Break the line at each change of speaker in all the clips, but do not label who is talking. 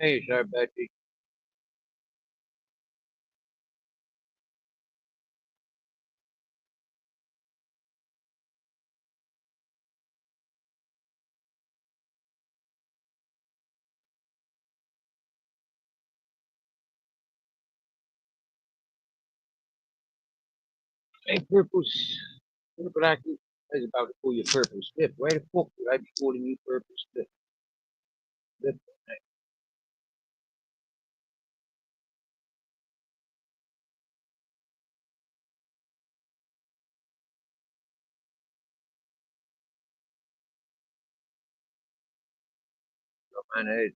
Hey, sorry about the hey, purpose. Purple Aki is about to call you purple stiff. Why the fuck would I be calling you purple stiff? Stiff. Man, hey,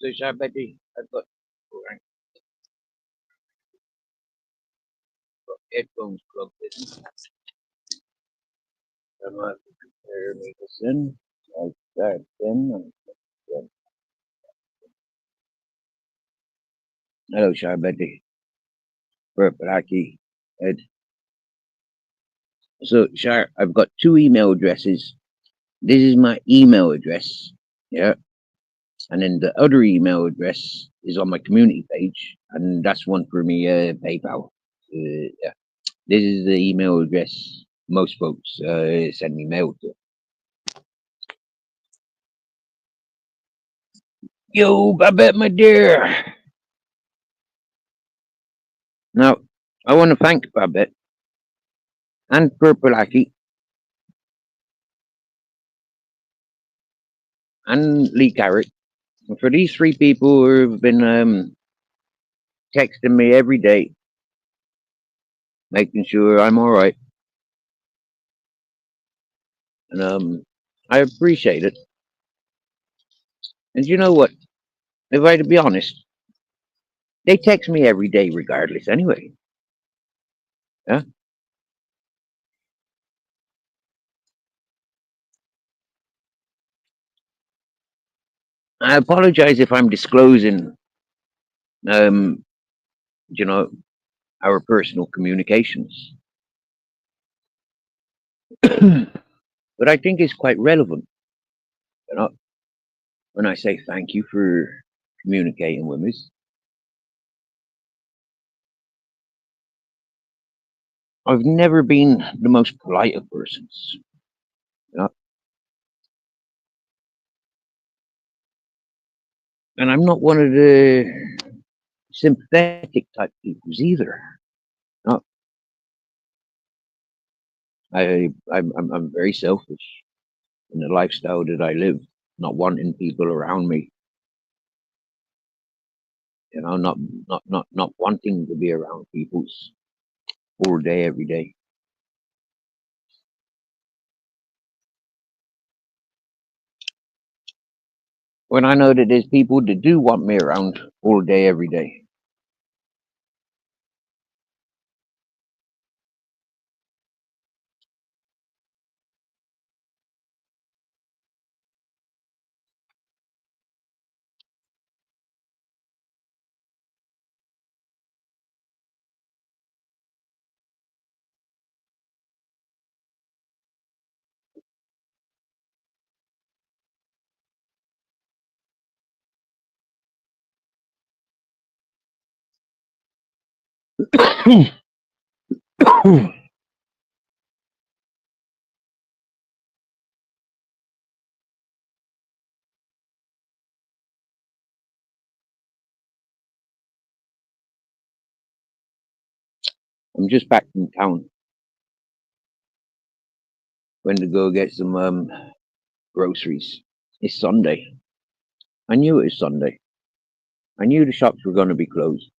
so sorry about the I've got headphones plugged in. I'm not compare me listen. Like that then. Hello, sorry about the purple Aki. Ed. So, Shar, I've got two email addresses. This is my email address. Yeah. And then the other email address is on my community page, and that's one for me PayPal. Yeah, this is the email address most folks send me mail to. Yo, Babette, my dear. Now, I want to thank Babette and Purpleaki and Lee Carrot for these three people who have been texting me every day, making sure I'm all right, and I appreciate it. And you know what? If I to be honest, they text me every day regardless anyway. Yeah. I apologize if I'm disclosing, um, you know, our personal communications, but I think it's quite relevant. You know, when I say thank you for communicating with us, I've never been the most polite of persons. You know, and I'm not one of the sympathetic type peoples either. No, I'm very selfish in the lifestyle that I live, not wanting people around me. You know, not wanting to be around people's all day, every day. When I know that there's people that do want me around all day, every day. I'm just back from town. Went to go get some groceries. It's Sunday. I knew it was Sunday. I knew the shops were going to be closed,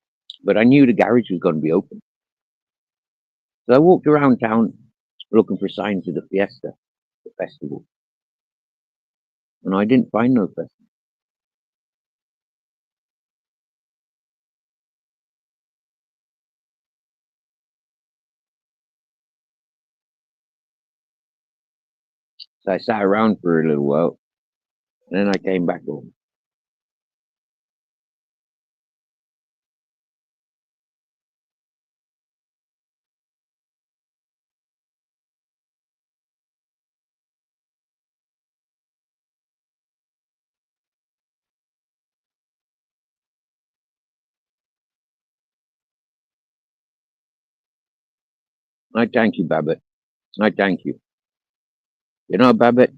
but I knew the garage was going to be open. So I walked around town looking for signs of the fiesta, the festival. and I didn't find no person. So I sat around for a little while, and then I came back home. I thank you, Babbitt. I thank you. You know, Babbitt,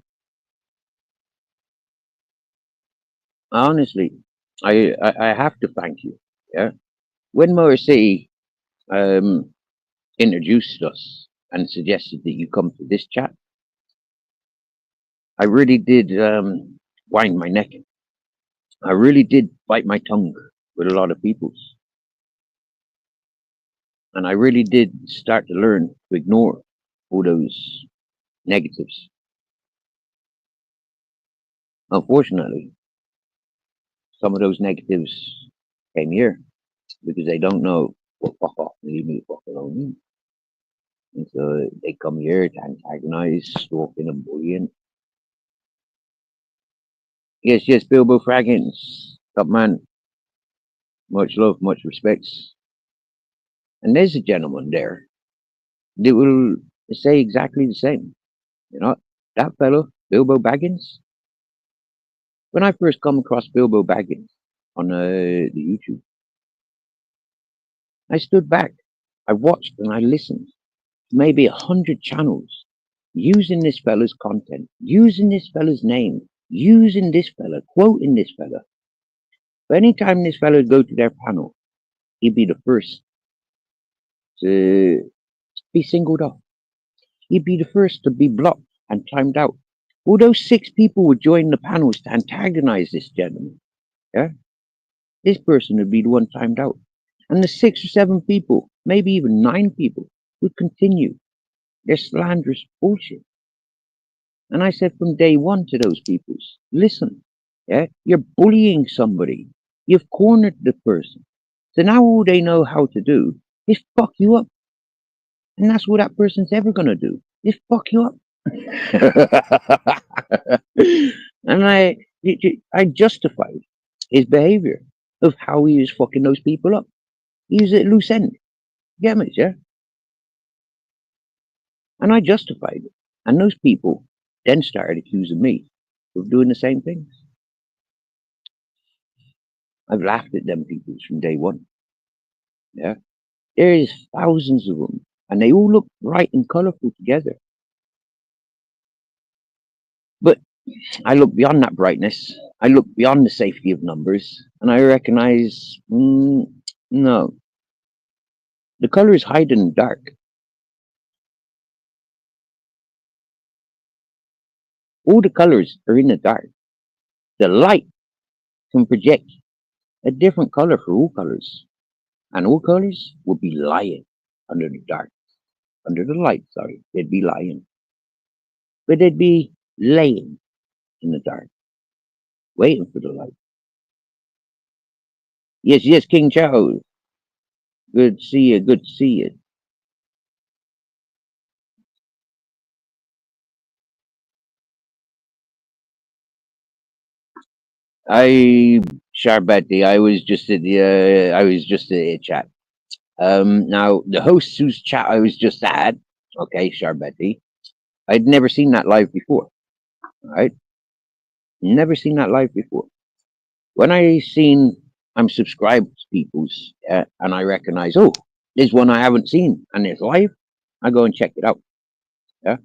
honestly, I have to thank you. Yeah. When Morrissey um, introduced us and suggested that you come to this chat, I really did wind my neck. I really did bite my tongue with a lot of people's. And I really did start to learn to ignore all those negatives. Unfortunately, some of those negatives came here because they don't know what fuck off and leave me the fuck alone means. And so they come here to antagonize, stalking, and bullying. Yes, yes, Bilbo Fraggins, top man, much love, much respects. And there's a gentleman there that will say exactly the same. You know, that fellow, Bilbo Baggins. When I first come across Bilbo Baggins on the YouTube, I stood back, I watched, and I listened to maybe 100 channels using this fella's content, using this fella's name, using this fella, quoting this fella. But anytime this fella would go to their panel, he'd be the first to be singled off. He'd be the first to be blocked and timed out. All those 6 people would join the panels to antagonize this gentleman. Yeah, this person would be the one timed out, and the 6 or 7 people, maybe even 9 people, would continue their slanderous bullshit. And I said from day one to those peoples, listen, yeah, you're bullying somebody. You've cornered the person. So now all they know how to do is fuck you up. And that's what that person's ever gonna do. Is fuck you up. And I justified his behavior of how he was fucking those people up. He was at loose end. Get me, yeah? And I justified it. And those people then started accusing me of doing the same things. I've laughed at them people from day one. Yeah. There is thousands of them. And they all look bright and colourful together. But I look beyond that brightness. I look beyond the safety of numbers. And I recognize, no, the colours hide in the dark. All the colours are in the dark. The light can project a different colour for all colours. And all colours would be lying under the dark. Under the light, sorry. They'd be lying. But they'd be laying in the dark, waiting for the light. Yes, yes, King Charles. Good to see you. Good to see you. I Sharbati. I was just a chat. Now the host whose chat I was just at, okay, Sharbati. I'd never seen that live before. All right, never seen that live before. When I seen I'm subscribed to people's, and I recognize, oh, there's one I haven't seen and it's live. I go and check it out. Yeah,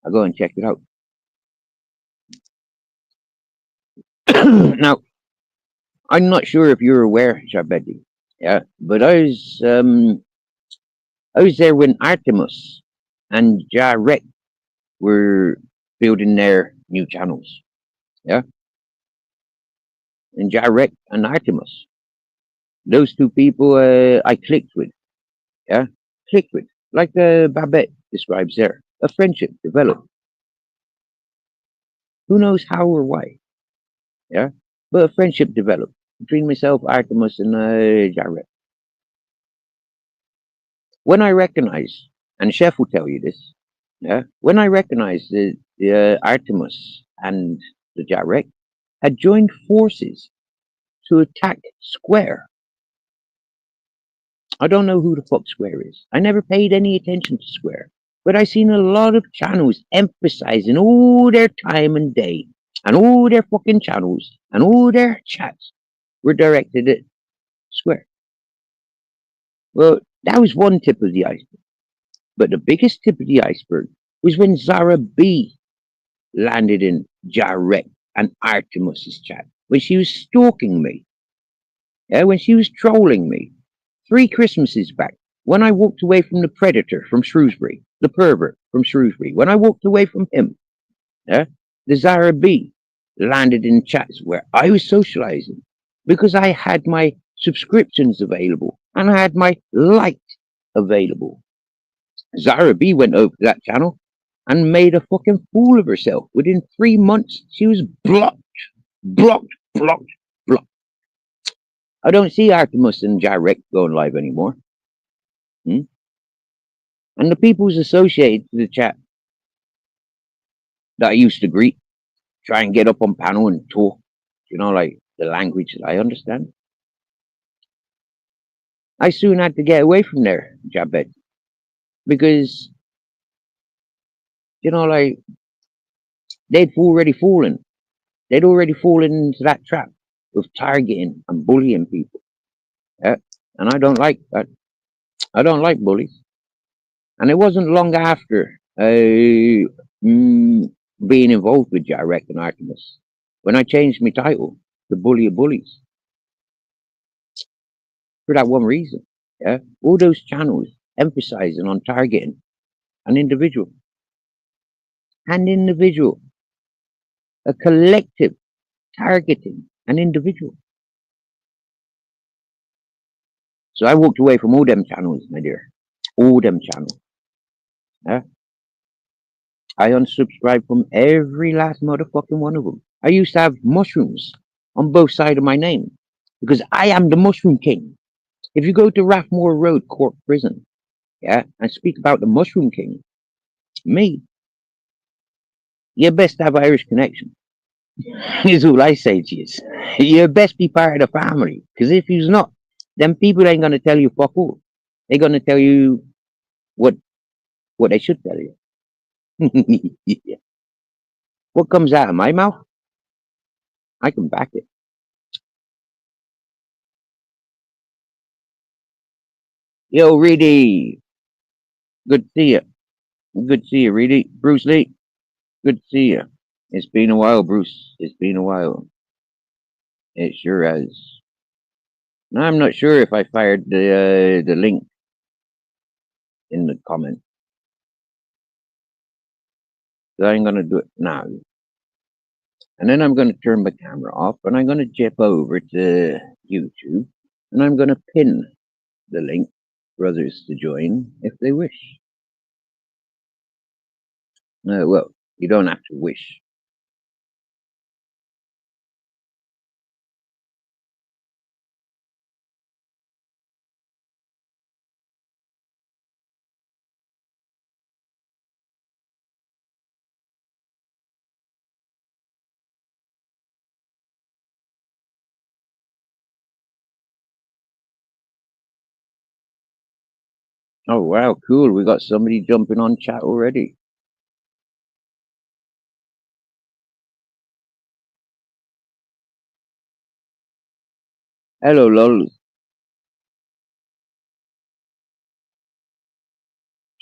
I go and check it out. Now I'm not sure if you're aware, Sharbeti. Yeah, but I was there when Artemis and Jarek were building their new channels. Yeah, and Jarek and Artemis, those 2 people, I clicked with. Yeah, clicked with, like Babette describes there. A friendship developed. Who knows how or why? Yeah. But a friendship developed between myself, Artemis, and Jared. When I recognized, and Chef will tell you this, yeah, when I recognized the Artemis and the Jarek had joined forces to attack Square. I don't know who the fuck Square is. I never paid any attention to Square. But I seen a lot of channels emphasizing all their time and day and all their fucking channels and all their chats were directed at Square. Well, that was one tip of the iceberg. But the biggest tip of the iceberg was when Zara B landed in Jarek and Artemis's chat. When she was stalking me. Yeah, when she was trolling me. 3 Christmases back. When I walked away from the predator from Shrewsbury, the pervert from Shrewsbury, when I walked away from him, yeah, the Zara B landed in chats where I was socializing because I had my subscriptions available and I had my light available. Zara B went over to that channel and made a fucking fool of herself. Within 3 months, she was blocked, blocked, blocked, blocked. I don't see Artemis and Jarek going live anymore. Hmm? And the people's associated to the chat that I used to greet, try and get up on panel and talk, like the language that I understand. I soon had to get away from there, Jabed, because, like they'd already fallen. They'd already fallen into that trap of targeting and bullying people. Yeah? And I don't like that. I don't like bullies. And it wasn't long after being involved with Jarek and Artemis when I changed my title to Bully of Bullies. For that one reason. Yeah. All those channels emphasizing on targeting an individual. An individual. A collective targeting an individual. So I walked away from all them channels, my dear. All them channels. Yeah. I unsubscribed from every last motherfucking one of them. I used to have mushrooms on both sides of my name because I am the Mushroom King. If you go to Rathmore Road Court Prison, yeah, and speak about the Mushroom King, me, you best have Irish connection. Is all I say to you. You best be part of the family. Because if you's not, then people ain't gonna tell you fuck all. They're gonna tell you what they should tell you. Yeah. What comes out of my mouth, I can back it. Yo, Reedy. Good to see you. Good to see you, Reedy. Bruce Lee. Good to see you. It's been a while, Bruce. It's been a while. It sure has. Now, I'm not sure if I fired the link in the comment. So I'm gonna do it now. And then I'm gonna turn my camera off and I'm gonna jump over to YouTube and I'm gonna pin the link for others to join if they wish. Well, you don't have to wish. Oh wow, cool. We got somebody jumping on chat already. Hello, lol.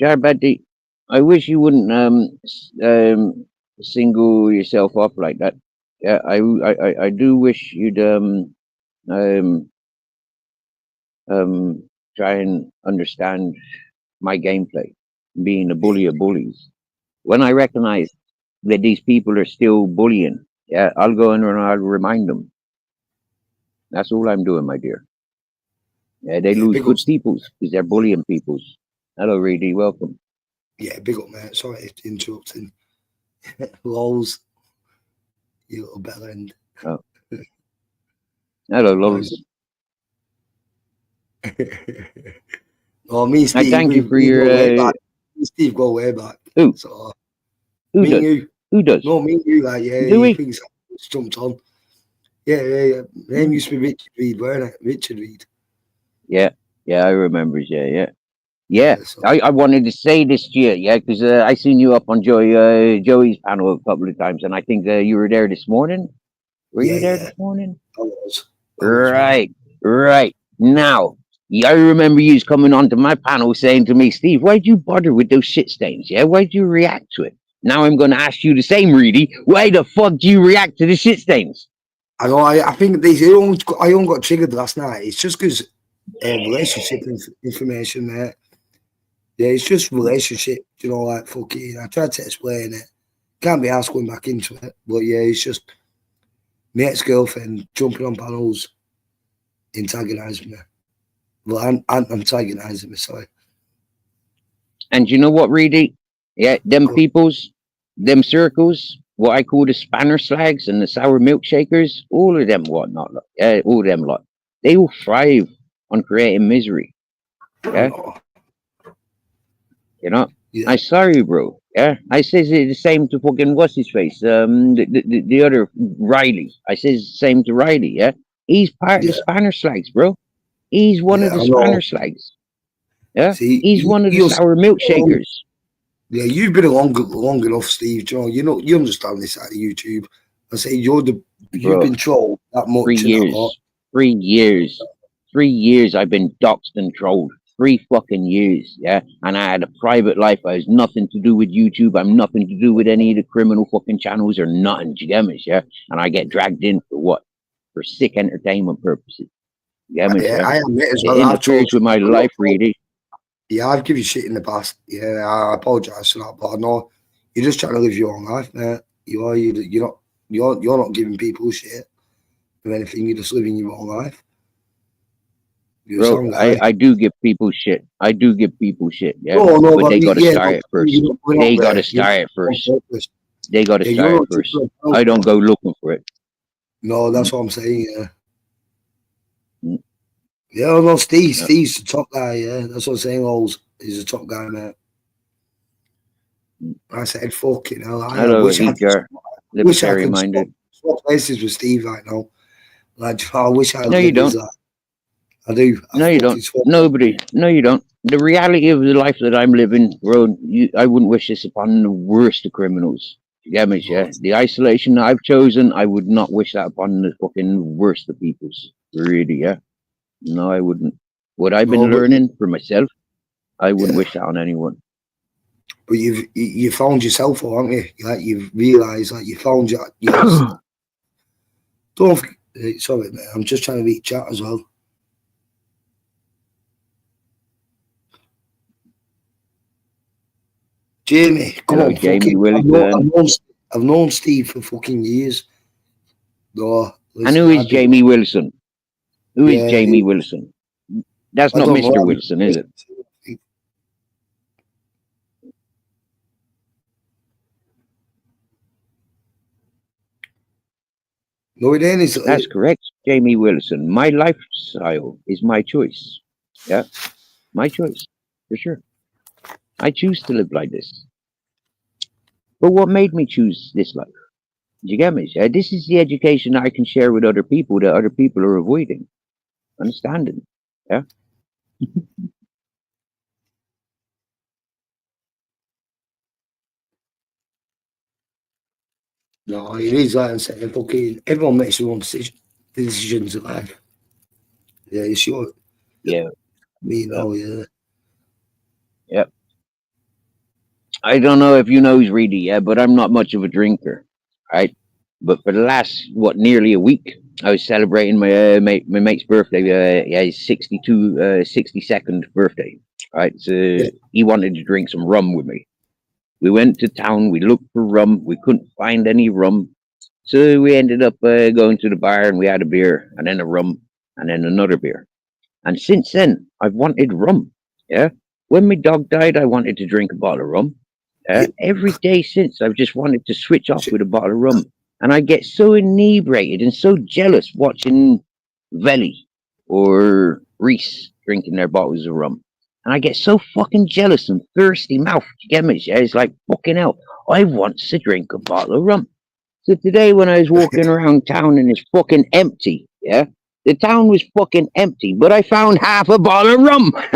Jarbati, I wish you wouldn't single yourself off like that. Yeah, I do wish you'd um try and understand my gameplay, being a bully of bullies. When I recognize that these people are still bullying, yeah, I'll go in and I'll remind them. That's all I'm doing, my dear. Yeah, they lose good peoples because they're bullying peoples. Hello, Reedy, welcome.
Yeah, big up, mate. Sorry, interrupting. Lols. You little bell end.
Oh, hello,
Nice.
Lulz.
Oh, me and
I
Steve,
thank you for
we
your
go way back. Me and Steve go way back.
who?
So
Who
me and
does?
you,
Who does?
no, me and you, like
Do
you
we?
think it's jumped on. Yeah. Name used to be Richard Reed, weren't it? Richard Reed.
Yeah, yeah, I remember. Yeah. Yeah,
Yeah, so
I wanted to say this to you, yeah, because I seen you up on Joey's panel a couple of times, and I think you were there this morning. Were you there
yeah.
this morning?
I was man.
Right. Now, yeah, I remember you coming onto my panel saying to me, Steve, why'd you bother with those shit stains? Yeah, why'd you react to it? Now I'm going to ask you the same, Reedy. Why the fuck do you react to the shit stains?
I know. I think I only got triggered last night. It's just because relationship information, mate. Yeah, it's just relationship. You know, like fucking. I tried to explain it. Can't be asked going back into it, but yeah, it's just my ex-girlfriend jumping on panels, antagonising me. Well, I'm antagonising me. Sorry.
And you know what, Reedy? Yeah, them peoples, them circles, what I call the spanner slags and the sour milkshakers, all of them whatnot, all of them lot, they will thrive on creating misery. Yeah,
No.
you know.
Yeah,
I sorry, bro. Yeah, I says it the same to fucking what's his face, the other Riley. I says the same to Riley. Yeah, he's part of the
yeah,
spanner slags, bro. He's one of
yeah.
the
I
spanner
know.
slags. Yeah,
See,
he's one of the
you're
sour milkshakers,
yeah. You've been along long enough, Steve. You understand this out of YouTube. I say you've
bro.
been trolled that
three
much and that lot.
years. 3 years. 3 years I've been doxxed and trolled. 3 fucking years, yeah. And I had a private life. I has nothing to do with YouTube. I'm nothing to do with any of the criminal fucking channels or nothing. Do you get me, yeah? And I get dragged in for what? For sick entertainment purposes. You get me, yeah?
I admit as well.
It
I've
interferes
told
with my
you.
life, really.
Yeah, I've given you shit in the past. Yeah, I apologise for that, but I know you're just trying to live your own life, mate. You are. You're not giving people shit or anything. You're just living your own life. You're a
Bro,
sound guy.
I do give people shit. I do give people shit, yeah.
No,
But
but
they gotta
yeah,
start
but
it first.
we're not
They gotta
there. You're
start it
not on
first.
purpose.
They gotta
Yeah,
start
you're
it
not
first.
taking
I don't
bro.
go looking for it.
No,
Mm,
that's what I'm saying. Yeah,
mm,
yeah. No,
yeah.
Steve's the top guy. Yeah, that's what I'm saying. Always, he's the top guy, mate.
Mm.
I said, fucking hell. I
Hello,
wish I could.
Heatjar.
Wish I
Libertarian
could
minded.
swap places with Steve right now. Like, I wish I
No, you
lived his
don't.
life. I do. I
No, you don't.
fucking swear.
Nobody. No, you don't. The reality of the life that I'm living, bro, I wouldn't wish this upon the worst of criminals. You get me, yeah? The isolation that I've chosen, I would not wish that upon the fucking worst of peoples. Really, yeah? No, I wouldn't. What I've
No,
been
but
learning for myself, I wouldn't
yeah,
wish that on anyone.
but you found yourself, haven't you? Like you've realised, like you found your don't. Sorry, mate. I'm just trying to read chat as well. Jamie, come
Hello,
on,
Jamie
fucking.
Wilson.
I've known Steve for fucking years. No,
And
listen,
who is Jamie Wilson? Who is
yeah,
Jamie Wilson? That's
I
not
don't know.
Mr. Wilson, is it?
No, it ain't.
That's correct, Jamie Wilson. My lifestyle is my choice. Yeah, my choice, for sure. I choose to live like this. But what made me choose this life? Do you get me? This is the education I can share with other people that other people are avoiding. Understanding? Yeah.
No, it is like I'm saying. Fucking everyone makes their own decisions in life. Yeah, it's your
Yeah.
me
Yeah.
now. Yeah,
Yeah. I don't know if you know who's Reedy, yeah, but I'm not much of a drinker, right? But for the last nearly a week, I was celebrating my mate's birthday. Yeah, his 62, 62nd birthday. Right, so
yeah,
he wanted to drink some rum with me. We went to town. We looked for rum. We couldn't find any rum, so we ended up going to the bar and we had a beer and then a rum and then another beer. And since then, I've wanted rum. Yeah. When my dog died, I wanted to drink a bottle of rum.
yeah.
Every day since, I've just wanted to switch off with a bottle of rum. and I get so inebriated and so jealous watching Veli or Reese drinking their bottles of rum. And I get so fucking jealous and thirsty mouth. You get me? Yeah, it's like fucking hell. I want to drink a bottle of rum. So today when I was walking around town and it's fucking empty, yeah, the town was fucking empty, but I found half a bottle of rum.
What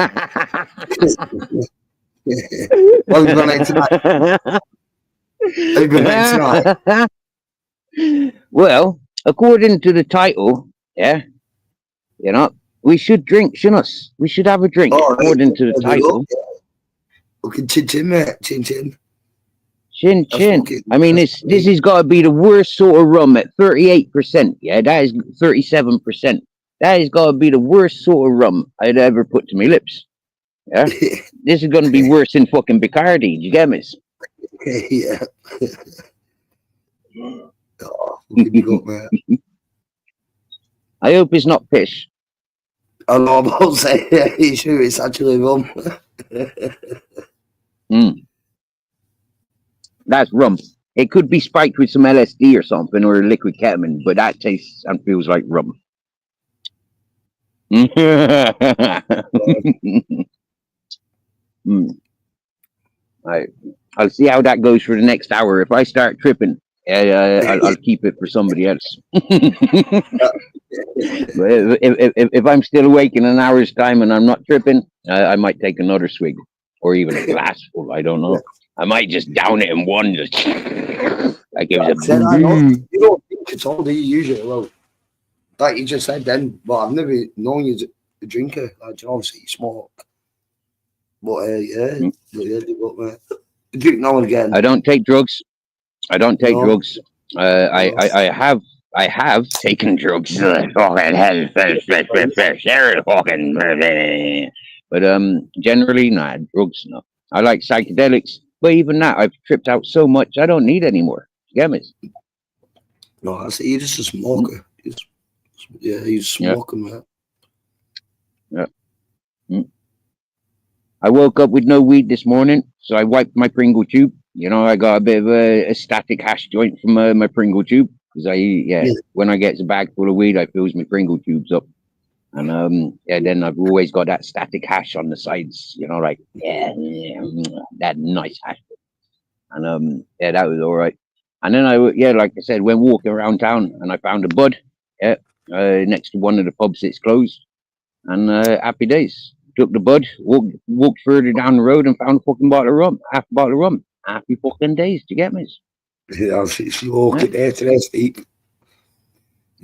have you got out tonight? Have you got out tonight?
Well, according to the title, yeah, you know, we should drink, shouldn't us? We should have a drink
Oh,
according to the title.
Fucking chin chin, mate. Chin chin.
Chin
That's
chin.
fucking.
I mean, this has got to be the worst sort of rum at 38%. Yeah, that is 37%. That has got to be the worst sort of rum I'd ever put to my lips. Yeah, this is going to be worse than fucking Bacardi. Do you get me?
Yeah. Oh, fucking good, mate.
I hope it's not piss.
I know about saying yeah, sure it's actually rum.
That's rum. It could be spiked with some LSD or something or liquid ketamine, but that tastes and feels like rum. I'll see how that goes for the next hour. If I start tripping, I'll keep it for somebody else. But if I'm still awake in an hour's time and I'm not tripping, I might take another swig or even a glass full. I don't know. I might just down it in one. Just like it was a
you don't think it's all, do you usually? Well, like you just said then, but I've never known you a drinker. Like, obviously you smoke. But yeah, mate. Drink now and again.
I don't take drugs. I don't take drugs. I have taken drugs. But generally, nah, drugs no. I like psychedelics, but even that, I've tripped out so much, I don't need any more. You get me?
No, I say you're just a smoker. You're a smoker, man.
Yeah. I woke up with no weed this morning, so I wiped my Pringle tube. You know, I got a bit of a static hash joint from my Pringle tube because when I get a bag full of weed, I fills my Pringle tubes up, and then I've always got that static hash on the sides. You know, like that nice hash, and that was all right. And then like I said, went walking around town and I found a bud, next to one of the pubs that's closed, and happy days. Took the bud, walked further down the road and found a fucking bottle of rum, half a bottle of rum. Happy fucking days, do you get me?
Yeah, if you walk it there today, Steve.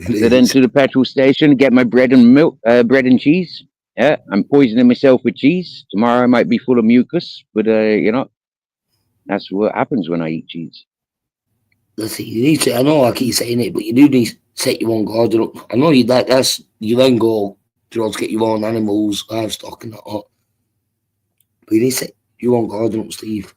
So then to the petrol station, get my bread and milk, bread and cheese. Yeah, I'm poisoning myself with cheese. Tomorrow I might be full of mucus, but you know, that's what happens when I eat cheese.
Listen, you need to. I know I keep saying it, but you do need to set your own garden up. I know you like that's you then go to get your own animals, livestock, and that. But you need to set your own garden up, Steve.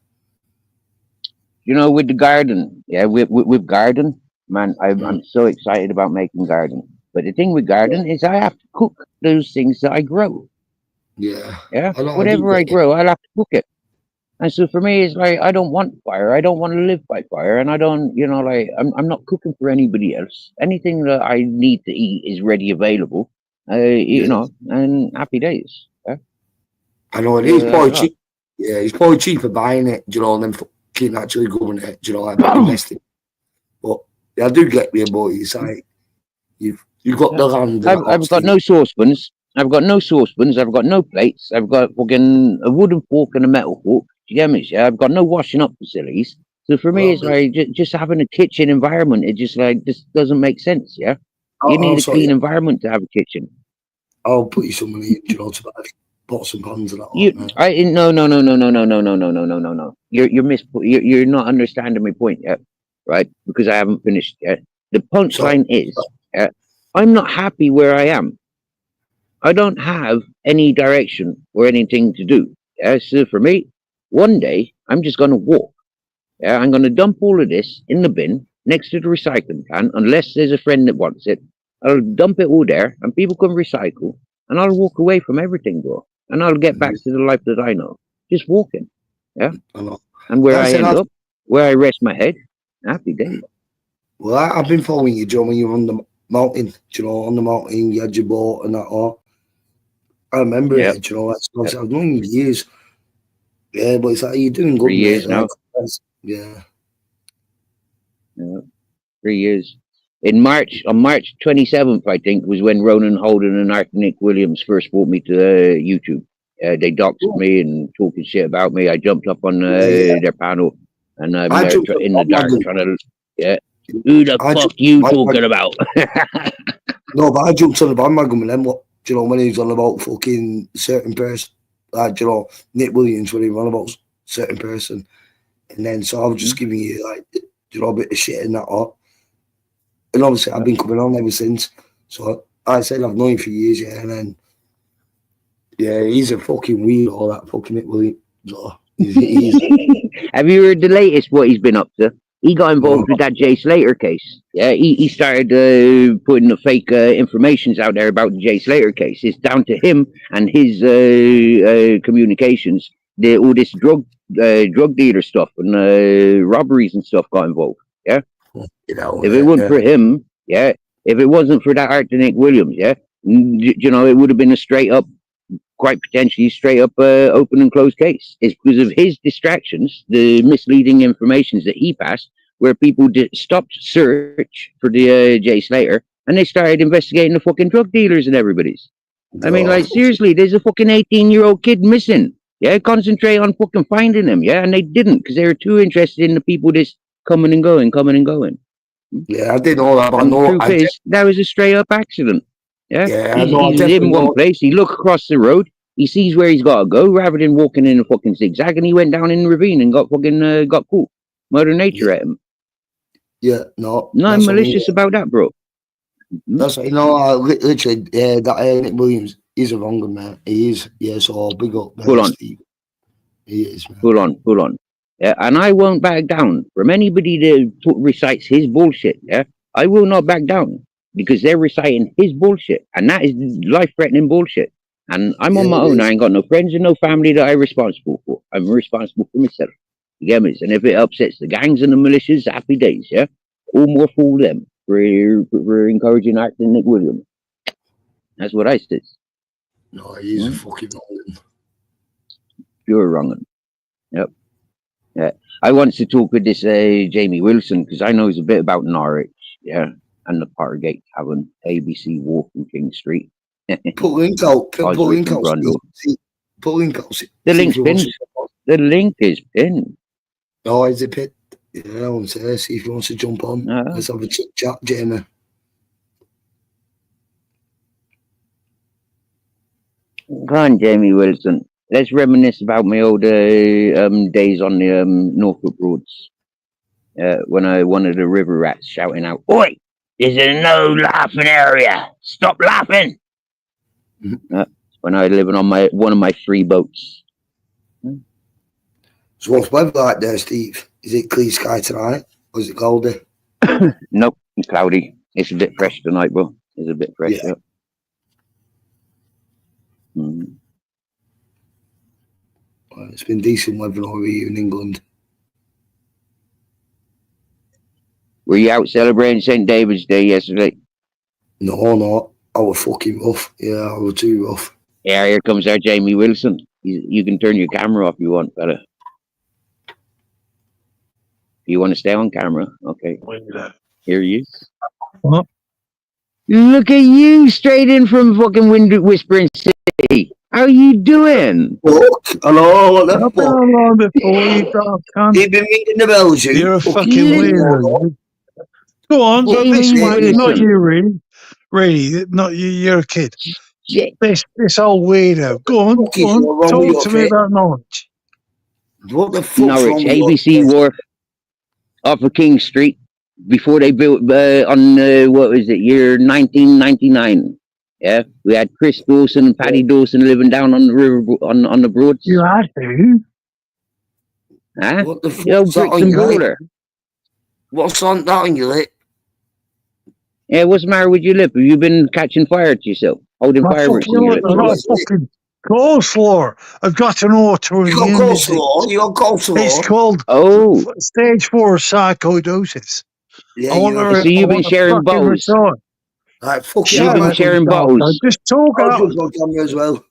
You know, with the garden, with garden, man, I'm so excited about making garden. But the thing with garden is I have to cook those things that I grow.
Yeah.
Whatever I grow, I'll have to cook it. And so for me, it's like I don't want fire. I don't want to live by fire, and I don't, you know, like I'm not cooking for anybody else. Anything that I need to eat is ready, available. You know, and happy days. Yeah?
I know it is probably cheap. Yeah, it's probably cheaper buying it, you know, than fucking actually going it, you know, like domestic. But yeah, I do get you, boy. It's like you've got the land.
I've got no saucepans. I've got no saucepans. I've got no plates. I've got fucking a wooden fork and a metal fork. Do you get me? Yeah, I've got no washing up facilities. So for me, it's like just having a kitchen environment. It just doesn't make sense. Yeah, you need a clean environment to have a kitchen.
I'll put you some money, you know, to buy pots and pans and that.
No. You're not understanding my point yet, right? Because I haven't finished yet. The punchline is, I'm not happy where I am. I don't have any direction or anything to do. Yeah, so for me, one day I'm just going to walk. Yeah, I'm going to dump all of this in the bin next to the recycling plant, unless there's a friend that wants it. I'll dump it all there, and people can recycle, and I'll walk away from everything, bro. And I'll get back to the life that I know, just walking. Yeah, and where I end up, where I rest my head, happy days.
Well, I've been following you, Joe, when you were on the mountain. You know, on the mountain, you had your boat and that all. I remember
Yep.
it. You know,
Yep.
I've known you years. Yeah, but it's like you're doing good,
3 years
mate. Like,
now.
yeah.
Yep. 3 years. On March 27th, I think, was when Ronan Holden and Arthur Nick Williams first brought me to YouTube. They doxed me and talking shit about me. I jumped up on
Yeah.
their panel, and I'm
I
there
jumped
in the
on
dark
bandwagon.
trying to. Yeah. Who the
I
fuck
jumped
you
on
talking
bandwagon.
about?
No, but I jumped on the bandwagon with them. What do you know when he was on about fucking certain person? Like, you know, Nick Williams when he was on about certain person, and then so I was just giving you like, you know, a bit of shit and that all. And obviously, I've been coming on ever since. So I said I've known him for years, yeah. And then, yeah, he's a fucking weirdo, that fucking Nick Williams. So, he's
Have you heard the latest? What he's been up to? He got
no,
involved with that Jay Slater case. Yeah, he started putting the fake informations out there about the Jay Slater case. It's down to him and his communications. All this drug dealer stuff and robberies and stuff got involved. Yeah,
you know,
if it wasn't for him, yeah, if it wasn't for that Arthur Nick Williams, yeah, you know, it would have been a straight up, quite potentially straight up open and closed case. It's because of his distractions, the misleading informations that he passed, where people stopped search for the Jay Slater and they started investigating the fucking drug dealers and everybody's. I mean, like, seriously, there's a fucking 18-year-old kid missing. Yeah, concentrate on fucking finding him. Yeah, and they didn't because they were too interested in the people just coming and going, coming and going.
Yeah, I didn't know that, but I
And the
know
truth is, that was a straight up accident. Yeah,
yeah, I
he's,
know, I
he's
definitely
in one
know.
place. He looked across the road. He sees where he's got to go, rather than walking in a fucking zigzag. And he went down in the ravine and got fucking got caught. Mother Nature
Yeah,
at him.
yeah, no,
Nothing
that's what I mean.
malicious about that, bro.
That's what, you know, literally, that Nick Williams, he's a wrong one, man. He is, yeah, so big up,
Full on,
Steve. He is, man.
full on, full on. Yeah, and I won't back down from anybody that recites his bullshit. Yeah, I will not back down because they're reciting his bullshit, and that is life-threatening bullshit. And I'm
Yeah,
on my
it
own. I
is.
ain't got no friends and no family that I'm responsible for. I'm responsible for myself. You get me? And if it upsets the gangs and the militias, happy days. Yeah, all more fool them for encouraging Arthur Nick Williams. That's what I said.
No, he's a fucking wrong one.
You're wrong. Yep. Yeah. I want to talk with this Jamie Wilson because I know a bit about Norwich. Yeah. And the Pargate Tavern, ABC Wharf and King Street.
Put link out, put
Osric
link
and
out,
Brundle.
put link out.
The
See if
link's
he wants
pinned.
to.
The link is pinned.
Oh, is it pit? Yeah, I want to see if he wants to jump on. Let's have a chat, Jamie.
Come on, Jamie Wilson. Let's reminisce about my old days on the Norfolk roads. When I wanted the river rats shouting out, "Oi! This is a no laughing area. Stop laughing!" When I was living on one of my 3 boats.
So what's weather like there, Steve? Is it clear sky tonight? Or is it colder?
Nope, it's cloudy. It's a bit fresh tonight, bro. It's a bit fresh.
Yeah.
Mm.
Well, it's been decent weather over here in England.
Were you out celebrating St. David's Day yesterday?
No. I was fucking rough. Yeah, I was too rough.
Yeah, here comes our Jamie Wilson. You can turn your camera off if you want, fella. You want to stay on camera? Okay. Here he is.
What?
Look at you, straight in from fucking Whispering City. How you doing?
Fuck. Hello, what the
I've been
fuck?
on before you got
You've been ringing the bells, you.
You're a fucking
Listen.
weirdo. Go on,
Jamie
this
Wilson.
mate, not you, really, not you. You're a kid. This old weirdo. Go on,
What is wrong with
talk
your
to me
kid?
about Norwich.
What the fuck's wrong
Norwich,
with your
ABC
kid?
Wharf, off of King Street, before they built on what was it, year 1999. Yeah, we had Chris Dawson and Paddy Dawson living down on the river on the Broads.
You had to.
Huh?
What the
Yo,
fuck's that
bricks
on
and
your lip?
mortar.
What's on that on your lip?
Yeah, what's the matter with your lip? Have you been catching fire to yourself? Holding
My
fireworks
fucking
in your
lip,
lips?
I've got a fucking coleslaw. I've got an
You got
autoimmune disease.
coleslaw? You got
It's
coleslaw?
called
Oh,
stage 4 sarcoidosis.
Yeah,
I want
you.
to.
So
I
you've been
want to
sharing
fucking
bottles.
retire.
Right, fuck
You've
it.
been
Shut
sharing
up,
bottles.
Just talk
I'll
out.
just go camera as well.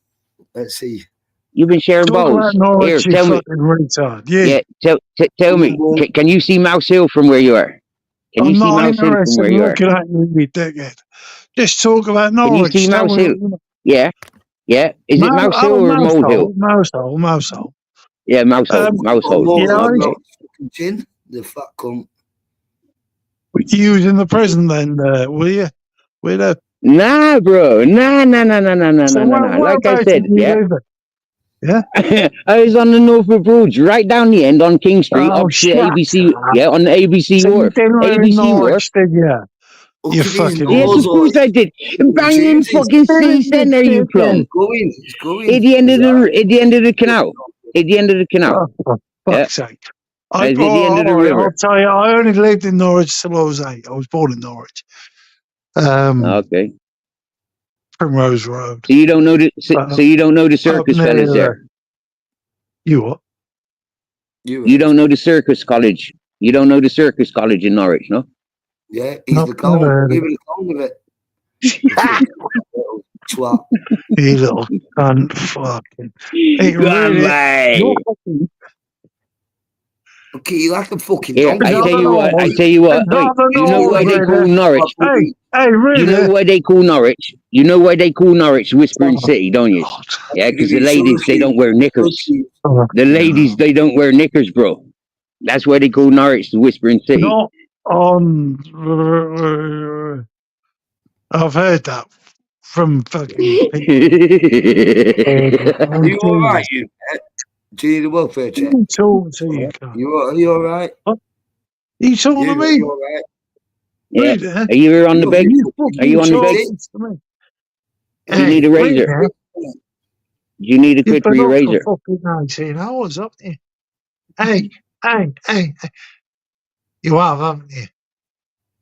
Let's see.
You've been sharing
Talk about
bottles. Here,
Norwich, you
tell me.
fucking retard.
Yeah, tell me.
Boom, boom.
Can you see Mouse Hill from where you are? Can you
I'm
see
not
Mouse Hill from
interested
where
in
you are?
looking at you, you dickhead. Just talk about
Can you see
Norwich. Tell
Mouse
me.
Hill? Yeah, yeah. Is it Mouse Hill or Molehill?
Mousehole.
Yeah, Mousehole.
Yeah,
I'm
Okay.
not fucking chin. The fat cunt.
you was in the prison then, were you? With a.
Nah, bro. Nah.
So
Like I
whereabouts
said,
did you
yeah.
live? Yeah.
I was on the Norfolk Roads, right down the end on King Street,
Oh,
opposite
shut
ABC.
up.
Yeah, on the ABC
So you
Wharf.
didn't live in
ABC Wharf.
Norwich, did you?
Look
You
at his
fucking
Yes,
nose.
of course I did. Banging
Jesus.
fucking city centre, you plum.
It's going.
At the end of the canal. At the end of the canal.
Oh, for
Yeah.
fuck's sake.
At the end of the
I'll
river.
tell you, I only lived in Norwich till I was 8. I was born in Norwich.
Okay.
Primrose Road.
So you don't know the circus
near,
fellas there.
You what?
You don't know the circus college. You don't know the circus college in Norwich, no?
Yeah, he's
Nope,
the clown.
never heard of
Give it a clown of it. Twat.
You little cunt. Fucking. It
Go on,
really.
bye.
You're fucking.
Okay, you like a fucking
Here,
donkey.
I tell you what.
It's
Wait,
not the
you know why they call Norwich?
Hey,
You know
really?
why they call Norwich? You know why they call Norwich Whispering
Oh,
City, don't you?
God.
Yeah, because the ladies, they don't wear knickers.
Oh,
The ladies, they don't wear knickers, bro. That's why they call Norwich the Whispering City.
Not on. I've heard that from fucking people.
Are you alright, you? Do you need a welfare check?
Talk to you, cunt.
Are you alright?
You talking to me?
You alright?
Yeah.
Really?
Are you here on the bed? Are you on the bed? Do you need a razor? Do you need a
You've
clip for
been
your
up
razor?
for fucking 19 hours, haven't you? Hey. You have, haven't you?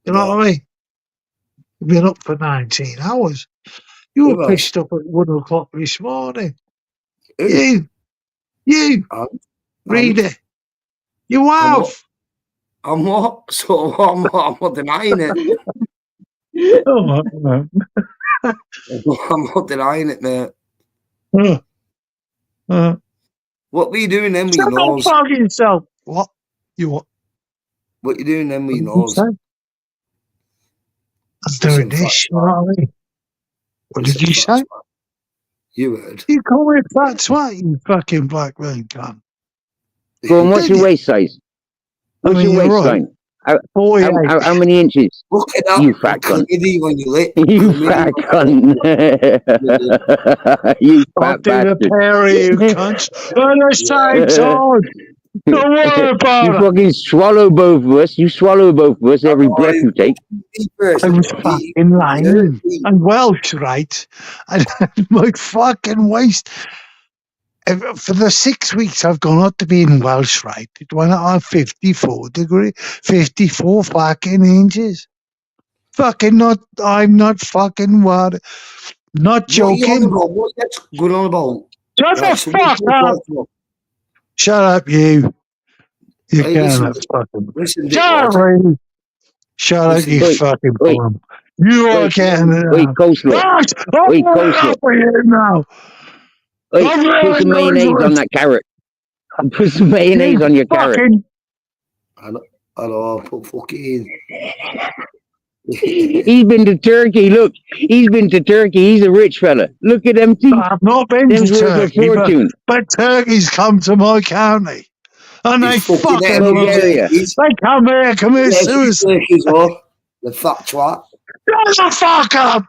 You know what I mean? You've been up for 19 hours. You were pissed up at 1 o'clock this morning. You. Read it. You have.
I'm not. So I'm not denying it.
Oh,
I'm not denying it, mate. What were you doing then with your nose?
Fuck yourself. What? You what?
What you doing then with your
What
nose?
I'm doing this, you know what I mean? What did you say?
You heard.
You call me a fat twat, you fucking black man cunt.
Go on, what's your waist size? What's your waist size? How many inches?
Look at that.
You fat cunt.
When you lit.
You fat cunt. You fat bastard.
I'll do the pair of you cunts at the same time. Don't worry about
You
it.
fucking swallow both of us. You swallow both of us every breath you take.
I was fucking lying. I'm Welsh, right? And my fucking waist. For the 6 weeks I've gone out to being Welsh, right? It went out 54 fucking inches. Fucking not, I'm not fucking what? Not joking.
What's going on about?
Shut the fuck up! Shut up, you. You can't fucking. Shut up, Ray. Shut up, you fucking bum. You are getting it.
Wait, coleslaw. Wait, coleslaw.
Now.
Wait, put some mayonnaise on that carrot. Put some mayonnaise on your carrot.
I know, put fucking.
He's been to Turkey. Look, he's been to Turkey. He's a rich fella. Look at them teeth.
I've not been to Turkey, but Turkey's come to my county. And they fucking
Bulgaria.
They come here, commit suicide.
The fat twat.
Shut the fuck up!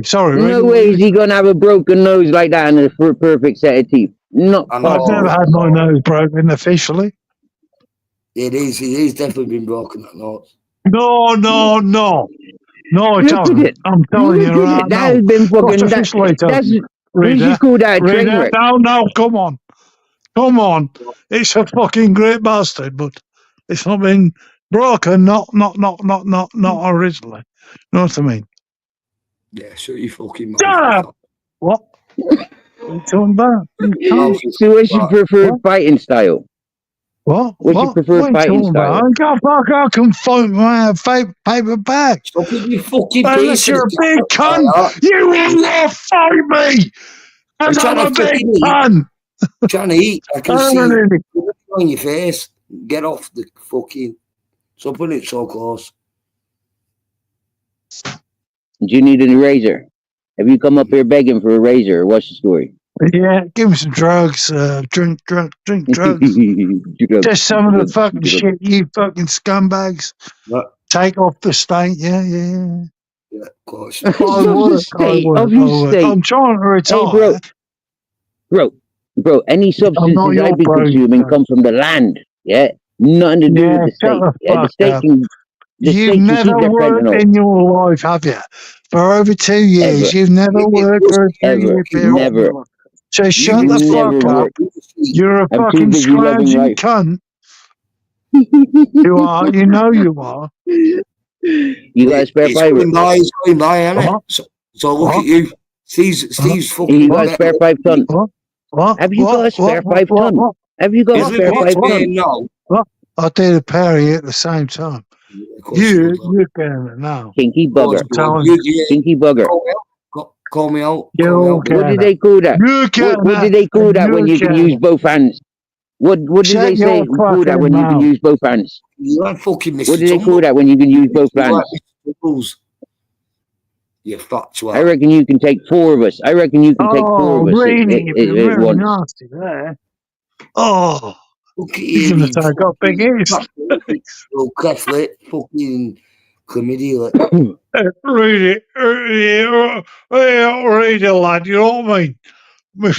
Sorry.
No way is he going to have a broken nose like that and a perfect set of teeth. Not
I've never had my nose broken officially.
It is. He is definitely been broken, that nose.
No, it hasn't. I'm telling you right now.
That has been fucking... We should call that a train wreck.
No, come on. It's a fucking great bastard, but it's not been broken, not originally. You know what I mean?
Yeah, shut your fucking mouth.
Shut up! What? What are you talking about?
So what's your preferred fighting style?
What?
What's your
What?
preferred
What are you
fighting
talking about?
style?
I can fight my paper bag.
Stop with your fucking
Unless
piece.
you're a big cunt, you will not fight me.
I'm
Because I'm
trying
a
to
big
fucking eat.
cunt.
Trying to eat. I can
I'm
see
an
it
idiot.
on your face. Get off the fucking. Stop putting it so close.
Do you need a razor? Have you come up here begging for a razor, or what's the story?
Yeah, give me some drugs. Drink drugs. Just some of the fucking shit you fucking scumbags take off the state. Yeah.
Yeah, of course.
Of the state, of your state.
I'm trying to retire.
Hey, bro, any
I'm not
substances
your
I've been
bro,
consuming come from the land. Yeah, nothing to do with the
shut
state.
the
Yeah, the
fuck
state
up.
can. The
You've
state can
never
keep their
worked
fentanyl.
in your life, have you? For over 2 years,
Ever.
you've never worked for a 2-year period.
Never.
So shut the
Never
fuck up.
worked.
You're a
I'm too
fucking
busy loving
scrounging
life.
cunt. You are. You know you are.
You got a spare
It's
fiver?
going by, isn't it? So look at you. Steve's fucking.
You got a spare 5 ton?
What?
Have you got a spare 5 ton? Have you got a spare 5 ton?
No.
I did a parry at the same time. You're getting it now.
Kinky bugger. Kinky bugger.
Call me out.
What did they call that? What did they call that when you can use both hands? What did they say call that when you can use both hands?
You like fucking Mr.
What did they call that when you can use both hands?
You fat twat.
I reckon you can take 4 of us. I reckon you can take 4 of us at once.
Nasty there. Oh,
look at
you're going to say I got big ears.
Little Catholic, fucking chlamydia.
Read it, lad. You know what I mean? Me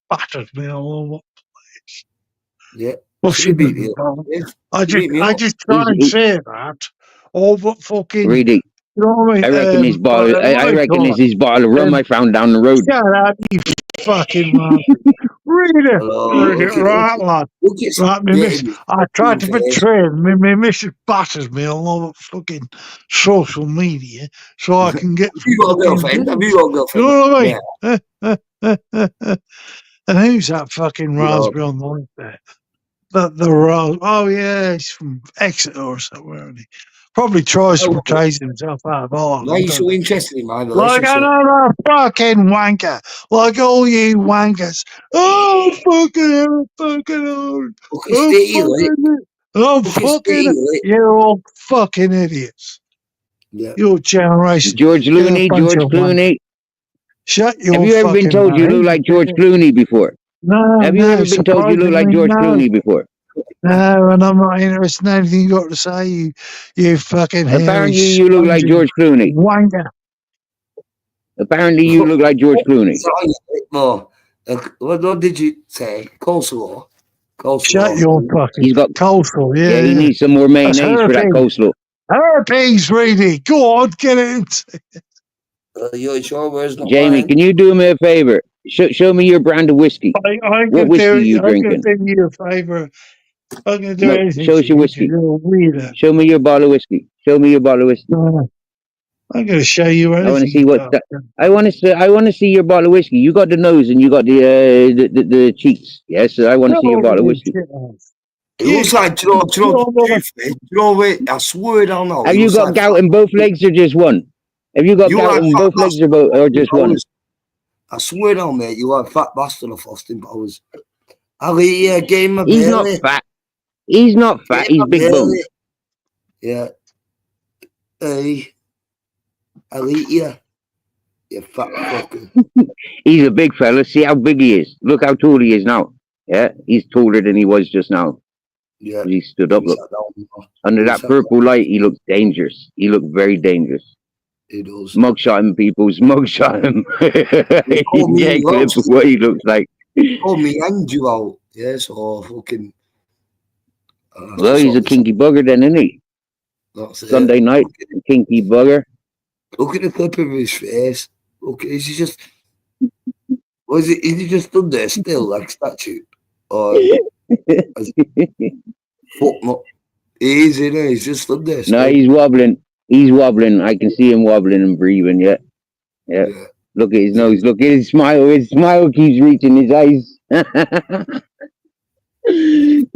battered me all over.
Yeah.
I just try and say that. Oh, but fucking.
Really?
You know what I mean?
I reckon his bottle. I reckon it's his bottle of rum I found down the road.
Shut up, you fucking man. Read it, right, lad. Right, I tried to betray him. My missus batters me all over fucking social media so I can get.
Have you got a girlfriend?
You know what I mean? And who's that fucking raspberry on the left there? The Rose. Oh yeah, he's from Exeter or somewhere. And he probably tries to portray himself out of Ireland.
Why are you so interested in my relationship?
Like another fucking wanker, like all you wankers. Oh fucking you're all fucking idiots.
Yeah.
Your generation.
George Clooney.
Shut your.
Have you ever been told you look like George Clooney before?
No.
Have you ever been told you look like George Clooney before?
No, and I'm not interested in anything you got to say. You fucking.
Apparently, you look like George Clooney.
Wanker.
Apparently, you look like George Clooney.
What did you say? Coleslaw.
Shut your fucking.
He's got
coleslaw.
Yeah, he needs some more mayonnaise for that coleslaw.
Herpes, really. Go on, get it.
Jamie, can you do me a favor? Show me your brand of whiskey. What whiskey are you drinking?
I'm going to do you a favor. I'm going to do anything.
Show us your whiskey. Show me your bottle of whiskey. Show me your bottle of whiskey.
I'm going to show you anything.
I want to see what. I want to see your bottle of whiskey. You got the nose and you got the cheeks. Yes, I want to see your bottle of whiskey.
It looks like, do you know what? I swear I don't know.
Have you got gout in both legs or just one? Have you got gout in both legs or just one?
I swear down, mate, you are a fat bastard of Austin Powers. I'll eat you a game of
He's not fat. He's not fat. He's big bone.
Yeah. Hey, I'll eat you. You fat fucker.
He's a big fella. See how big he is. Look how tall he is now. Yeah, he's taller than he was just now.
Yeah.
He stood up. Look. Under that purple light, he looked dangerous. He looked very dangerous.
He does.
Mugshot him, peoples. Mugshot him. Get a clip of what he looks like.
Oh, me and you out. Yes, or fucking.
Well, he's a kinky bugger then, isn't he? Sunday night, kinky bugger.
Look at the clip of his face. Look, is he just. Is he just stood there still like a statue? Or. Fuck no. He is, isn't he? He's just stood there still.
No, he's wobbling. He's wobbling. I can see him wobbling and breathing. Yeah. Look at his nose. Look at his smile. His smile keeps reaching his eyes.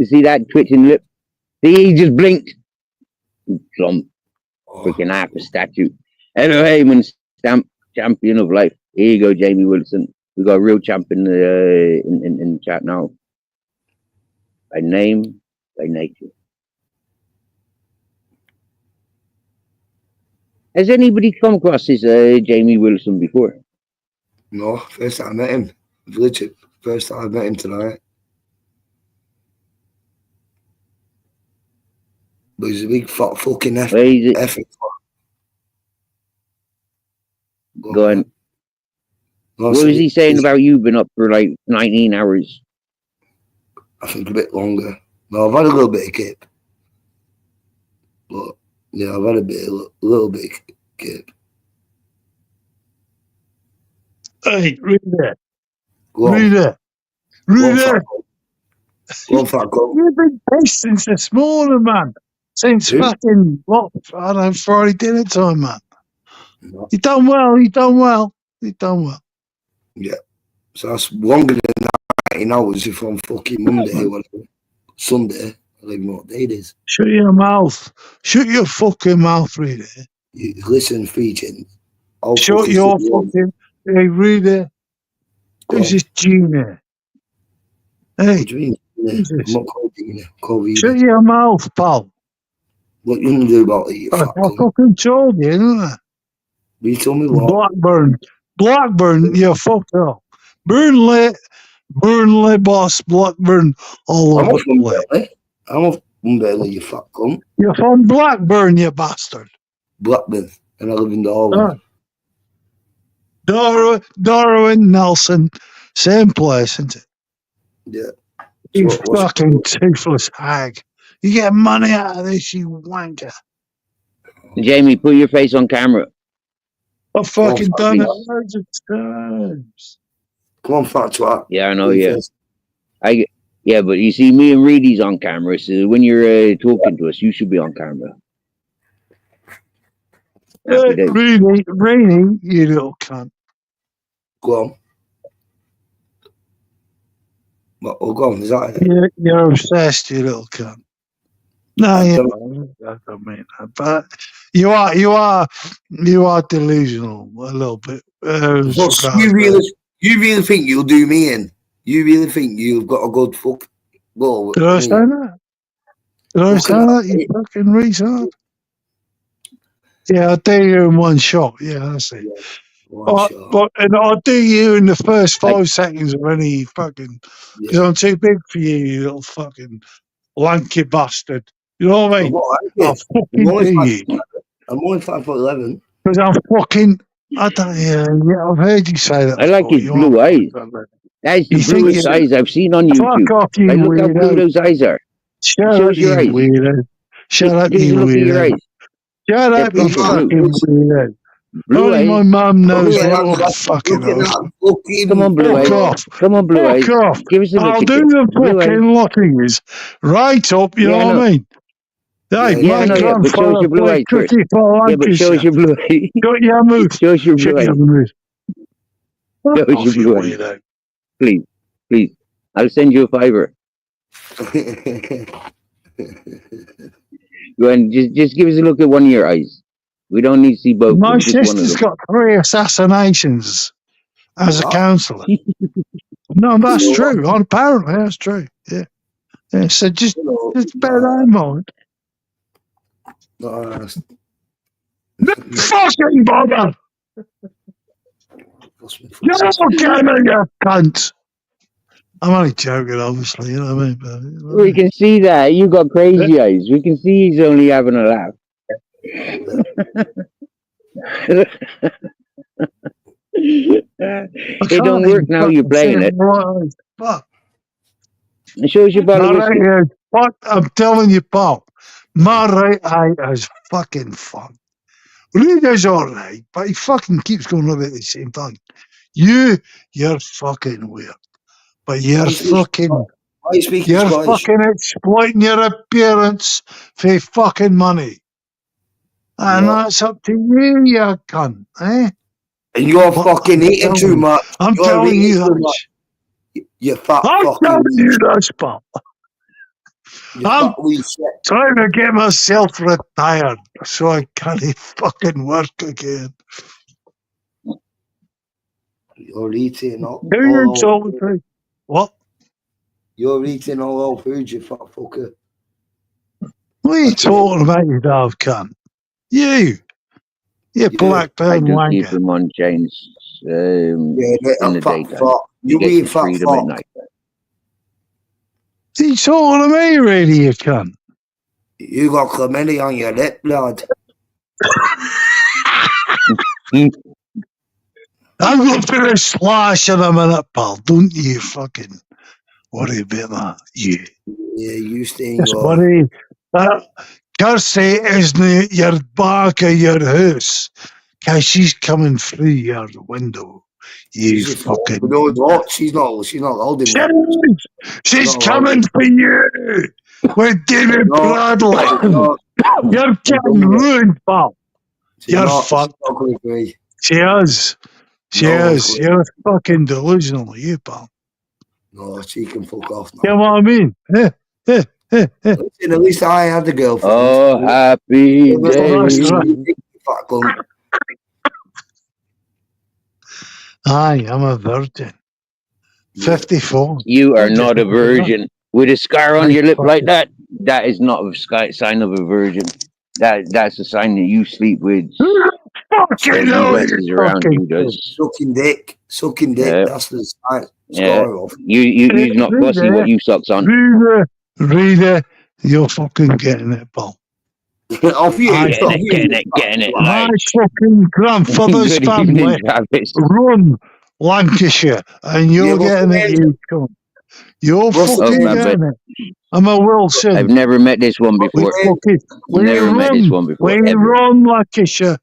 You see that twitching lip? See, he just blinked. Some freaking half a statue. Hello, Heyman Stamp, champion of life. Here you go, Jamie Wilson. We got a real champ in the in chat now. By name, by nature. Has anybody come across this Jamie Wilson before?
No, first time I met him. Legit, first time I met him tonight. But he's a big fat fucking effort.
Where is it? Go on. What was he saying about you been up for like 19 hours?
I think a bit longer. No, I've had a little bit of kip. But yeah, I've had a little bit of kip.
Hey, read it.
Go on.
Read it. Read it.
Go on, fat go.
You've been pissed since this morning, man. Since fucking, what, I don't know, Friday dinner time, man.
No.
You done well, you done well. You done well.
Yeah. So that's longer than 19 hours if I'm fucking Monday or whatever. Sunday. I don't even know what day it is.
Shut your mouth. Shut your fucking mouth, read it.
You listen, featuring.
Shut your fucking... Hey, read it. Who's this Gina? Hey.
What do you mean? I'm not called Gina.
Shut your mouth, pal.
What you gonna do about it, you fat cunt?
I fucking told you, didn't I?
You told me what?
Blackburn, you fucked up. Burnley, boss, Blackburn, all over the place.
I'm off Burnley, you fat cunt.
You're from Blackburn, you bastard.
Blackburn, and I live in Darwin.
Darwin, Nelson, same place, isn't it?
Yeah.
You fucking toothless hag. You get money out of this, you wanker.
Jamie, put your face on camera.
I've fucking done it loads of times.
Come on, fat twat.
Yeah, I know, yeah. Yeah, but you see, me and Reedy's on camera, so when you're talking to us, you should be on camera.
Really, you little cunt.
Go on. Oh, go on, is that it?
You're obsessed, you little cunt. No, I don't mean that. But you are delusional a little bit.
You really think you'll do me in? You really think you've got a good fuck? Well,
did I say that? Did I say that? You fucking retard. Yeah, I'll do you in one shot. Yeah, that's it. And I'll do you in the first 5 seconds of any fucking... Because I'm too big for you, you little fucking lanky bastard. You know what I mean? I'll fucking do you.
I'm only 5'11".
Because I'm fucking... I don't know. I've heard you say that.
I like his blue eyes. That's the bluest eyes I've seen on YouTube.
Fuck off, you
like,
weirdo.
Look how blue those eyes are.
Shut up, you weirdo. Shut up, you weirdo. Shut up, you fucking weirdo.
Blue eyes.
My mum knows what fucking
Come on, blue eyes. Come on, blue eyes.
Off.
Give us a look.
I'll do the fucking lockings right up, you know what I mean? Hey, my grandfather played cricket for Lancashire.
Yeah, but show us your blue eyes.
Shut your mouth.
Show us your blue eyes. Show us your blue eyes. Please. I'll send you a $5. Go and just give us a look at one of your eyes. We don't need to see both.
My sister's got 3 assassinations as a counsellor. No, that's true. Apparently, that's true. Yeah. So just bear that in mind. No fucking bother! You're okay, you cunt! I'm only joking, obviously, you know what I mean? But,
we can see that. You got crazy eyes. We can see he's only having a laugh. It don't work now, you're playing it.
Fuck.
It shows you about
Fuck, I'm telling you, Paul. My right eye is fucking fun. Rudy's alright, but he fucking keeps going over at the same time. You're fucking weird. But you're fucking exploiting your appearance for fucking money. And that's up to you, you cunt, eh?
And you're fucking eating too much.
I'm telling you that.
You fat
I'm
fucking...
telling you that, pal. I'm trying to get myself retired so I can't fucking work again.
You're eating all
Who you talking to? What?
You're eating all our food, you fat fucker.
What are you talking about, you daft cunt? You Blackburn
I do
wanker.
keep him on chains in the daytime.
You
get
be
to
fat
freedom at night.
You talking to me, really, you cunt?
You got chlamydia on your lip, blood.
I'm going to put a slash in a minute, pal. Don't you fucking worry about that. You.
Yeah, you stay in
Just
your...
worry. Kirsty isn't your back of your house because she's coming through your window. You fucking...
No, she's not holding me.
She's coming for you with David Bradley. You're getting ruined, pal. You're fucked. She is. She is. You're fucking delusional, you, pal.
No, she can fuck off now.
You know what I mean?
Listen, at least I had a girlfriend.
Oh, happy days.
Aye, I'm a virgin. 54.
You are not a virgin. With a scar on your lip like that, that is not a sign of a virgin. That's a sign that you sleep with around you. Does
sucking dick. That's the sign.
Yeah, you're not fussy what you sucks on.
Reader, you're fucking getting it, pal.
Getting it.
My fucking grandfather's family run Lancashire, and you're getting it, you cunt. You're fucking getting it. I'm a Wilson.
I've never met this one before.
We run Lancashire.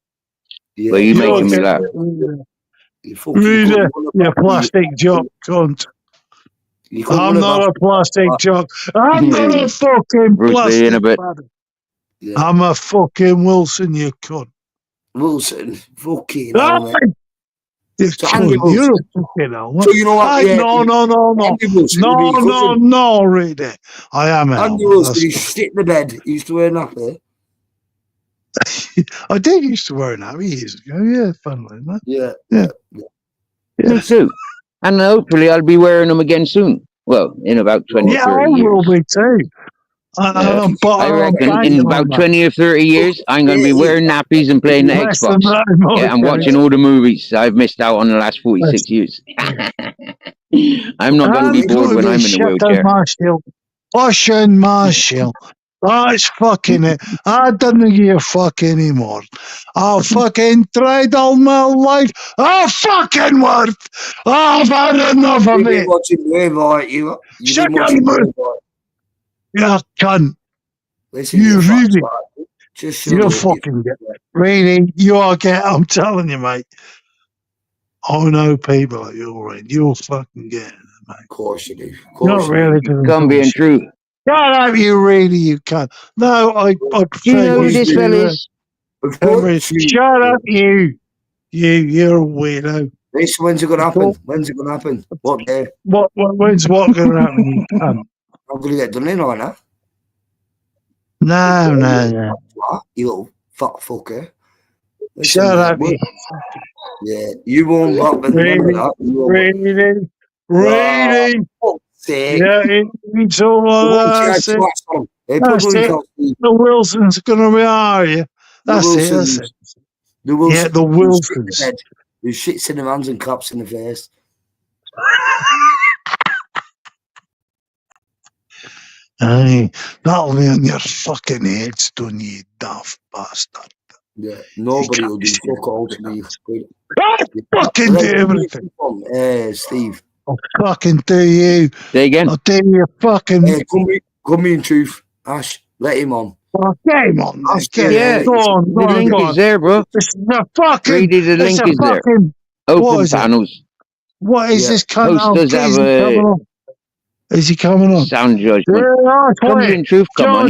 Well, you're making me laugh.
Reader, you plastic jock cunt. I'm not a plastic jock. I'm not a fucking plastic jock. I'm a fucking Wilson, you cunt.
Fucking
hell, man. You're a fucking hell, man.
So you know what?
No, Reader. I am a
Andy Wilson, he shit in the bed. He used to wear a nappy.
I did used to wear a nappy years ago. Yeah, fun like that.
Yeah.
Me too. And hopefully I'll be wearing them again soon. Well, in about 20 or 30 years.
Yeah, I will be too.
I reckon in about 20 or 30 years, I'm going to be wearing nappies and playing the Xbox. And watching all the movies I've missed out on the last 46 years. I'm not going to be bored when I'm in a wheelchair.
Ocean Marshall. That's fucking it. I don't give a fuck anymore. I fucking tried all my life. I fucking worked. I've had enough of it. Shut up, you cunt. You really, you fucking get it. Really, you are get. I'm telling you, mate. I know people like you, right? You'll fucking get it, mate.
Of course you do.
Not really.
Come being true.
Shut up, you really, you cunt. No, I
you know who this fella is?
Shut up, you. You're a weirdo.
When's it gonna happen? What day?
When's what gonna happen, you cunt?
I'm gonna get done in on that.
No.
You little fat fucker.
Shut up, you.
Yeah, you won't happen.
Really? Yeah, it's all that. The Wilsons are going to rehire you. That's it.
The Wilsons.
Yeah, the Wilsons.
Who shits in their hands and claps in the face.
Aye, that'll be on your fucking heads, don't you daft bastard?
Yeah, nobody will do fuck all to me.
I fucking do everything.
Steve.
I'll fucking do you.
Say again.
I'll do you fucking.
Come in truth. Ash, let him on.
Oh, get him on.
Yeah,
go on.
The link is there, bro.
The fucking.
Really, the link is there. Open panels.
What is this kind
of? Does have
is he coming on?
Sound judgment. Come in truth, come on.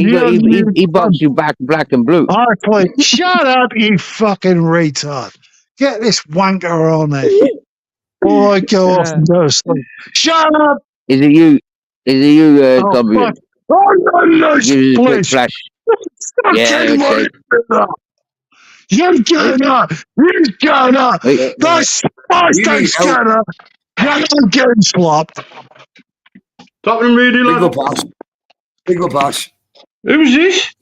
He boxed you back black and blue.
Shut up, you fucking retard. Get this wanker on there. Or I go off and go to sleep. Shut up!
Is it you, Gumby? Give us a quick flash. Yeah, okay.
You're gonna,
Wait,
that's plastic scanner. You're not getting slapped.
Talking really
Big
loud.
up, Ash. Big up, Ash.
Who's this?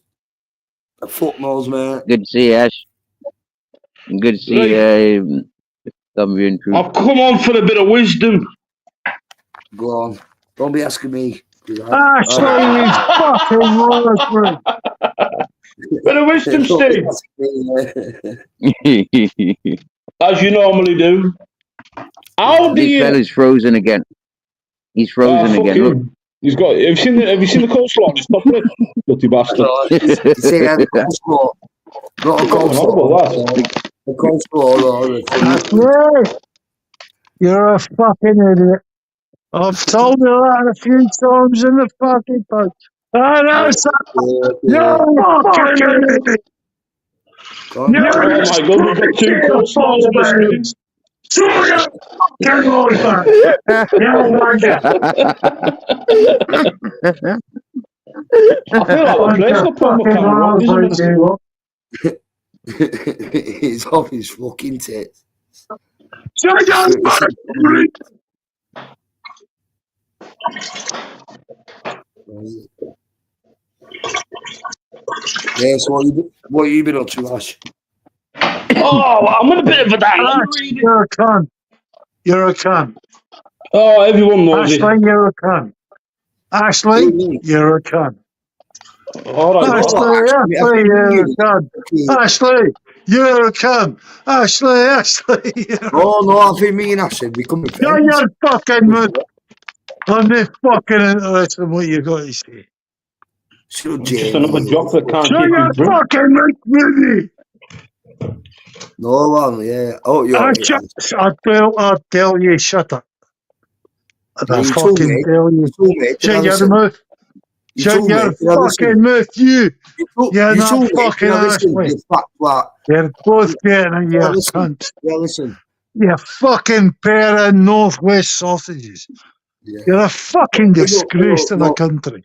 A fuck knows, mate.
good to see you, Ash. Good to see you, Thumbian Crew.
I've come on for a bit of wisdom.
Go on. Don't be asking me.
Ashley is fucking Rosewood.
Bit of wisdom, Steve. As you normally do. How do
This
you...
fella's frozen again. He's frozen again. Look.
He's got... Have you seen the coleslaw on his top lip? Bloody bastard.
You say coleslaw. Not a coleslaw. A coleslaw.
Ashley, you're a fucking idiot. I've told you that a few times in the fucking post. You're a fucking idiot.
Oh my God, we've got two coleslaws on the screen. I feel like the place will put my camera on, isn't it?
It's off his fucking tits. Yes, what you been up to, Ash?
Oh, I'm in a bit of a dilemma.
You're a cunt. You're a cunt.
Oh, everyone knows
Ashley,
it.
you're a cunt. Ashley, you're a cunt.
All right.
Ashley, you're a cunt. Ashley, you're a cunt. Ashley,
Oh, no, I think me and Ashley becoming friends.
you're fucking mad. I'm just fucking interested in what you got to say.
Just another job that can't
So
keep
you're
his drink.
fucking with
No one, yeah. Oh, you're
I tell you, shut up. I
you told
fucking
me.
tell you.
You told me.
Shut your mouth. Shut your fucking mouth, you. You're not fucking Ashley. You're both getting it, you cunt.
Yeah, listen.
You fucking pair of Northwest sausages.
Yeah.
You're a fucking disgrace to the country.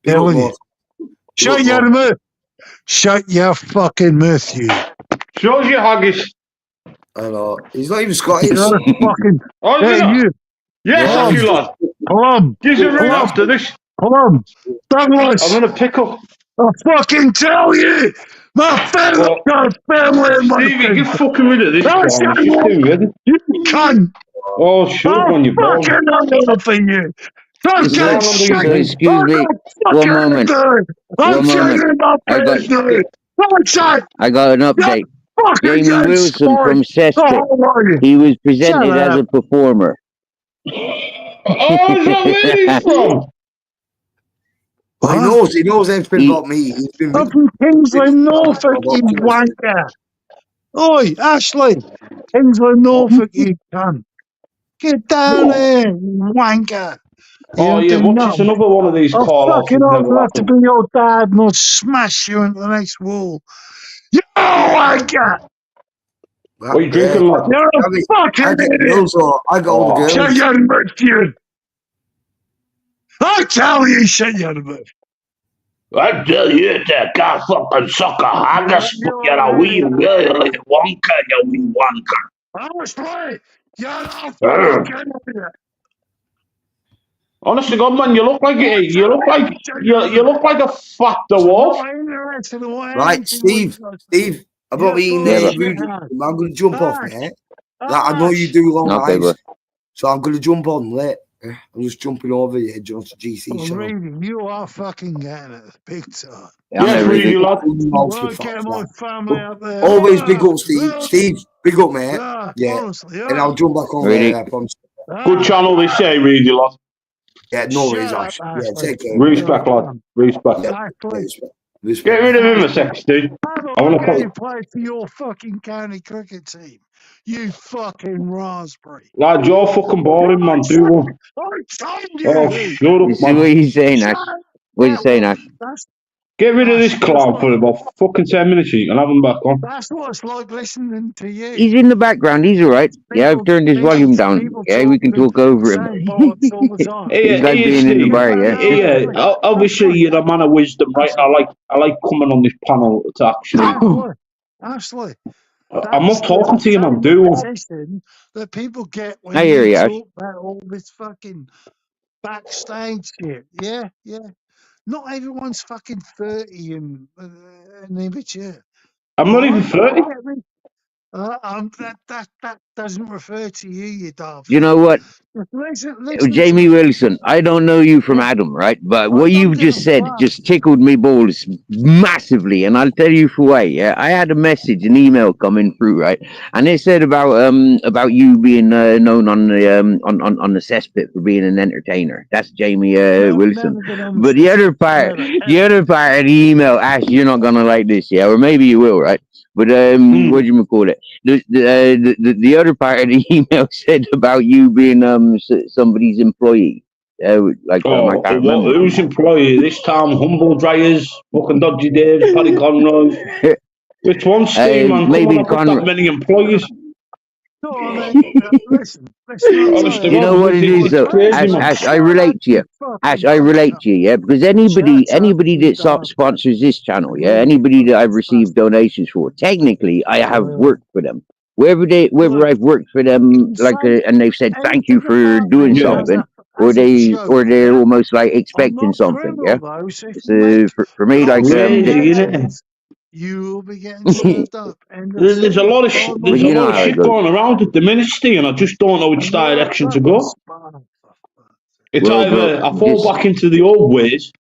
Telling you. Shut your mouth. Shut your fucking mouth, you.
Shows you haggis.
I know. He's not even Scottish.
You're a fucking...
Oh, is
Hey,
he not?
you.
Yes,
No,
thank you, lad.
Plum.
Give us a ring after this.
Plum. Douglas.
I'm going to pick up.
I fucking tell you. My family got family in my
Stevie, get fucking rid of this.
That's
It's
not
just too red.
You cunt.
Oh, shut up on your balls.
Fucking over for you. Fucking
Excuse me. One moment.
I'm
One moment. I got an update. Jamie Wilson from Cestic. He was presented as a performer.
Oh, is that where he's from?
He knows everything about me. He's been
I'm from Kingsland, Norfolk, you wanker. Oi, Ashley. Kingsland, Norfolk, you cunt. Get down there, you wanker.
Oh, yeah, what's this? Another one of these call-outs.
Fucking I'll have to be your dad and I'll smash you into the next wall. You wanker!
What are you drinking, lad?
You're a fucking idiot!
I got all the girls.
Shut your mouth, you! I tell you, shut your mouth!
I tell you, that guy fucking sucker haggis, you're a wee really wonka, you wee wonka.
Honestly, you're a fucking idiot!
Honestly, God, man, you look like you look like a fat wolf.
Right, Steve, I'm not eating rude. I'm going to jump off, mate. I know you do long lives, so I'm going to jump on late. I'm just jumping over you, John, to GC show.
Reedy, you are fucking getting it big time.
Yeah, Reedy, lad.
Always big up, Steve. Steve, big up, mate. Yeah, and I'll jump back on there, I promise.
Good channel, they say, Reedy, lad.
Yeah, no worries, Ash. Yeah, take care.
Respect, lad. Respect.
Respect.
Get rid of him a sec, Steve. I want to
play for your fucking county cricket team. You fucking raspberry.
Lad, you're fucking boring, man. Do one.
I told you.
Oh, shut up,
You see
man.
what he's saying, Ash? What are you saying, Ash?
Get rid of this clown for about fucking 10 minutes and you can have him back on.
That's what it's like listening to you.
He's in the background. He's all right. Yeah, I've turned his volume down. Yeah, we can talk over him.
Bollocks all the time.
He's like being in the bar.
Yeah, obviously you're a man of wisdom, right? I like coming on this panel to actually.
Ashley,
I'm not talking to you, I'm doing.
That people get when
I hear
you
you.
talk about all this fucking backstage shit. Yeah. Not everyone's fucking 30 and immature.
I'm not even 30.
That doesn't refer to you, you daft.
You know what?
Listen
Jamie Wilson, I don't know you from Adam, right? But what you've just said just tickled me balls massively, and I'll tell you for why. Yeah, I had a message, an email coming through, right, and it said about you being known on the the cesspit for being an entertainer. That's Jamie Wilson. But the other part of the email, Ash, you're not gonna like this, yeah, or maybe you will, right? But what do you call it? The other part of the email said about you being somebody's employee. I can't remember.
Who's employee? This time, Humble Dryers, fucking Dodgy Dave's, Paddy Conroy. Which one, Steve, man?
Maybe
Come on, that many employees.
Listen.
You know what it is, though, Ash. I relate to you. Ash, I relate to you, yeah. Because anybody that sponsors this channel, yeah, anybody that I've received donations for, technically, I have worked for them. Wherever I've worked for them, and they've said thank you for doing something, or they're almost like expecting something, yeah. So for me, like
you will be getting served up.
There's a lot of shit. There's a lot of shit going around at the minute, Steve, and I just don't know which direction to go. It's either I fall back into the old ways,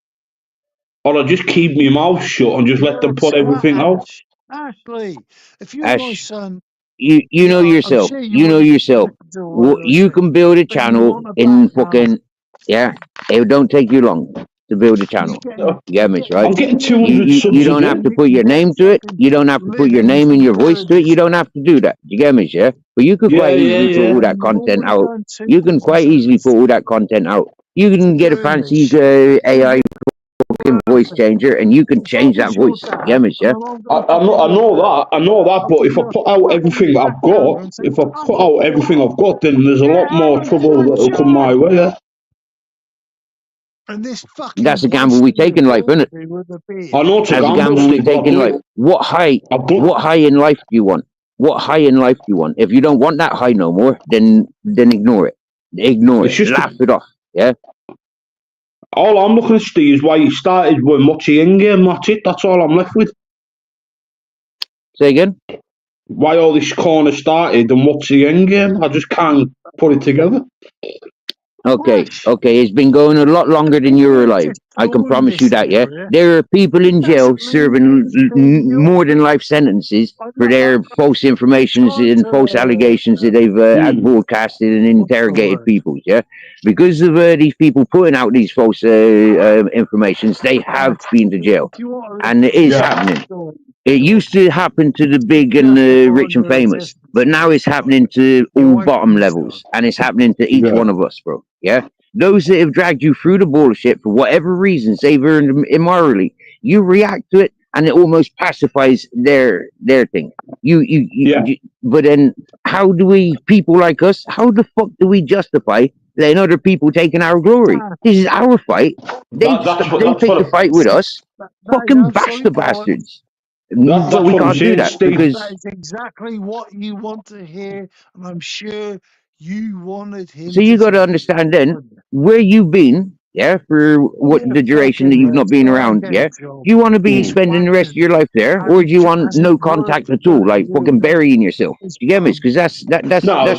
or I just keep my mouth shut and just let them put everything out.
Ashley, if you're my son,
you know yourself. You know yourself. You can build a channel in fucking It don't take you long to build a channel. You get me, right?
I'm getting 200 subs.
You don't have to put your name to it. You don't have to put your name and your voice to it. You don't have to do that. You get me, yeah? But you could quite easily put all that content out. You can quite easily put all that content out. You can get a fancy AI fucking voice changer, and you can change that voice. You get me, yeah?
I know that. But if I put out everything I've got, then there's a lot more trouble that'll come my way. Yeah?
And this
that's a gamble we take in life, isn't it?
I know it's a gamble
we take in life. What high in life do you want? What high in life do you want? If you don't want that high no more, then ignore it. Ignore it. Laugh it off. Yeah.
All I'm looking at, Steve, is why you started with Mochi in-game. That's it. That's all I'm left with.
Say again?
Why all this corner started and what's the end game? I just can't put it together.
Okay. It's been going a lot longer than you were alive. I can promise you that, yeah? There are people in jail serving more than life sentences for their false information and false allegations that they've broadcasted and interrogated people, yeah? Because of these people putting out these false informations, they have been to jail. And it is happening. It used to happen to the big and rich and famous, but now it's happening to all bottom levels, and it's happening to each one of us, bro. Yeah, those that have dragged you through the bullshit for whatever reasons they've earned immorally, you react to it, and it almost pacifies their thing. But then, how do we, people like us, how the fuck do we justify letting other people taking our glory? This is our fight. They take the fight with us. Fucking bash the bastards. But we can't do that because
that is exactly what you want to hear, and I'm sure you wanted him.
So you got to understand then where you've been, for what the duration that you've not been around. Do you want to be spending the rest of your life there, or do you want no contact at all, like fucking burying yourself? Do you get me? Because that's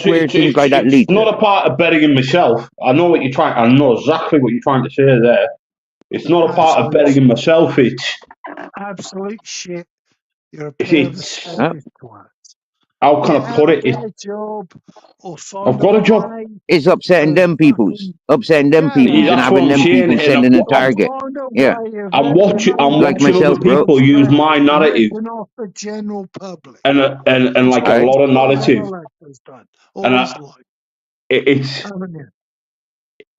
where things like that lead.
It's not a part of burying myself. I know exactly what you're trying to say there. It's not a part of burying myself. It's
absolute shit. You're a
how can I put it? I've got a job.
It's upsetting them peoples, and having them people sending a target. Yeah,
I'm watching other people use my narrative
off the general public,
and like a lot of narrative, and it's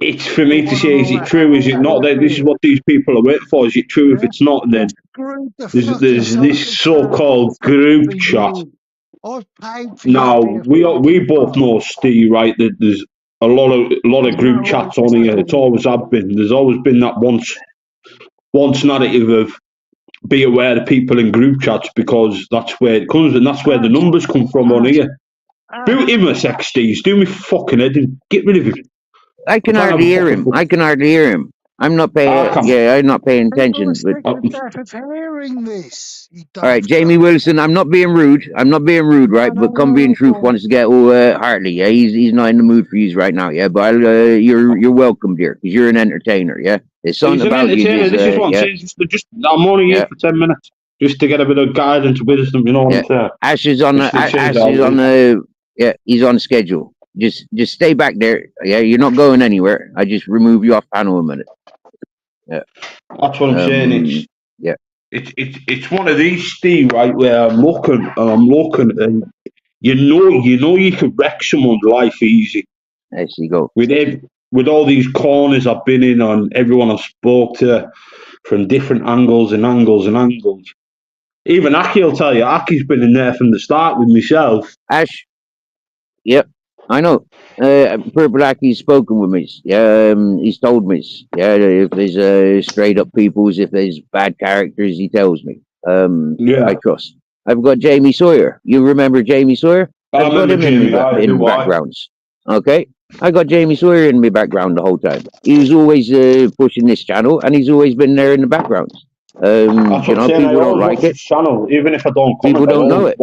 it's for me to say, is it true? Is it not? This is what these people are waiting for. Is it true? If it's not, then there's this so-called group chat. Now we both know, Steve, right? That there's a lot of group chats on here. It's always have been. There's always been that once narrative of be aware of people in group chats because that's where it comes and that's where the numbers come from on here. Boot him a XDs. Do me fucking head and get rid of him.
I can hardly hear him. I'm not paying. Yeah, I'm not paying attention. But
hearing this.
All right, Jamie Wilson. I'm not being rude. Right? But Come Being Truth wants to get all Hartley. Yeah, he's not in the mood for you right now. Yeah, but you're welcome, dear, because you're an entertainer. Yeah, there's something about you.
This is what I'm saying. I'm only here for 10 minutes just to get a bit of guidance, wisdom. You know what I'm saying?
Ash is on the. Yeah, he's on schedule. Just stay back there. Yeah, you're not going anywhere. I just remove you off panel a minute. Yeah,
that's what I'm saying. It's one of these, Steve, right? Where I'm looking, and you know you can wreck someone's life easy.
There you go.
With all these corners I've been in on everyone I've spoke to from different angles. Even Aki will tell you, Aki's been in there from the start with myself.
Ash. Yep, I know. Purple Aki's spoken with me. Yeah, he's told me. Yeah, if there's straight up peoples, if there's bad characters, he tells me. I trust. I've got Jamie Sawyer. You remember Jamie Sawyer? I've got him in backgrounds. Okay, I got Jamie Sawyer in my background the whole time. He's always pushing this channel, and he's always been there in the background. People don't like it.
Channel, even if I don't.
People don't know it.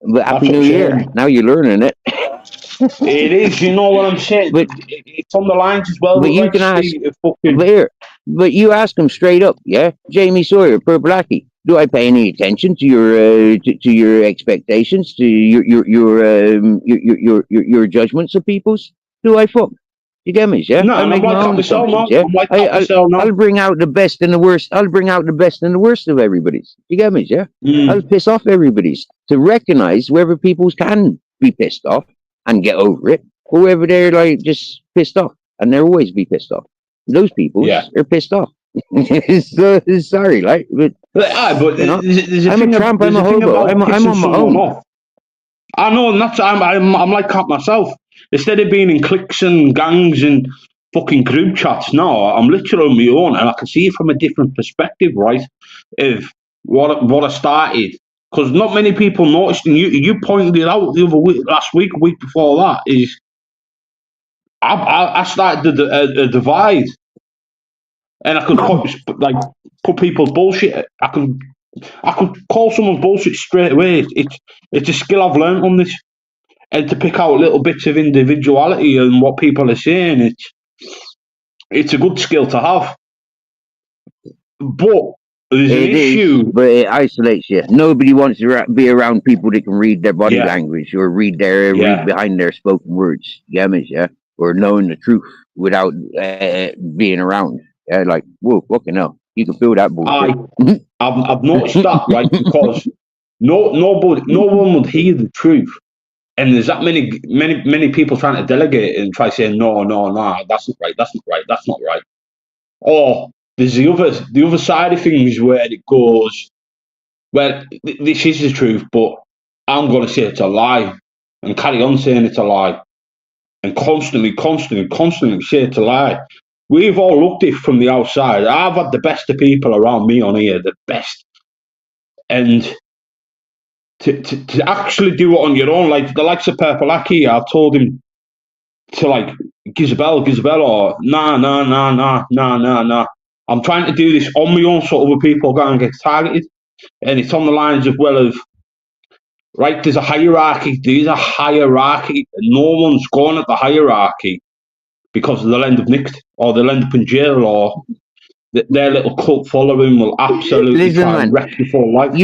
But Happy New Year. Now you're learning it.
It is, you know what I'm saying? But it's on the lines as well.
But you can ask. But you ask him straight up, yeah? Jamie Sawyer, Purple Aki. Do I pay any attention to your expectations, to your judgments of people's? Do I fuck? You get me, yeah?
No, I make my own assumptions, yeah?
I'll bring out the best and the worst. I'll bring out the best and the worst of everybody's. You get me, yeah? I'll piss off everybody's to recognize whether people can be pissed off and get over it, or whether they're like just pissed off and they'll always be pissed off. Those people are pissed off. Sorry, like, but
you know,
I'm a tramp. I'm a hobo. I'm on my own.
Off. I know, and that's I'm like that myself. Instead of being in cliques and gangs and fucking group chats, no, I'm literally on my own, and I can see it from a different perspective, right? Of what I started, because not many people noticed, and you pointed it out the other week, last week, week before that, is I started a divide, and I could put people's bullshit. I could call someone's bullshit straight away. It's a skill I've learned on this. And to pick out little bits of individuality and what people are saying, it's a good skill to have. But there's an issue.
But it isolates you. Nobody wants to be around people that can read their body language or read behind their spoken words. You get me, yeah? Or knowing the truth without being around. Yeah, like, whoa, fucking hell. You can feel that bullshit.
I've noticed that, right? Because no one would hear the truth. And there's that many people trying to delegate and try saying no, that's not right. Or there's the other side of things where it goes, well, this is the truth, but I'm going to say it's a lie and carry on saying it's a lie, and constantly say it's a lie. We've all looked at it from the outside. I've had the best of people around me on here, the best, and to actually do it on your own, like the likes of Purple Aki, I've told him to like Gizabel, or nah. I'm trying to do this on my own so other people go and get targeted. And it's on the lines of, right, there's a hierarchy. And no one's going at the hierarchy because they'll end up nicked or they'll end up in jail or their little cult following will absolutely try and wreck your full life.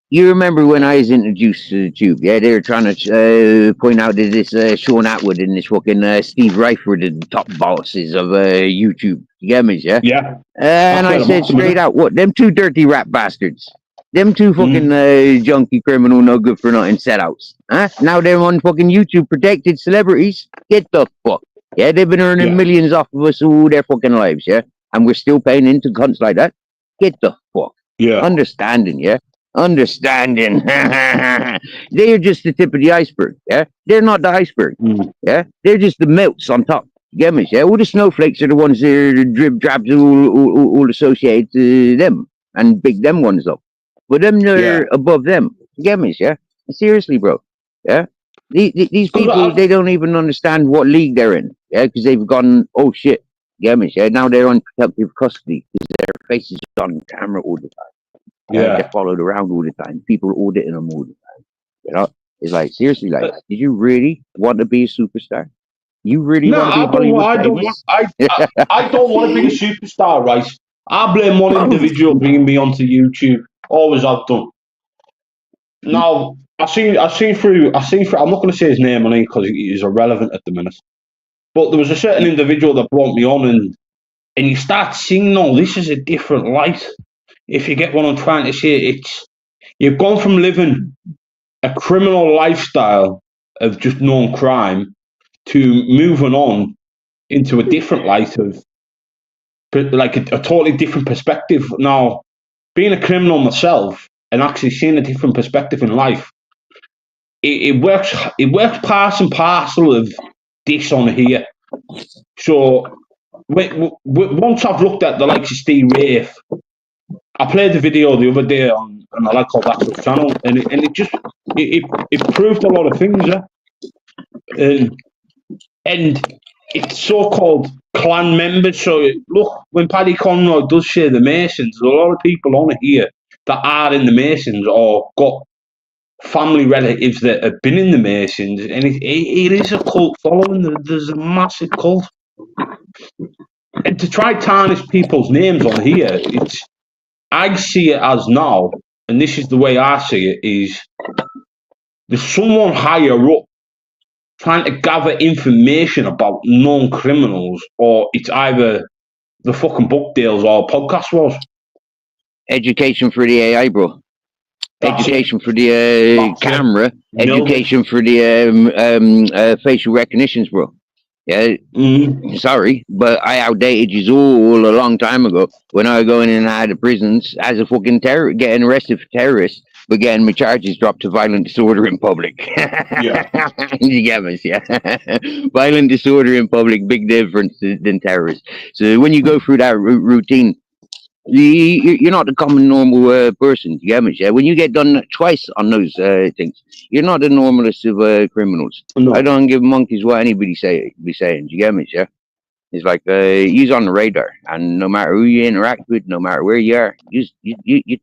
You remember when I was introduced to the tube? Yeah, they were trying to point out that this Sean Atwood and this fucking Steve Reich were the top bosses of YouTube. You get me, yeah?
Yeah.
And I said straight out, what? Them two dirty rat bastards. Them two fucking junkie criminal, no good for nothing setouts. Huh? Now they're on fucking YouTube protected celebrities. Get the fuck. Yeah, they've been earning millions off of us all their fucking lives, yeah? And we're still paying into cunts like that? Get the fuck.
Yeah.
Understanding, yeah? Understanding. They're just the tip of the iceberg, yeah? They're not the iceberg, yeah? They're just the melts on top. You get me? Yeah? All the snowflakes are the ones that are drip drops all associated to them and pick them ones up. But them they're above them. You get me? Yeah? Seriously, bro. Yeah? These people, they don't even understand what league they're in. Yeah? Because they've gone, oh shit. You get me? Yeah? Now they're on protective custody because their faces on camera all the time. They're followed around all the time. People auditing them all the time. You know? It's like, seriously, like, did you really want to be a superstar? You really want to be Hollywood famous?
I don't want to be a superstar, right? I blame one individual bringing me onto YouTube. Always have done. Now, I seen through. I'm not going to say his name on it because he's irrelevant at the minute. But there was a certain individual that brought me on, and you start seeing, no, this is a different light. If you get what I'm trying to say, you've gone from living a criminal lifestyle of just known crime to moving on into a different light of like a totally different perspective. Now, being a criminal myself and actually seeing a different perspective in life, it works part and parcel of this on here. So once I've looked at the likes of Steve Wraith, I played the video the other day on I like called That channel, and it proved a lot of things, and it's so-called clan members. So look, when Paddy Conroy does share the Masons, there's a lot of people on it here that are in the Masons or got family relatives that have been in the Masons, and it is a cult following. There's a massive cult, and to try tarnish people's names on here, I see it as now, and this is the way I see it, is there's someone higher up trying to gather information about known criminals, or it's either the fucking book deals or podcast was.
Education for the AI, bro. Education for the camera. Education for the facial recognitions, bro. Yeah, sorry, but I outdated you all a long time ago when I was going in and out of prisons as a fucking getting arrested for terrorists, but getting my charges dropped to violent disorder in public. Yeah. You get me? Yeah. Violent disorder in public, big difference than terrorists. So when you go through that routine, you're not the common normal person. You get me? Yeah. When you get done twice on those things, you're not the normalest of criminals. No. I don't give monkeys what anybody be saying. You get me? Yeah. It's like you're on the radar, and no matter who you interact with, no matter where you are, you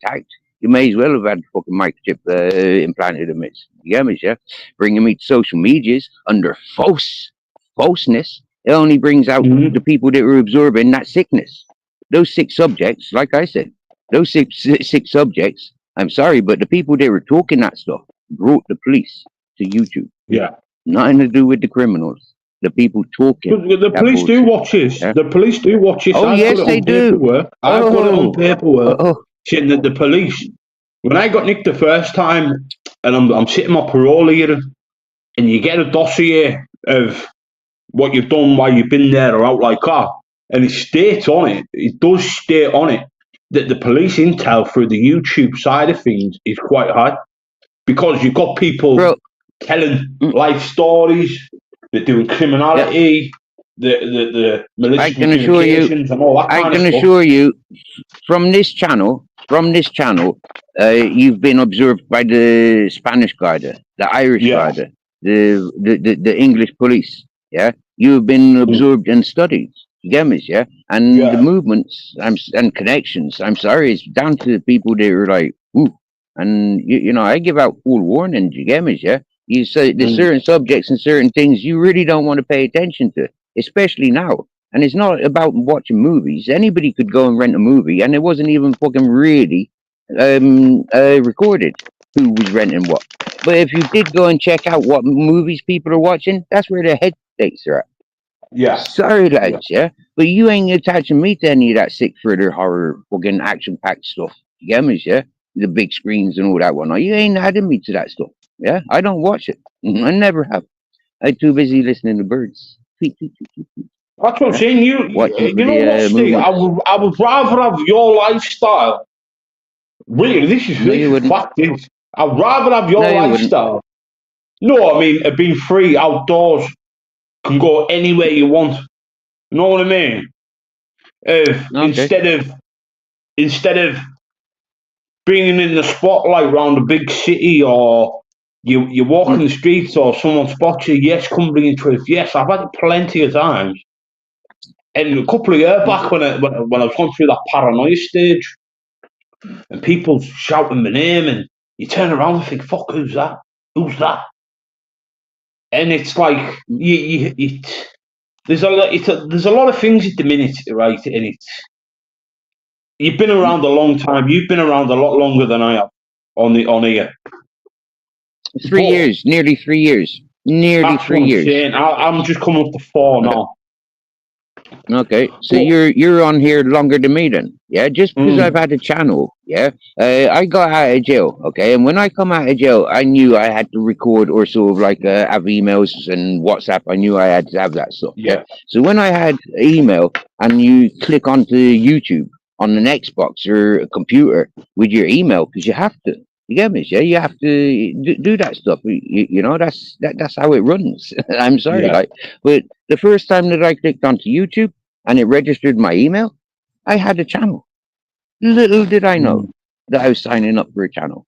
tagged. You may as well have had the fucking microchip implanted in it. You get me? Yeah. Bringing me to social medias under falseness. It only brings out the people that were absorbing that sickness. Those 6 subjects, like I said, those six subjects, I'm sorry, but the people that were talking that stuff brought the police to YouTube.
Yeah.
Nothing to do with the criminals. The people talking.
The police do watch this. Yeah? The police do watch this.
Oh, yes, they do.
I've got it on paperwork. Saying that the police, when I got nicked the first time, and I'm sitting my parole here, and you get a dossier of what you've done while you've been there or out like that, and it states on it, it does state on it, that the police intel through the YouTube side of things is quite high. Because you've got people telling life stories, they're doing criminality, the malicious communications and all that kind of stuff. I can
assure you, from this channel, you've been observed by the Spanish Guard, the Irish Guard, the English police, yeah? You've been observed and studied. You get me, yeah? And the movements and connections, I'm sorry, it's down to the people that are like, ooh. And, you know, I give out full warnings, you get me, yeah? You say there's certain subjects and certain things you really don't want to pay attention to, especially now. And it's not about watching movies. Anybody could go and rent a movie, and it wasn't even fucking really recorded who was renting what. But if you did go and check out what movies people are watching, that's where the head stakes are at.
Yeah.
Sorry, lads, yeah? But you ain't attaching me to any of that sick thriller, horror, fucking action-packed stuff. You get me, yeah? The big screens and all that one. You ain't adding me to that stuff, yeah? I don't watch it. I never have. I'm too busy listening to birds.
That's what I'm saying. You know what, Steve? I would rather have your lifestyle. Really, this is fact. I'd rather have your lifestyle. No, I mean, being free outdoors, can go anywhere you want. You know what I mean? Instead of being in the spotlight around a big city, or you walk in the streets, or someone spots you. Yes, come bring truth. Yes, I've had it plenty of times. And a couple of years back, when I was going through that paranoia stage, and people shouting my name, and you turn around and think, "Fuck, who's that? Who's that?" And it's like there's a lot of things at the minute, right? And you've been around a long time. You've been around a lot longer than I have on here.
3 years, nearly 3 years, nearly 3 years.
I'm just coming up to 4 now.
Okay, so you're on here longer than me then, yeah? Just because I've had a channel, yeah? I got out of jail, okay? And when I come out of jail, I knew I had to record or sort of like have emails and WhatsApp. I knew I had to have that stuff, yeah? So when I had email and you click onto YouTube on an Xbox or a computer with your email, because you have to. You get me? Yeah, you have to do that stuff. You know, that's how it runs. I'm sorry, but the first time that I clicked onto YouTube and it registered my email, I had a channel. Little did I know that I was signing up for a channel.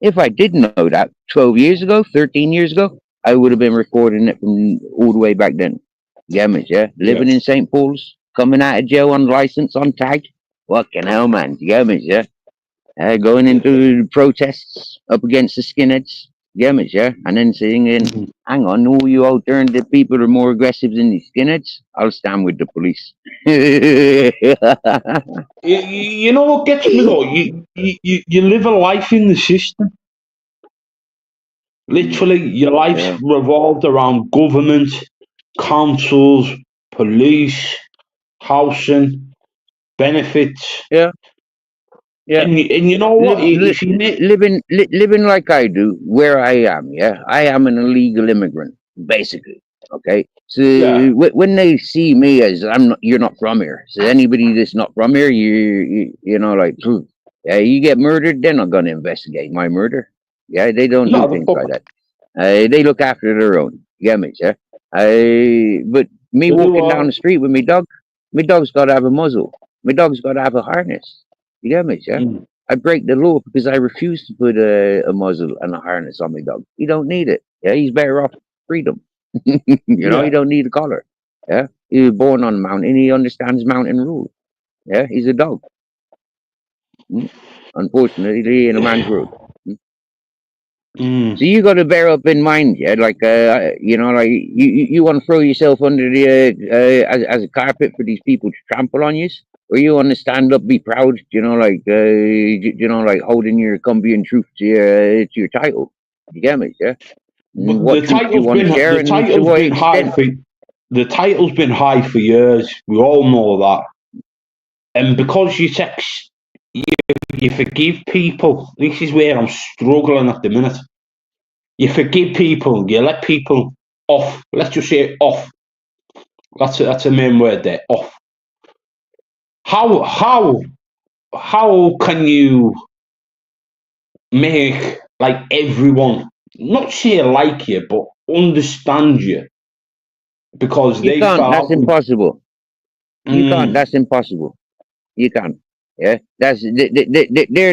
If I didn't know that 12 years ago, 13 years ago, I would have been recording it from all the way back then. You get me? Yeah, living in St. Paul's, coming out of jail on license, on tag. Fucking hell, man. You get me? Yeah. Going into protests up against the skinheads, yeah, and then saying, hang on, all you alternative people are more aggressive than the skinheads. I'll stand with the police.
You know what gets me though? You live a life in the system. Literally, your life's revolved around government, councils, police, housing, benefits.
Yeah.
And you know what?
Living like I do, where I am, yeah, I am an illegal immigrant, basically. Okay, so when they see me as you're not from here. So anybody that's not from here, you know, like, yeah, you get murdered, they're not going to investigate my murder. Yeah, they don't do things like that. They look after their own. You get me, yeah. But me walking down the street with my dog's got to have a muzzle. My dog's got to have a harness. You get me, yeah? I break the law because I refuse to put a muzzle and a harness on my dog. He don't need it. Yeah, he's better off freedom. You know, he don't need a collar. Yeah, he was born on a mountain. He understands mountain rules. Yeah, he's a dog. Unfortunately, in a man's world. So you got to bear up in mind, yeah, like you know, like you want to throw yourself under the as a carpet for these people to trample on you. Or you want to stand up, be proud, you know, like holding your Colombian truth to your title. You get me, yeah?
But the title's been high for years. We all know that. And because you forgive people. This is where I'm struggling at the minute. You forgive people. You let people off. Let's just say off. That's a main word there. Off. How can you make like everyone not say like you, but understand you? Because
you can't. That's impossible. You can't. That's impossible. You can't. Yeah, they're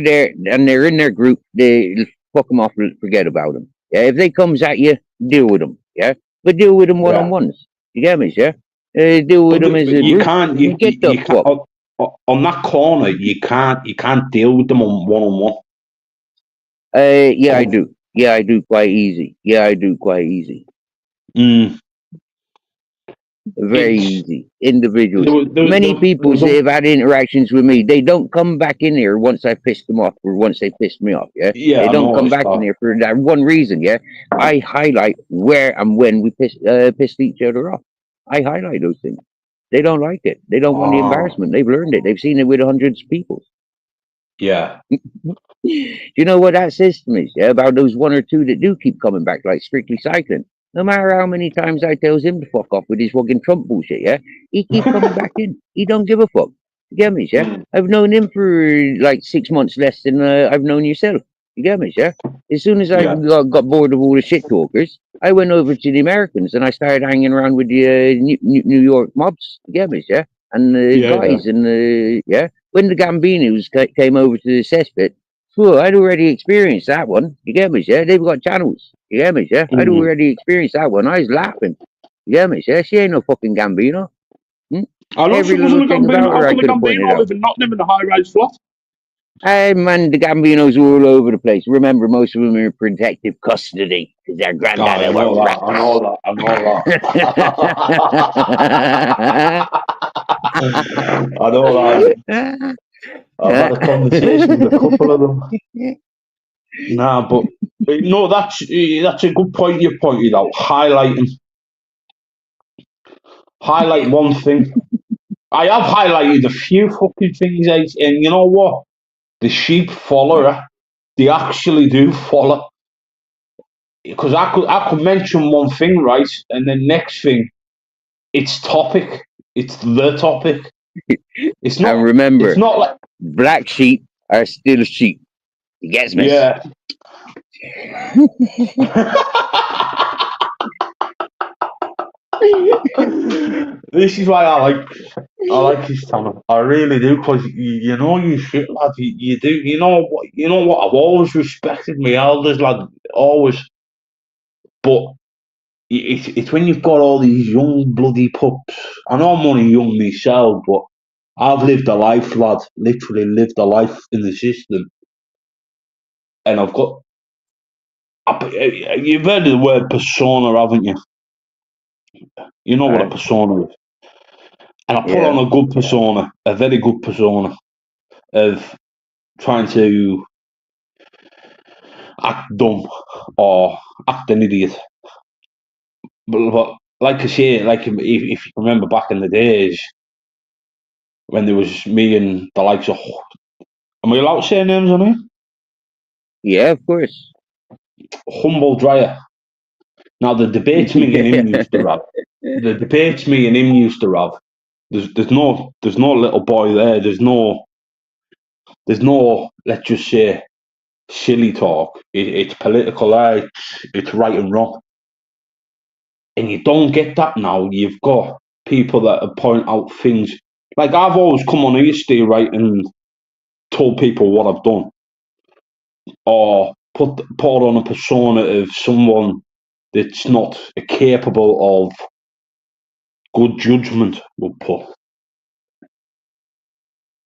there and they're in their group. They fuck them off and forget about them. Yeah, if they comes at you, deal with them. Yeah, but deal with them one-on-ones. You get me? Yeah, deal with them as a group.
You can't on that corner. You can't deal with them on one-on-one.
Yeah, I do. Yeah, I do quite easy. Yeah, I do quite easy. Very easy. Individuals. Many people say have had interactions with me. They don't come back in here once I pissed them off or once they pissed me off. Yeah. They don't come back in here for that one reason. Yeah. I highlight where and when we pissed each other off. I highlight those things. They don't like it. They don't want the embarrassment. They've learned it. They've seen it with hundreds of people.
Yeah.
You know what that says to me? Yeah, about those one or two that do keep coming back, like Strictly Cycling. No matter how many times I tells him to fuck off with his fucking Trump bullshit, yeah, he keep coming back in. He don't give a fuck. You get me, yeah? I've known him for like 6 months less than I've known yourself. You get me, yeah? As soon as I got bored of all the shit talkers, I went over to the Americans and I started hanging around with the New York mobs. You get me, yeah? And the guys and yeah. When the Gambinos came over to the cesspit, well, I'd already experienced that one. You get me, yeah? They've got channels. You get me, yeah? I'd already experienced that one. I was laughing. You get me, yeah? She ain't no fucking Gambino.
I know
Every
she wasn't a
little thing
Gambino.
about her,
How
I
come a
could have pointed
Gambino
out.
live in Nottingham in a high-rise flat?
Hey, man, the Gambinos were all over the place. Remember, most of them are in protective custody because their granddad were rats.
I know that. I know that. I've had a conversation with a couple of them. Nah, but no, that's a good point you pointed out. Highlight one thing. I have highlighted a few fucking things, and you know what? The sheep follow her. They actually do follow. Because I could mention one thing, right, and then next thing, it's topic. It's the topic. It's not.
And remember,
it's not like
black sheep are still sheep. You get me?
yeah. This is why I like this channel. I really do, because you know you shit, lad. You do. You know what? I've always respected my elders, lad. Always. But it's when you've got all these young bloody pups. I know I'm only young myself, but I've lived a life, lad. Literally lived a life in the system, and I've got. You've heard of the word persona, haven't you? You know what a persona is. And I put on a good persona, a very good persona, of trying to act dumb or act an idiot. But like I say, like if you remember back in the days when there was me and the likes of, am I allowed to say names on here?
Yeah, of course.
Humble Dryer. Now the debates me and him used to have. The debates me and him used to have. There's no little boy there. There's no. Let's just say silly talk. It's political. It's right and wrong. And you don't get that now. You've got people that point out things. Like I've always come on here, Steve, right, and told people what I've done, or put on a persona of someone that's not capable of good judgment. We'll put,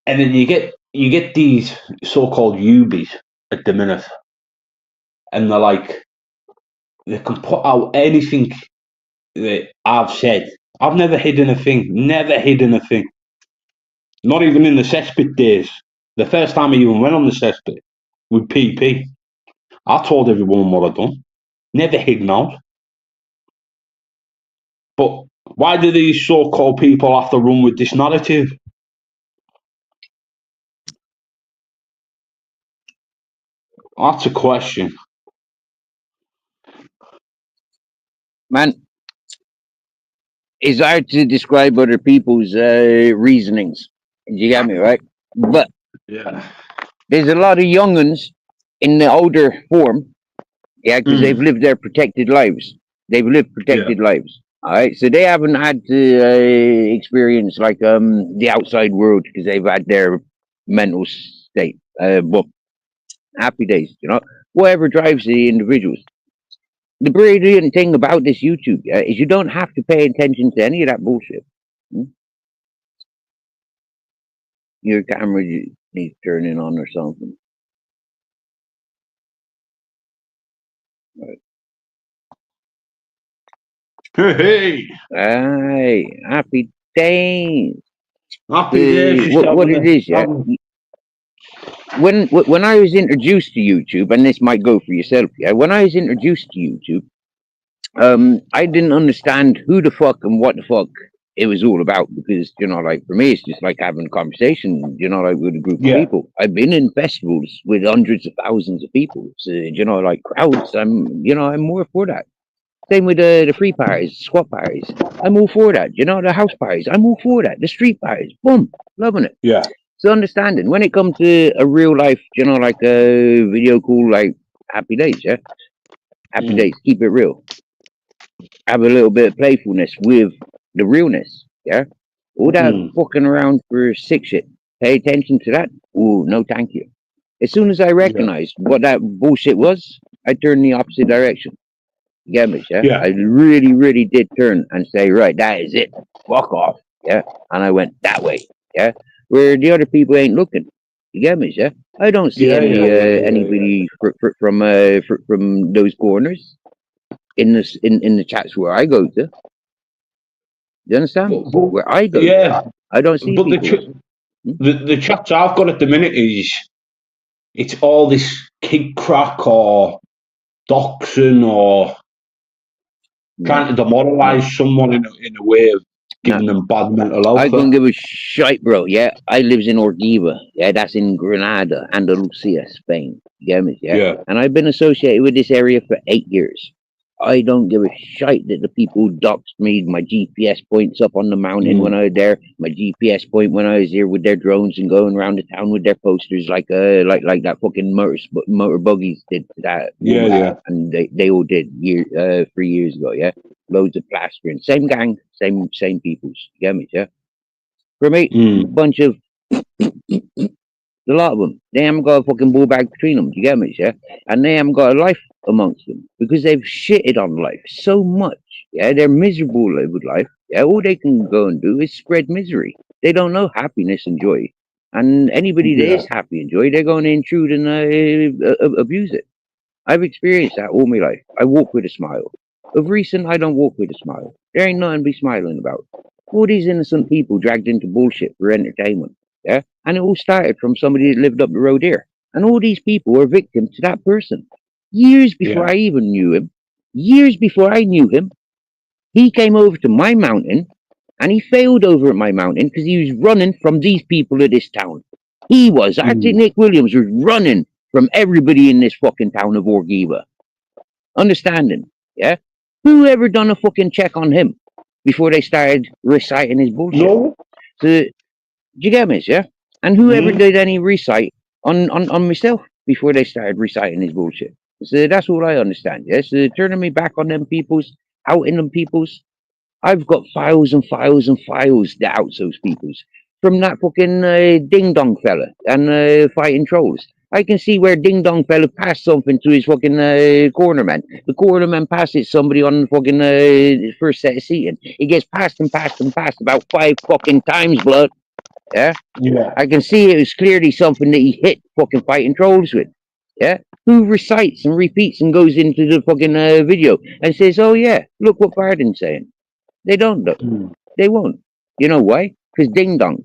and then you get these so-called UBs at the minute, and they're like, they can put out anything that I've said. I've never hidden a thing. Never hidden a thing. Not even in the cesspit days. The first time I even went on the cesspit with PP, I told everyone what I'd done. Never hidden out. But why do these so-called people have to run with this narrative? That's a question.
Man, it's hard to describe other people's reasonings. You get me, right? But
yeah,
there's a lot of younguns in the older form, yeah, because they've lived their protected lives. They've lived protected lives. All right, so they haven't had to experience like the outside world because they've had their mental state. Well, happy days, you know. Whatever drives the individuals. The brilliant thing about this YouTube is you don't have to pay attention to any of that bullshit. Your camera needs turning on or something. Right.
Hey,
Happy days.
happy days.
What it is, yeah. When I was introduced to YouTube, and this might go for yourself, yeah. When I was introduced to YouTube, I didn't understand who the fuck and what the fuck it was all about, because you know, like for me, it's just like having a conversation, you know, like with a group of people. I've been in festivals with hundreds of thousands of people, so you know, like crowds. I'm more for that. Same with the free parties, squat parties. I'm all for that. You know, the house parties. I'm all for that. The street parties. Boom. Loving it.
Yeah.
So understanding when it comes to a real life, you know, like a video call, like Happy Days, yeah? Happy Days. Keep it real. Have a little bit of playfulness with the realness, yeah? All that fucking around for sick shit. Pay attention to that. Oh, no, thank you. As soon as I recognized what that bullshit was, I turned the opposite direction. You get me, yeah?
Yeah.
I really, really did turn and say, right, that is it. Fuck off, yeah? And I went that way, yeah? Where the other people ain't looking. You get me, yeah? I don't see anybody from those corners in the chats where I go to. You understand? Where I go, I don't see
but
people.
the chats I've got at the minute is it's all this kick crack or doxing or trying to demoralise someone in a way of giving them bad mental health.
I couldn't give a shite, bro. Yeah, I lives in Orgiva. Yeah, that's in Granada, Andalusia, Spain. You get me? Yeah. And I've been associated with this area for 8 years. I don't give a shite that the people doxed me my GPS points up on the mountain when I was there, my GPS point when I was here with their drones and going around the town with their posters like that fucking motor buggies did to that.
Yeah.
And they all did 3 years ago. Yeah, loads of plastering, same gang, same peoples. You get me? Yeah. For me, bunch of a lot of them. They haven't got a fucking ball bag between them. Do you get me? Yeah, and they haven't got a life amongst them because they've shitted on life so much. Yeah, they're miserable with life. Yeah, all they can go and do is spread misery. They don't know happiness and joy. And anybody that is happy and joy, they're going to intrude and abuse it. I've experienced that all my life. I walk with a smile. Of recent, I don't walk with a smile. There ain't nothing to be smiling about. All these innocent people dragged into bullshit for entertainment. Yeah, and it all started from somebody that lived up the road here. And all these people were victims to that person. Years before I even knew him, years before I knew him, he came over to my mountain and he failed over at my mountain because he was running from these people of this town. He was. Arctic Nick Williams was running from everybody in this fucking town of Orgiva. Understanding, yeah? Who ever done a fucking check on him before they started reciting his bullshit?
No.
So, do you get me, yeah? And whoever did any recite on myself before they started reciting his bullshit. So that's all I understand, yeah? So turning me back on them peoples, outing them peoples, I've got files and files and files that outs those peoples. From that fucking Ding Dong fella and fighting trolls. I can see where Ding Dong fella passed something to his fucking cornerman. The cornerman passes somebody on the fucking first set of seating. He gets passed and passed and passed about 5 fucking times, blood. Yeah? I can see it was clearly something that he hit fucking fighting trolls with. Yeah? Who recites and repeats and goes into the fucking video and says, oh yeah, look what Barden's saying. They don't though. They won't. You know why? Because Ding Dong.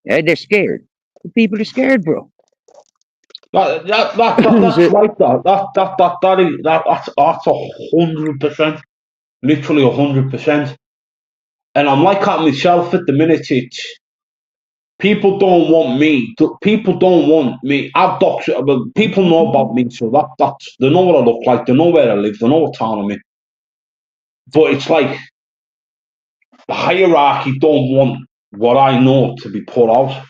Yeah, they're scared. The people are scared, bro.
That's right. That's 100%. Literally 100%. And I'm like that myself at the minute. It's people don't want me. People don't want me. I've doxed. People know about me, so that's they know what I look like. They know where I live. They know what town I'm in. But it's like the hierarchy don't want what I know to be put out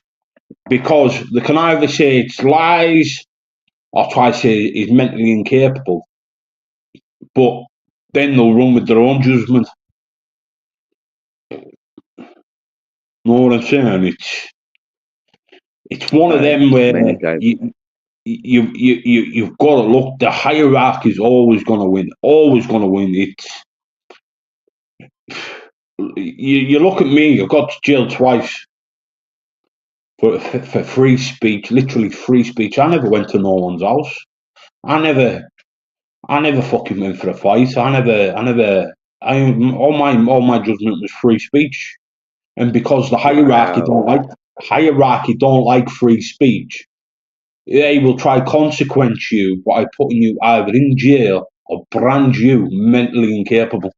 because they can either say it's lies or try to say he's mentally incapable. But then they'll run with their own judgment. Know what I'm saying? It's one of them where you've got to look. The hierarchy is always going to win. Always going to win. You look at me. I got jailed twice for free speech. Literally free speech. I never went to no one's house. I never fucking went for a fight. All my judgment was free speech. And because the hierarchy don't like free speech, they will try consequence you by putting you either in jail or brand you mentally incapable.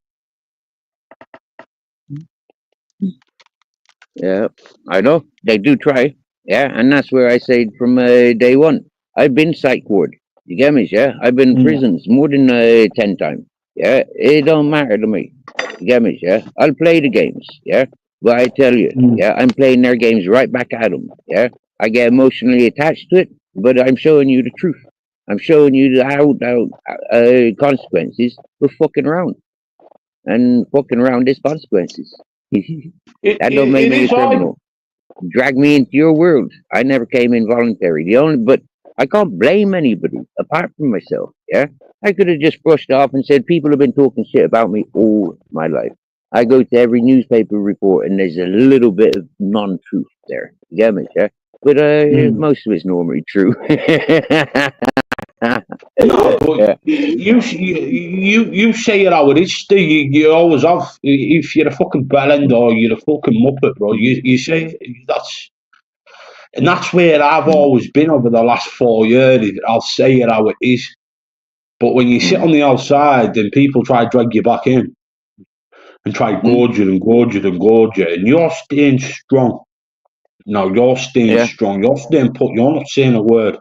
Yeah, I know. They do try. Yeah, and that's where I say from day one. I've been psych ward. You get me, yeah? I've been in prisons more than 10 times. Yeah, it don't matter to me. You get me? Yeah, I'll play the games. Yeah, but I tell you, yeah, I'm playing their games right back at them. Yeah, I get emotionally attached to it, but I'm showing you the truth. I'm showing you the how consequences for fucking around, and fucking around is consequences. That don't make
It
me a
is hard.
criminal. Drag me into your world. I never came in voluntary. But I can't blame anybody apart from myself. Yeah, I could have just brushed off and said people have been talking shit about me all my life. I go to every newspaper report and there's a little bit of non-truth there. You get me? Yeah, but most of it's normally true.
No, but
Yeah.
you say it how it is, Steve. You always have. If you're a fucking bellend or you're a fucking muppet, bro, you say that's where I've always been over the last 4 years. I'll say it how it is. But when you sit on the outside, then people try to drag you back in and try gorge you and gorge you and gorge you, and you're staying strong. No, you're staying
Yeah.
strong. You're staying put. You're not saying a word.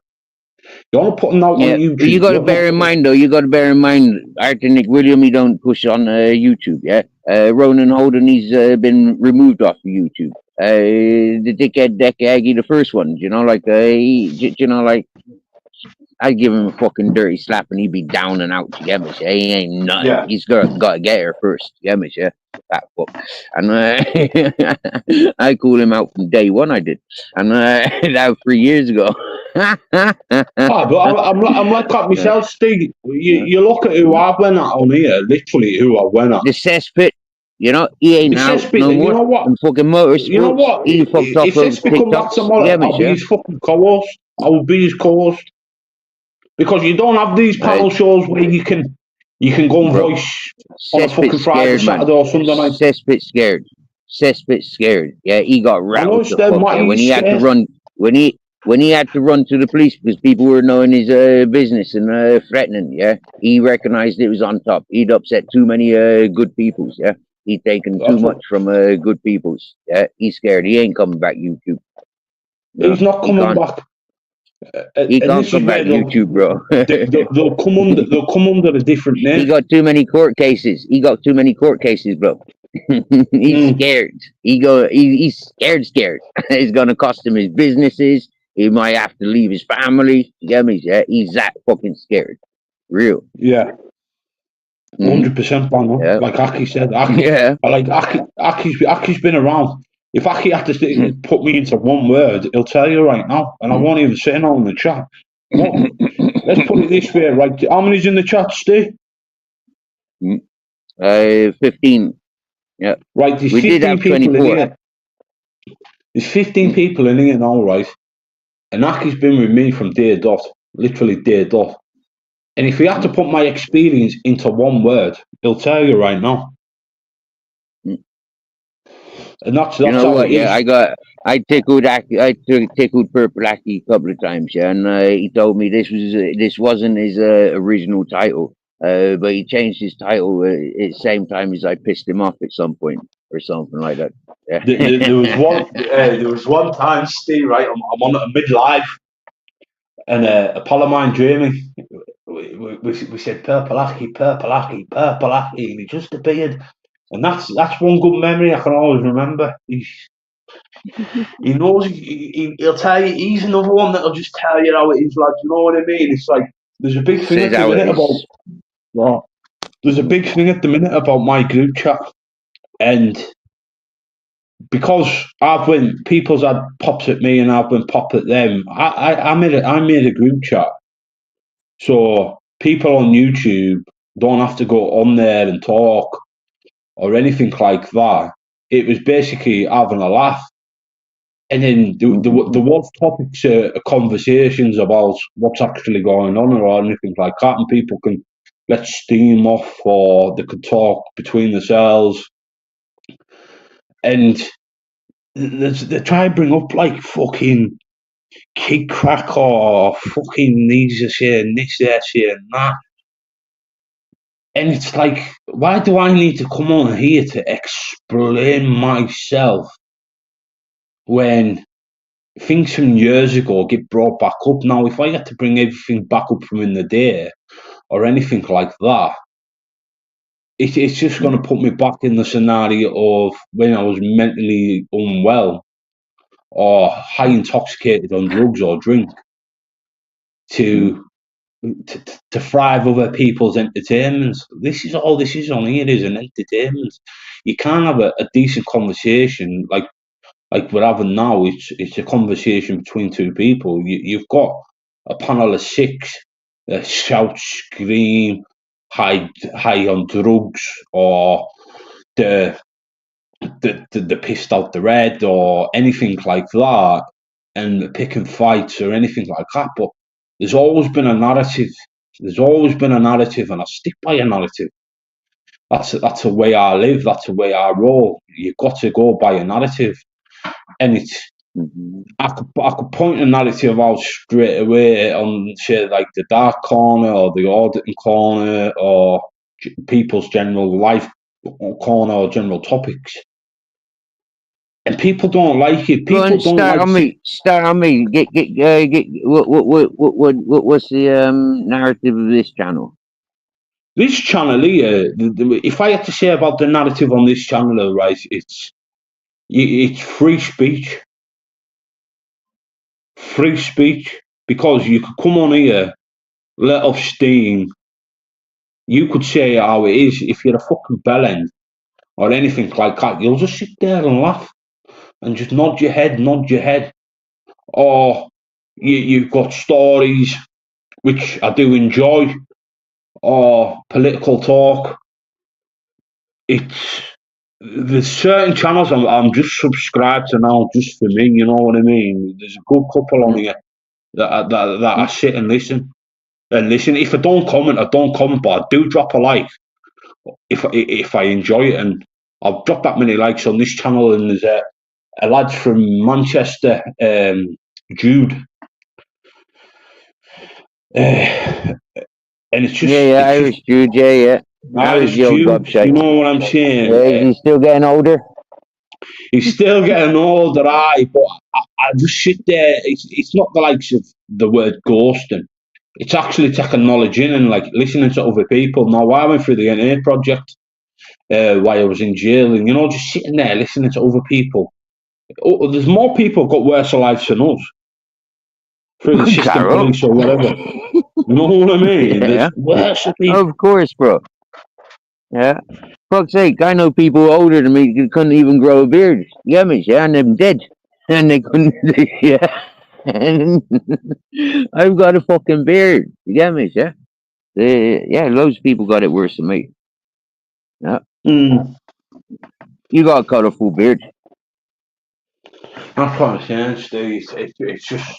You're not putting out on
Yeah, but you
YouTube.
got to
You're not
bear in
putting.
mind, though. You got to bear in mind, Arthur Nick William. He don't push on YouTube. Yeah, Ronan Holden. He's been removed off of YouTube. The dickhead Deck Aggie, the first one. You know, like like I'd give him a fucking dirty slap and he'd be down and out. You get me? Yeah? He ain't nothing.
Yeah.
He's got to get her first. You get me? Yeah? That fuck. And I called him out from day one. I did, and that was 3 years ago.
But I'm like that myself, Steve. You look at who I went at on here, literally who I went at.
The cesspit, he ain't
The
out
cesspit,
no
and you
more.
know what?
And fucking
You know
motorsports,
what?
he fucked off
If
those
Cesspit come back
TikToks.
tomorrow,
Yeah, me,
I'll be
yeah.
his fucking co-host. I will be his co-host. Because you don't have these panel shows where you can go and voice on a fucking Friday, Saturday or Sunday night.
Cesspit scared. Cesspit scared. Yeah, he got
I know
rattled the
Stem
fuck.
why
Yeah, when
he's
he had to
scared.
run, when he had to run to the police because people were knowing his business and threatening. Yeah, he recognized it was on top. He'd upset too many good peoples. Yeah, he'd taken too
That's
much
what,
from good peoples. Yeah, he's scared. He ain't coming back YouTube. No,
he's not
he
coming
can't.
back.
He
And
can't
this is
come back
where
YouTube, bro.
they'll come under a different name.
He got too many court cases. He got too many court cases, bro. He's scared. He's scared. It's gonna cost him his businesses. He might have to leave his family. You get me? Yeah, he's that fucking scared. Real.
Yeah. 100% bang on.
Yeah.
Like Aki said, Aki,
Yeah.
like Aki's been around. If Aki had to put me into one word, he'll tell you right now, and I won't even say no in the chat. Let's put it this way, right? How many's in the chat, Steve?
15. Yeah.
Right, there's
We did
15
have
people
24.
in here. There's 15 people in here now, right? And Aki's been with me from day dot, literally day dot. And if he had to put my experience into one word, he'll tell you right now. And that's
You know
how
what?
it
Yeah,
is.
I tickled Purple Aki a couple of times. Yeah, and he told me this wasn't his original title. But he changed his title at the same time as I pissed him off at some point or something like that. Yeah.
There was one time, Steve. Right, I'm on a mid-live, and a pal of mine, Jamie, we said Purple Aki, and he just appeared, and that's one good memory I can always remember. He knows he'll tell you. He's another one that'll just tell you how it is, like, you know what I mean? It's like there's a big thing at the minute about. There's a big thing at the minute about my group chat, and because I've been people's had pops at me and I've been pop at them. I made a group chat, so people on YouTube don't have to go on there and talk or anything like that. It was basically having a laugh, and then there was topics, conversations about what's actually going on or anything like that, and people can let steam off or they could talk between themselves. And they try and bring up like fucking kid crack or fucking these are saying this, they're saying that. And it's like, why do I need to come on here to explain myself when things from years ago get brought back up? Now, if I had to bring everything back up from in the day or anything like that, it's just going to put me back in the scenario of when I was mentally unwell or high intoxicated on drugs or drink to thrive other people's entertainment. This is all this is on here, is an entertainment. You can't have a decent conversation like we're having now. It's a conversation between two people. You've got a panel of six that shout, scream, high on drugs, or the pissed out the red or anything like that, and picking fights or anything like that. But there's always been a narrative. There's always been a narrative, and I stick by a narrative. That's the way I live. That's the way I roll. You've got to go by a narrative, and it's. I could point a narrative out straight away on, say, like the dark corner or the auditing corner or people's general life corner or general topics. And people don't like it. People don't
start
like
on me. Start on me. Get. What's the narrative of this channel?
This channel here. If I had to say about the narrative on this channel, right, it's free speech. Free speech, because you could come on here, let off steam. You could say how it is. If you're a fucking bellend or anything like that, you'll just sit there and laugh and just nod your head. Or you've got stories, which I do enjoy, or political talk. There's certain channels I'm just subscribed to now, just for me. You know what I mean? There's a good couple on here that I sit and listen. If I don't comment, I don't comment, but I do drop a like if I enjoy it. And I've dropped that many likes on this channel. And there's a lad from Manchester, Jude. And it's just
Irish Jude, yeah.
Irish Jude, you know what I'm saying?
Yeah, he's still getting older.
He's still getting older, but I just sit there. It's not the likes of the word ghosting. It's actually taking knowledge in and like listening to other people. Now, I went through the NA project while I was in jail, and just sitting there listening to other people. Oh, there's more people who've got worse lives than us through the system police or whatever. You know what I mean?
Yeah.
There's worse people.
Of course, bro. Yeah. Fuck's sake, I know people older than me who couldn't even grow a beard. You get me? Yeah, and they're dead. And they couldn't. Yeah. And I've got a fucking beard. You get me? Yeah. Yeah, loads of people got it worse than me. Yeah. You got a colourful beard.
That's what I'm saying, Steve. It's just,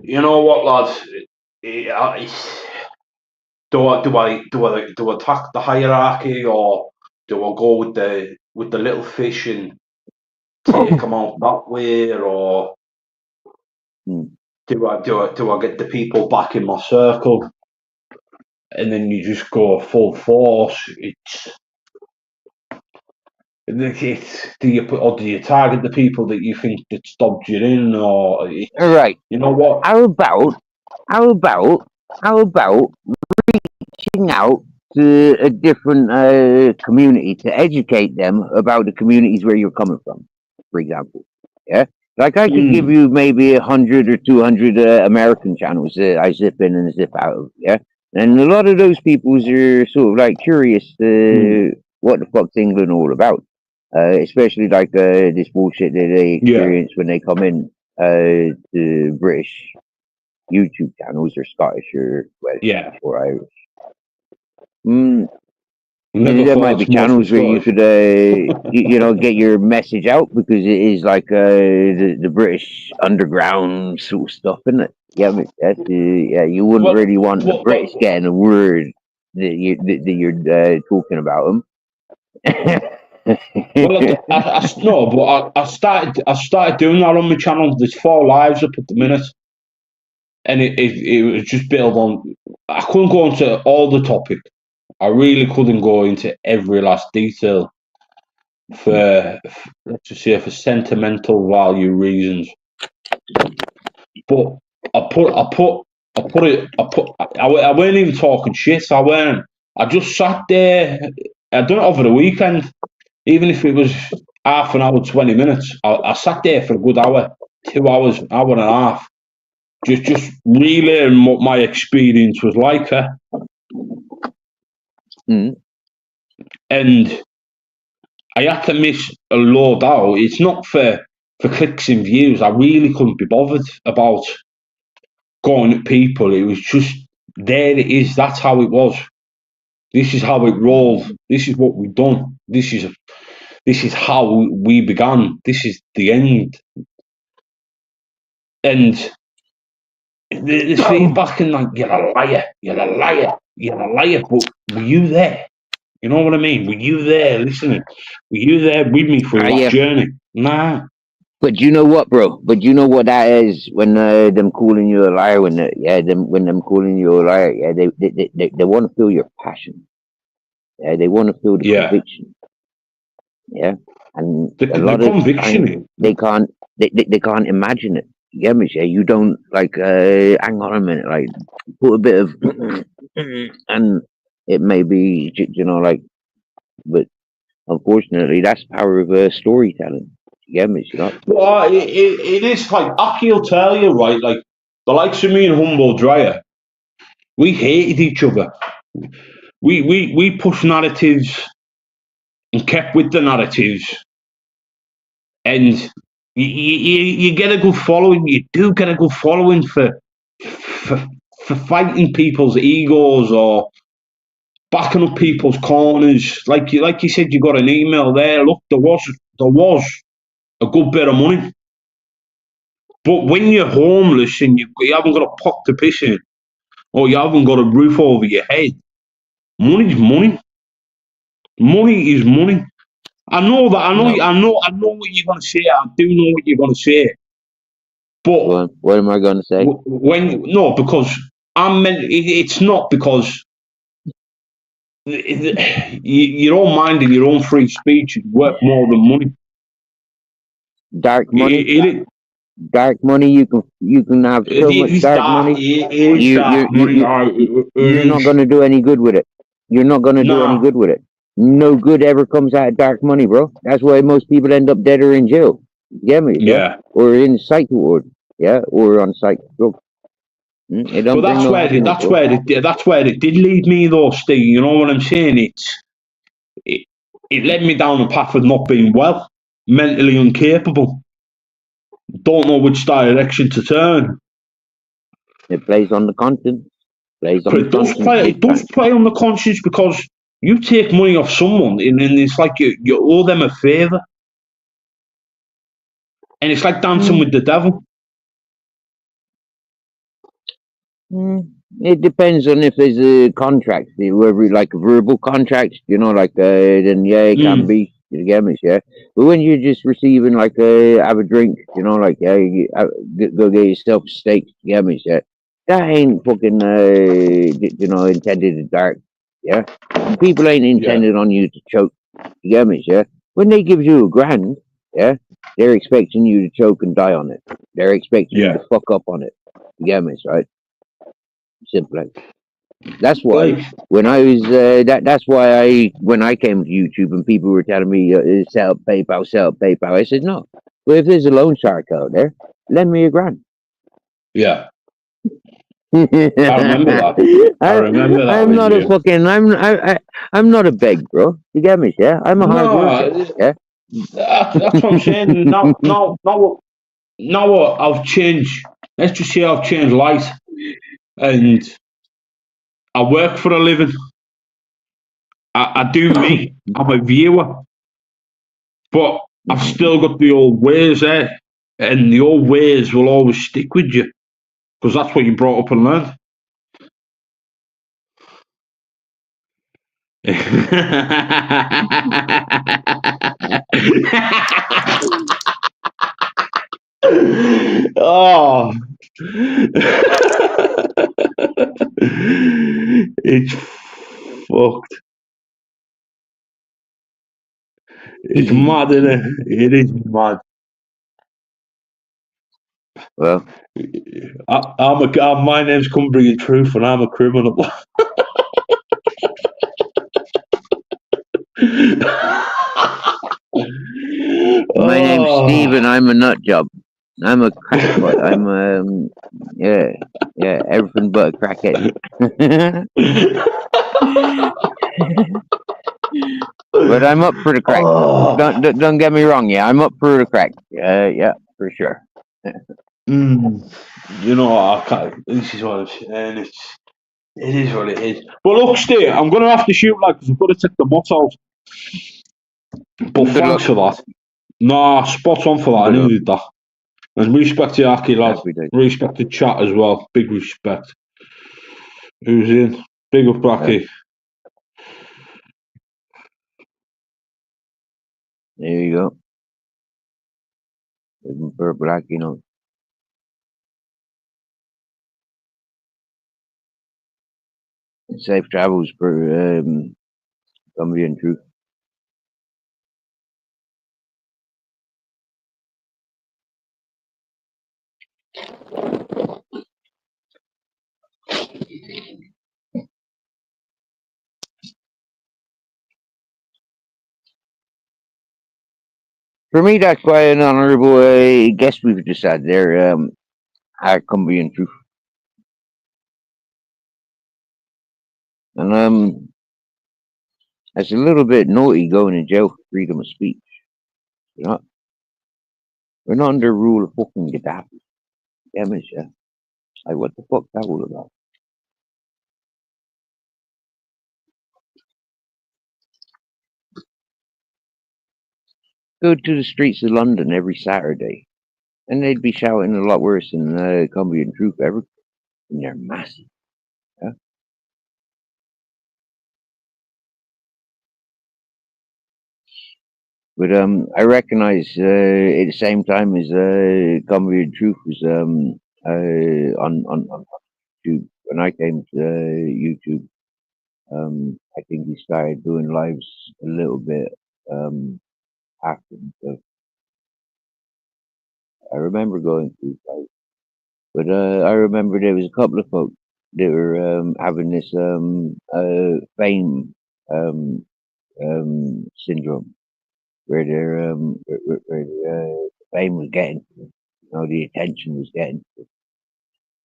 you know what, lads? Do I attack the hierarchy, or do I go with the little fish and take them out that way, or do I get the people back in my circle, and then you just go full force? Do you target the people that you think that stopped you in, or
right?
You know what?
How about reaching out to a different community to educate them about the communities where you're coming from, for example? Yeah, like I could give you maybe 100 or 200 American channels that I zip in and zip out of. Yeah, and a lot of those people are sort of like curious what the fuck's England all about. Especially like this bullshit that they experience when they come in to British YouTube channels or Scottish or Welsh or Irish. There might be channels where you could, get your message out, because it is like the British underground sort of stuff, isn't it? Yeah, you wouldn't really want the British getting a word that you're talking about them.
I started doing that on my channel. There's 4 lives up at the minute, and it was just built on. I couldn't go into all the topic. I really couldn't go into every last detail for let's just say for sentimental value reasons. But I weren't even talking shit. I weren't. I just sat there. I done it over the weekend, even if it was half an hour, 20 minutes. I sat there for a good hour, 2 hours, hour and a half, just relearning what my experience was like. And I had to miss a load out. It's not for clicks and views. I really couldn't be bothered about going at people. It was just, there it is. That's how it was. This is how it rolled. This is what we've done. This is how we began. This is the end. And the feedback and like, you're a liar, you're a liar, you're a liar. But were you there? You know what I mean? Were you there listening? Were you there with me for that journey? Nah.
But you know what, bro? But you know what that is when them calling you a liar. When them calling you a liar, they want to feel your passion. Yeah, they want to feel the conviction. Yeah, and a lot of times they can't imagine it. You get me? Yeah, you don't like. Hang on a minute, like put a bit of, and it may be, you know, like, but unfortunately, that's the power of storytelling. You get me? You know?
Well, it is like Aki'll tell you, right? Like the likes of me and Humble Dryer, we hated each other. We pushed narratives and kept with the narratives, and you get a good following. You do get a good following for fighting people's egos or backing up people's corners. Like you said, you got an email there. Look, there was a good bit of money. But when you're homeless and you haven't got a pot to piss in, or you haven't got a roof over your head, money's money. Money is money. I know that. I know what you're gonna say. I do know what you're gonna say. But
what am I gonna say?
Because it's not because your own mind and your own free speech is worth more than money.
Dark money. Dark money. You can have so much dark money. You're not gonna do any good with it. You're not gonna do any good with it. No good ever comes out of dark money, bro. That's why most people end up dead or in jail. You get me?
Yeah.
Or in psych ward. Yeah. Or on psych drugs.
But that's where it did lead me though, Steve. You know what I'm saying? It led me down a path of not being well, mentally incapable. Don't know which direction to turn.
It plays on the conscience.
It does play on the conscience because you take money off someone and it's like you owe them a favour. And it's like dancing with the devil.
It depends on if there's a contract, whether like a verbal contract, you know, like then it can be. You get me, yeah. But when you're just receiving like have a drink, you know, like go get yourself a steak, you get me, yeah. That ain't fucking you know, intended to dark, yeah. People ain't intended on you to choke, you get me, yeah. When they give you $1,000, yeah, they're expecting you to choke and die on it. They're expecting you to fuck up on it. You get me, right? Simple. That's why when I was that's why when I came to YouTube and people were telling me set up PayPal, I said no. Well, if there's a loan shark out there, lend me $1,000.
Yeah. I remember that. I remember that.
I'm not a fucking. I'm not a beg, bro. You get me? Yeah. I'm a hard worker. Yeah.
That's what I'm saying. Now I've changed. Let's just say I've changed light, and I work for a living. I do me. I'm a viewer, but I've still got the old ways there, and the old ways will always stick with you because that's what you brought up and learned. Oh, it's fucked. It's mad, isn't it? It is mad.
Well,
my name's Come Bringing Truth, and I'm a criminal.
My name's Steven. I'm a nut job. I'm a crackpot. I'm yeah, everything but a crackhead. But I'm up for the crack. Don't get me wrong. Yeah, I'm up for the crack. Yeah, for sure.
You know, I can't, this is what I'm saying. It is what it is. But look, Steve, I'm going to have to shoot because I've got to take the moth out. But
Good
thanks for that. Nah, spot on for that. I needed that. And respect to Aki, lad. Respect to chat as well. Big respect. Who's in? Big up, Aki.
There you go. Looking for a black, Safe travels for Gumby and Truth. For me, that's quite an honourable guest we've just had there at Gumby and Truth. And it's a little bit naughty going to jail for freedom of speech. We're not under rule of fucking Gaddafi. Damn it, yeah. Like, what the fuck that all about? Go to the streets of London every Saturday, and they'd be shouting a lot worse than Gumby and Truth ever. And they're massive. Yeah? But I recognize at the same time as Gumby and Truth was on YouTube. When I came to YouTube, I think he started doing lives a little bit after. So I remember going through lives, but I remember there was a couple of folks that were having this fame syndrome, where their fame was getting, the attention was getting,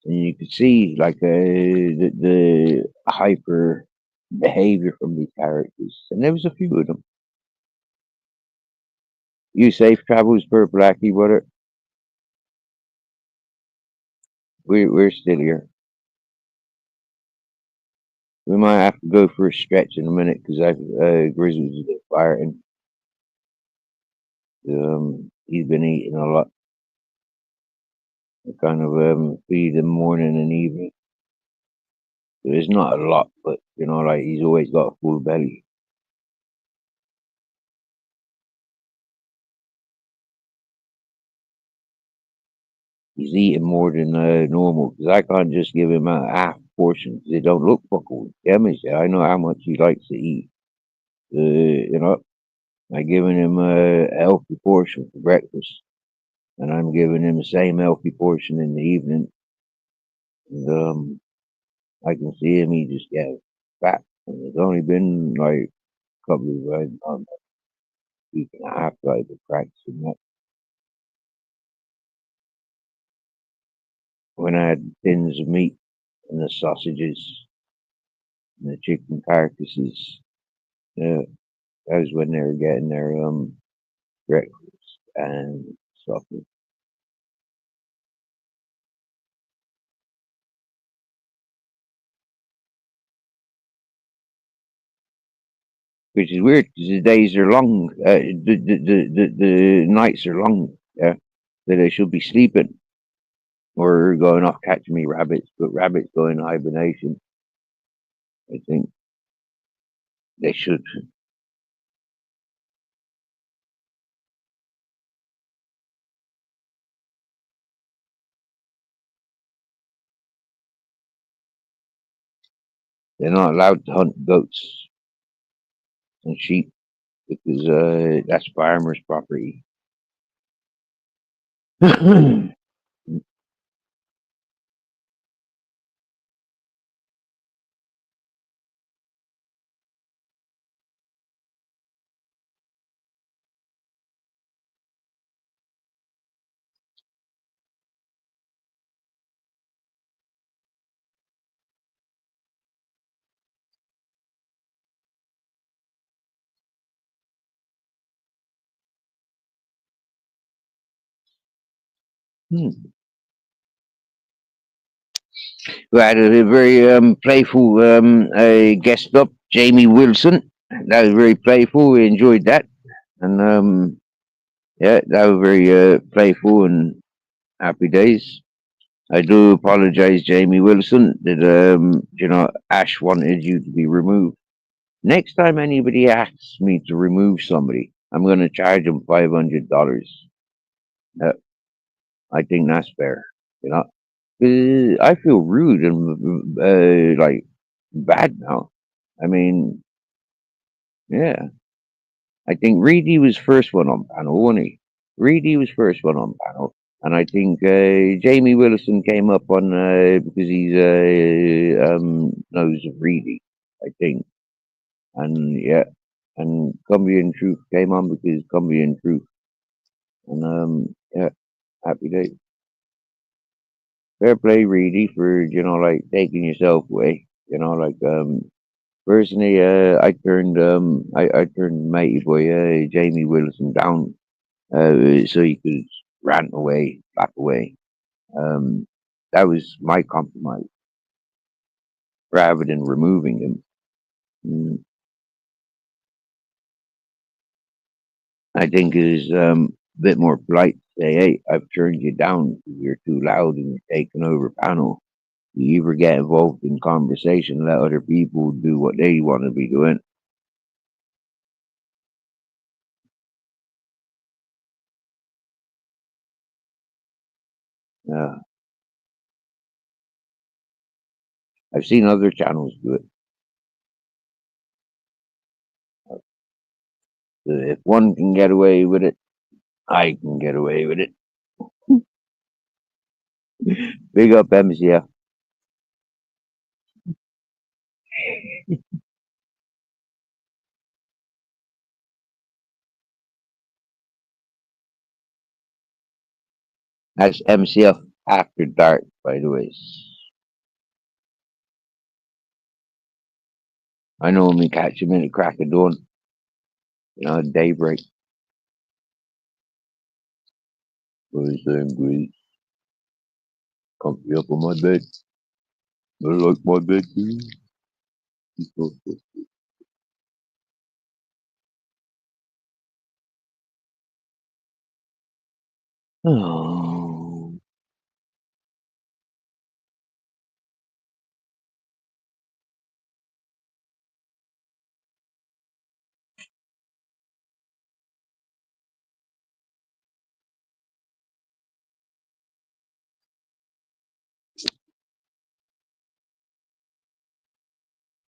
and you could see like the hyper behavior from these characters, and there was a few of them. You safe travels for Blackie, brother. We're still here. We might have to go for a stretch in a minute because Grizzly's a bit firing. He's been eating a lot. I kind of feed him morning and evening. There's not a lot, but like he's always got a full belly. He's eating more than normal because I can't just give him a half portion because they don't look fucking damaged. I know how much he likes to eat. I'm giving him a healthy portion for breakfast, and I'm giving him the same healthy portion in the evening. And I can see him; he just gets fat. And it's only been like a couple of week and a half that I've been practicing that. When I had tins of meat and the sausages and the chicken carcasses, that was when they were getting their breakfast and stuff. Which is weird because the days are long, the nights are long. Yeah, that they should be sleeping or going off catching me rabbits, but rabbits go into hibernation. I think they should. They're not allowed to hunt goats and sheep because that's farmers' property. Hmm. We had a very playful guest up, Jamie Wilson. That was very playful. We enjoyed that, and yeah, that was very playful and happy days. I do apologize, Jamie Wilson, that Ash wanted you to be removed. Next time anybody asks me to remove somebody, I'm going to charge them $500. Uh, I think that's fair. You know, I feel rude and like bad now. I mean, yeah, I think Reedy was first one on panel, wasn't he? Reedy was first one on panel, and I think Jamie Wilson came up on because he's knows of Reedy, I think, and yeah, and Cumbia and Truth came on because Cumbia and Truth, and yeah, happy day. Fair play, Reedy, for like taking yourself away. Personally, I turned mighty boy Jamie Wilson down so he could rant away, back away. Um, that was my compromise, rather than removing him. I think it is a bit more polite to say, "Hey, I've turned you down. You're too loud and you're taking over panel. You either get involved in conversation, let other people do what they want to be doing." Uh, I've seen other channels do it. If one can get away with it, I can get away with it. Big up MCF. That's MCF after dark, by the way. I normally catch him in the crack of dawn, daybreak. Boys and great. Comfy up on my bed. I like my bed too. Oh,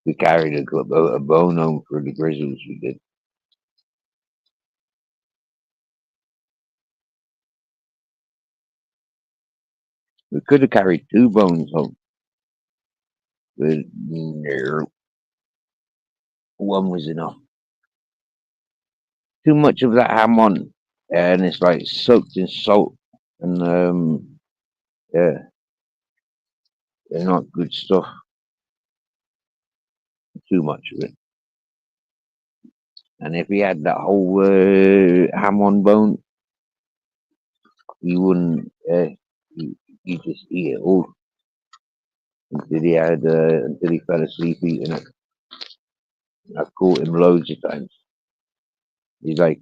we carried a bone home for the Grizzlies. We did. We could have carried two bones home, but no, one was enough. Too much of that ham on, and it's like soaked in salt, and yeah, they're not good stuff. Too much of it. And if he had that whole ham on bone, he wouldn't. He just eat it all until he fell asleep eating it. I've caught him loads of times. He's like,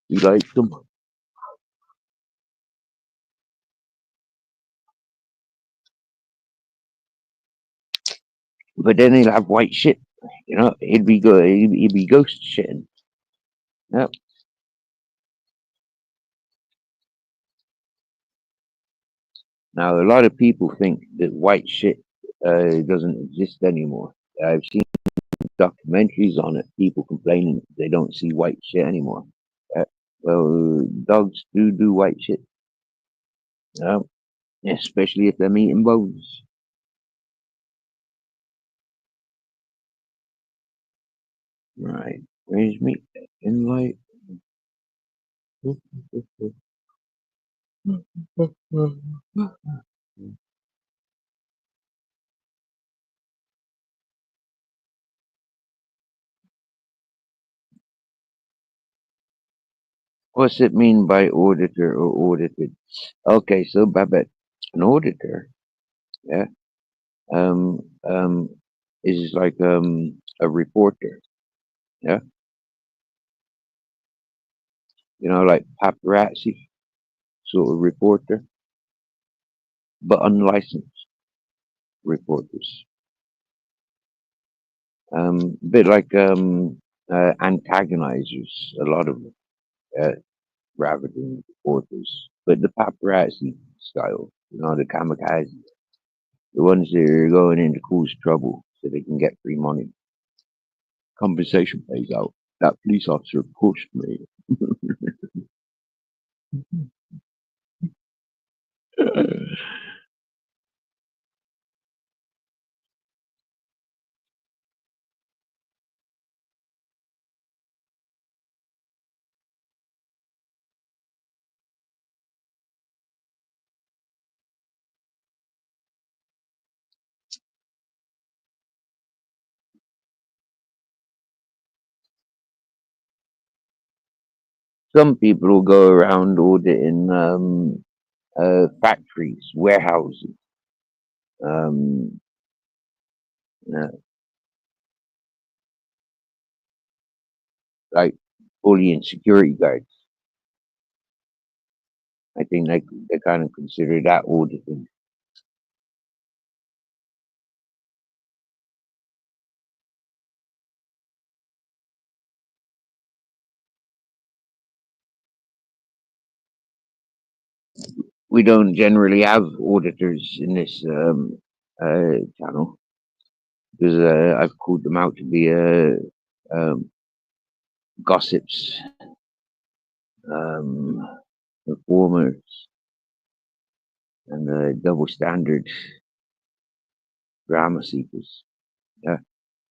he likes them, but then he'll have white shit. He'd be good. He'd be ghost shitting. Yep. Now a lot of people think that white shit doesn't exist anymore. I've seen documentaries on it. People complaining they don't see white shit anymore. Well, dogs do white shit. Especially if they're eating bones. Right. Where's me? In light. What's it mean by auditor or audited? Okay, so Babette, an auditor, yeah, um, um, is like a reporter, yeah, like paparazzi sort of reporter, but unlicensed reporters. A bit like antagonizers, a lot of them, rather than reporters. But the paparazzi style, the kamikaze, the ones that are going in to cause trouble so they can get free money. Compensation pays out. That police officer pushed me. Some people will go around auditing factories, warehouses, um, uh, like bullying security guards. I think they kind of consider that auditing. We don't generally have auditors in this channel because I've called them out to be gossips, um, informers, and double standard drama seekers. Yeah,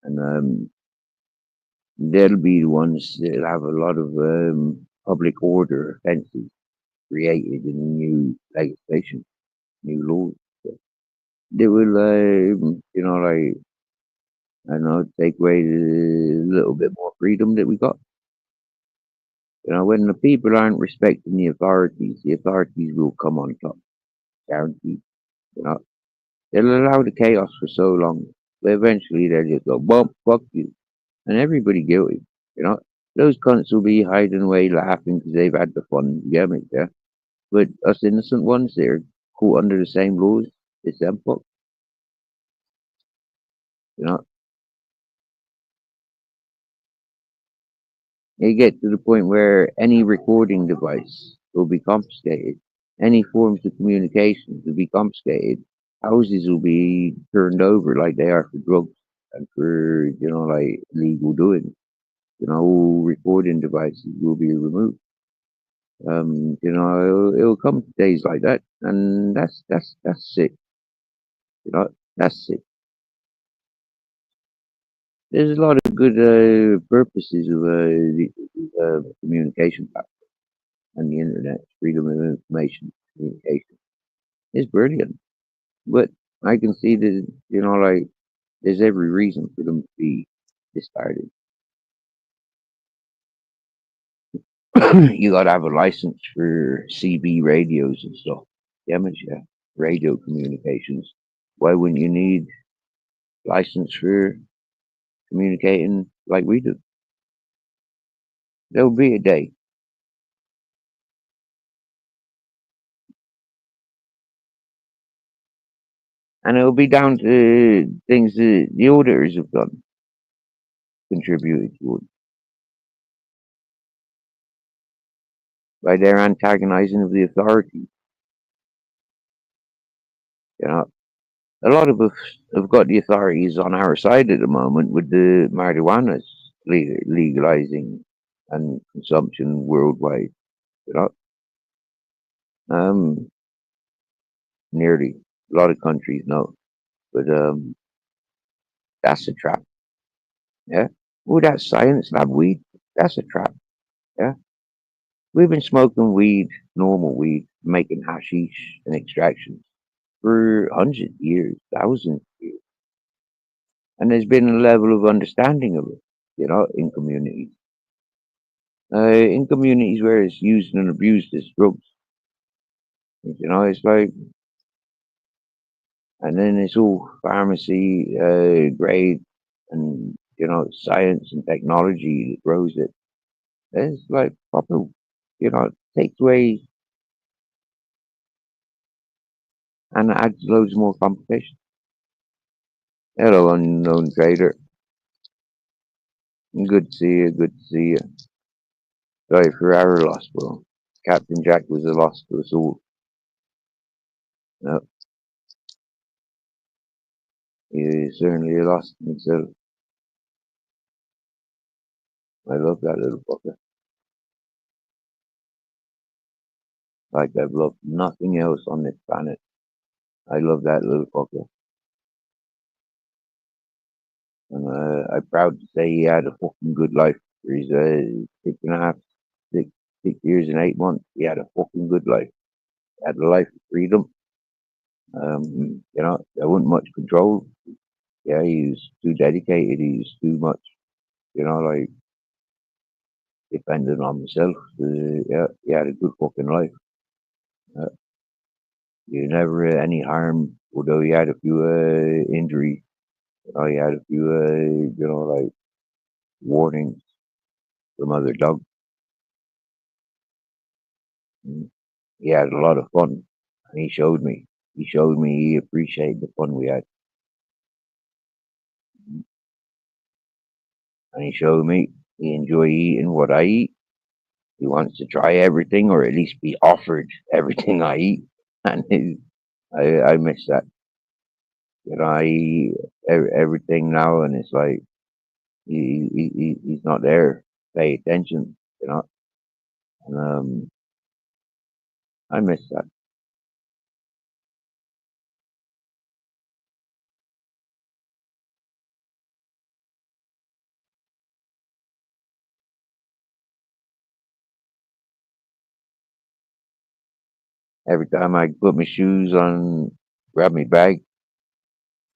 and they'll be the ones that have a lot of public order offences created in new legislation, new laws. So they will, like, I don't know, take away the little bit more freedom that we got. When the people aren't respecting the authorities will come on top, guaranteed. You know, they'll allow the chaos for so long, but eventually they'll just go, bump, fuck you, and everybody guilty. You know, those cunts will be hiding away laughing because they've had the fun. You get me? Yeah. But us innocent ones, they're caught under the same laws. It's them fuck. You know, you get to the point where any recording device will be confiscated. Any forms of communication will be confiscated. Houses will be turned over like they are for drugs and for, like legal doing. All recording devices will be removed. It'll come to days like that, and that's sick. That's sick. There's a lot of good purposes of the communication platform and the internet, freedom of information, communication. It's brilliant, but I can see that like there's every reason for them to be discarded. You gotta have a license for CB radios and stuff. Yeah, radio communications. Why wouldn't you need license for communicating like we do? There'll be a day. And it'll be down to things that the auditors have done, contributed towards by their antagonizing of the authorities. You know, a lot of us have got the authorities on our side at the moment with the marijuana's legalizing and consumption worldwide. You know, um, nearly a lot of countries know, but that's a trap. Yeah, oh, that science lab weed, that's a trap. Yeah, we've been smoking weed, normal weed, making hashish and extractions for hundreds of years, thousands of years. And there's been a level of understanding of it, in communities. in communities where it's used and abused as drugs. It's like, and then it's all pharmacy grade and science and technology that grows it. It's like proper, it takes away and adds loads more complications. Hello, unknown trader. Good to see you. Good to see you. Sorry for our loss, bro. Captain Jack was a loss to us all. No, he is certainly a loss to himself. I love that little fucker. Like I've loved nothing else on this planet. I love that little fucker. And I'm proud to say he had a fucking good life. For his 6.5, 6 years and 8 months, he had a fucking good life. He had a life of freedom. There wasn't much control. Yeah, he was too dedicated. He was too much, like dependent on himself. Yeah, he had a good fucking life. Uh, you never any harm, although he had a few injuries. He had a few, like warnings from other dogs. Mm. He had a lot of fun, and he showed me. He showed me he appreciated the fun we had, and he showed me he enjoy eating what I eat. He wants to try everything, or at least be offered everything I eat, and I miss that. I eat everything now, and it's like he's not there. Pay attention, and I miss that. Every time I put my shoes on, grab my bag,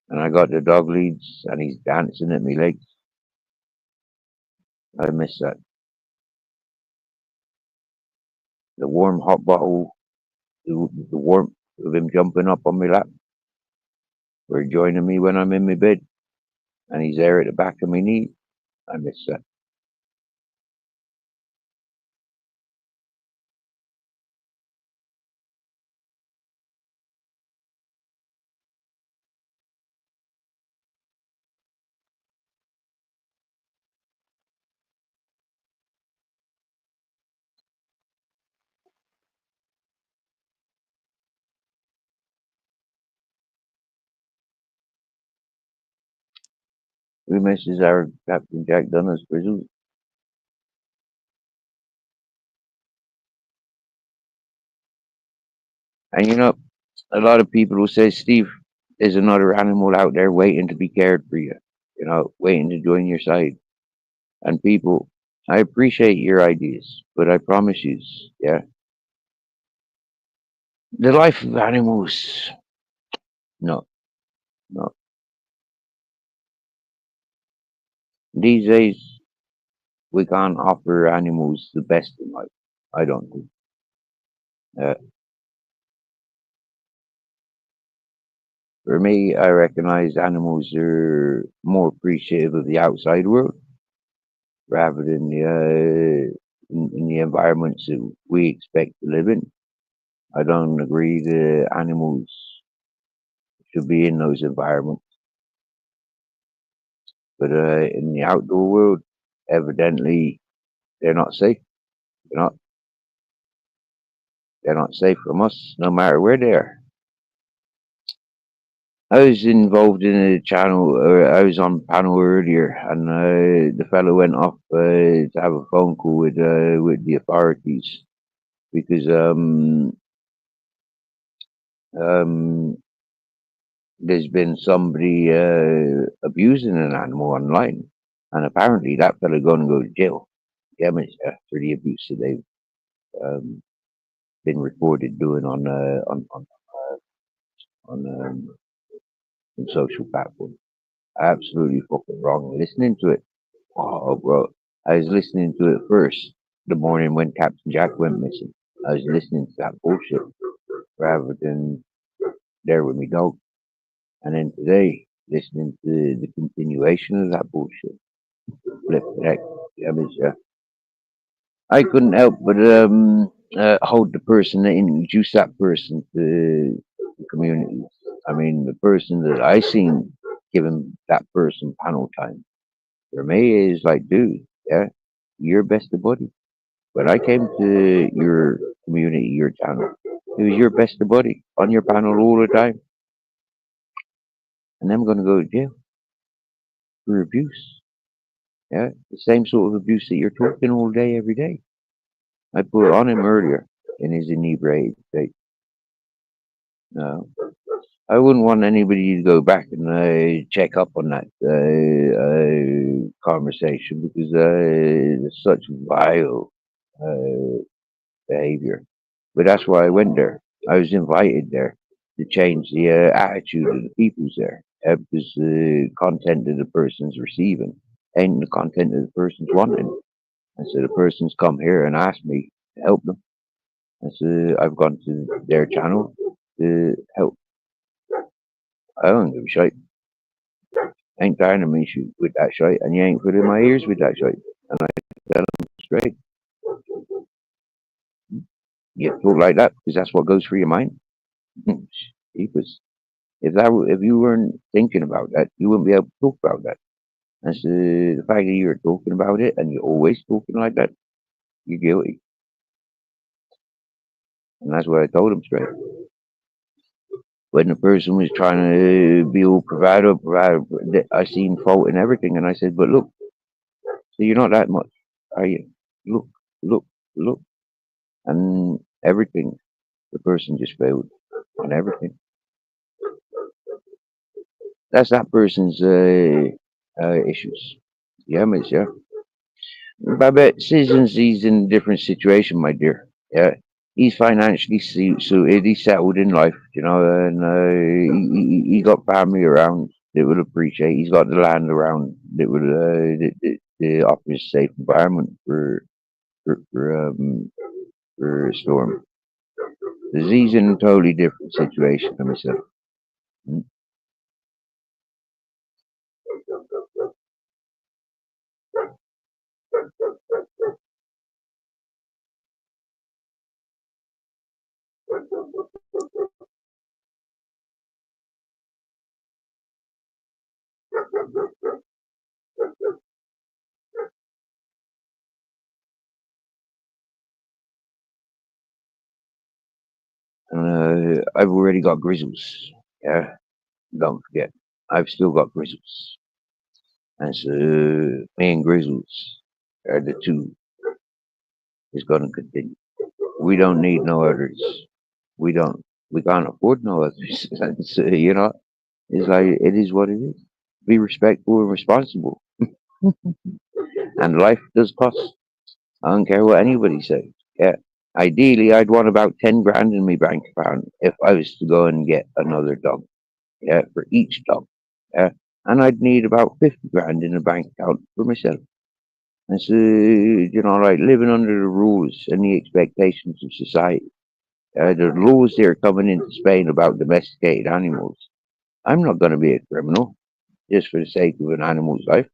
and I got the dog leads, and he's dancing at my legs. I miss that. The warm hot bottle, the warmth of him jumping up on my lap, or joining me when I'm in my bed, and he's there at the back of my knee. I miss that. We misses our Captain Jack Dunner's pursuit. And a lot of people will say, Steve, there's another animal out there waiting to be cared for you, waiting to join your side. And people, I appreciate your ideas, but I promise you, yeah, the life of animals, no, no. These days, we can't offer animals the best in life. I don't think. Uh, for me, I recognize animals are more appreciative of the outside world rather than in the environments that we expect to live in. I don't agree that animals should be in those environments, but in the outdoor world, evidently they're not safe. They're not. They're not safe from us, no matter where they are. I was involved in a channel. I was on a panel earlier, and the fellow went off to have a phone call with the authorities because um, there's been somebody abusing an animal online, and apparently that fellow going to go to jail. Yeah, for the abuse that they've um, been reported doing on social platforms. Absolutely fucking wrong. Listening to it, oh bro, I was listening to it first, the morning when Captain Jack went missing. I was listening to that bullshit rather than there with me dog. And then today, listening to the continuation of that bullshit. Flip the heck. I couldn't help but hold the person that introduced that person to the community. I mean, the person that I seen giving that person panel time for me is like, dude, yeah, you're best of buddy. When I came to your community, your channel, it was your best of buddy on your panel all the time, and I'm gonna go to jail for abuse. Yeah, the same sort of abuse that you're talking all day, every day. I put it on him earlier in his inebriated state. No, I wouldn't want anybody to go back and check up on that conversation because it's such vile behavior. But that's why I went there. I was invited there to change the attitude of the peoples there because the content that the person's receiving ain't the content that the person's wanting. And so the person's come here and asked me to help them. And so I've gone to their channel to help. I don't give a shit. Ain't tiring of me with that shit, and you ain't filling my ears with that shit. And I tell them straight, you talk like that because that's what goes through your mind. Jeepers. If you weren't thinking about that, you wouldn't be able to talk about that. That's the fact that you're talking about it and you're always talking like that. You're guilty, and that's what I told him straight. When the person was trying to be all provider, I seen fault in everything, and I said, "But look, so you're not that much, are you? Look, look, look." And everything, the person just failed on everything. That's that person's issues. Yeah, miss, yeah. Babette Seasons, he's in a different situation, my dear. Yeah. He's financially suited, he's settled in life, you know, and he got family around that would appreciate. He's got the land around that would offer a safe environment for, for, um, for a storm. Because he's in a totally different situation than myself. Mm. I've already got grizzles. Yeah, don't forget. I've still got grizzles. And so me and grizzles are the two is going to continue. We don't need no others. We don't. We can't afford no others. So, you know, it's like it is what it is. Be respectful and responsible. And life does cost. I don't care what anybody says. Yeah. Ideally, I'd want about 10 grand in my bank account if I was to go and get another dog. Yeah, for each dog. Yeah. And I'd need about 50 grand in the bank account for myself. And so, you know, like living under the rules and the expectations of society. The laws there coming into Spain about domesticated animals. I'm not going to be a criminal just for the sake of an animal's life.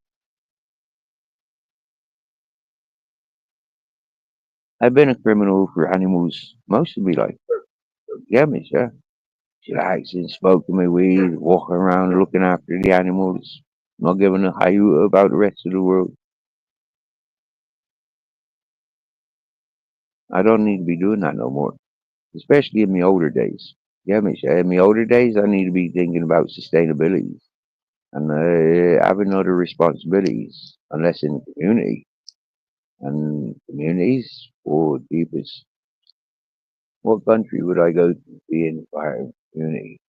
I've been a criminal for animals most of my life. Yeah, miss, yeah. Chillaxing, smoking my weed, walking around looking after the animals, not giving a iota about the rest of the world. I don't need to be doing that no more, especially in my older days. Yeah, miss, yeah. In my older days, I need to be thinking about sustainability and having other responsibilities, unless in the community. And communities, or deepest. What country would I go to be in if I had a community?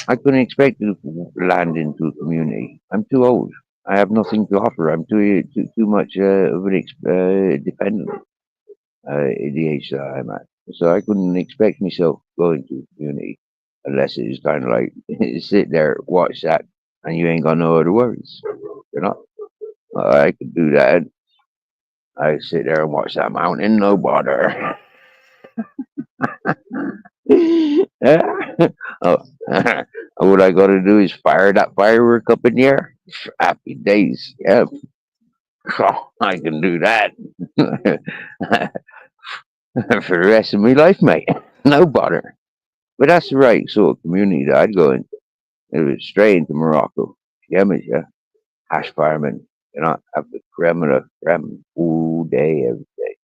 I couldn't expect to land into a community. I'm too old. I have nothing to offer. I'm too much of an dependent at the age that I'm at. So I couldn't expect myself going to a community. unless it's kind of like sit there, watch that, and you ain't got no other worries. You know, I could do that. I sit there and watch that mountain, no bother. Oh, what I got to do is fire that firework up in the air. Happy days, yeah. Oh, I can do that for the rest of my life, mate. No bother. But that's the right sort of community that I'd go into. It was straight into Morocco. Yemen, yeah. Hash firemen. You know, have the creme of the creme all day, every day.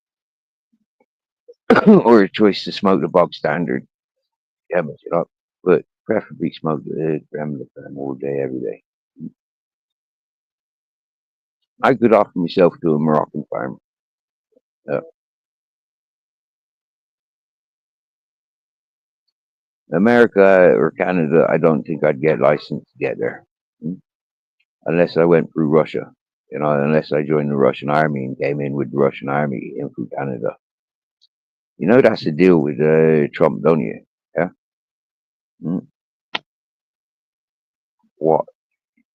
Or a choice to smoke the bog standard. Yemen, you know. But preferably smoke the creme of the creme all day, every day. I could offer myself to a Moroccan farmer. Uh, America or Canada, I don't think I'd get licensed to get there. Mm. Unless I went through Russia. You know, unless I joined the Russian army and came in with the Russian army in through Canada. You know, that's the deal with Trump, don't you? Yeah. Mm. What?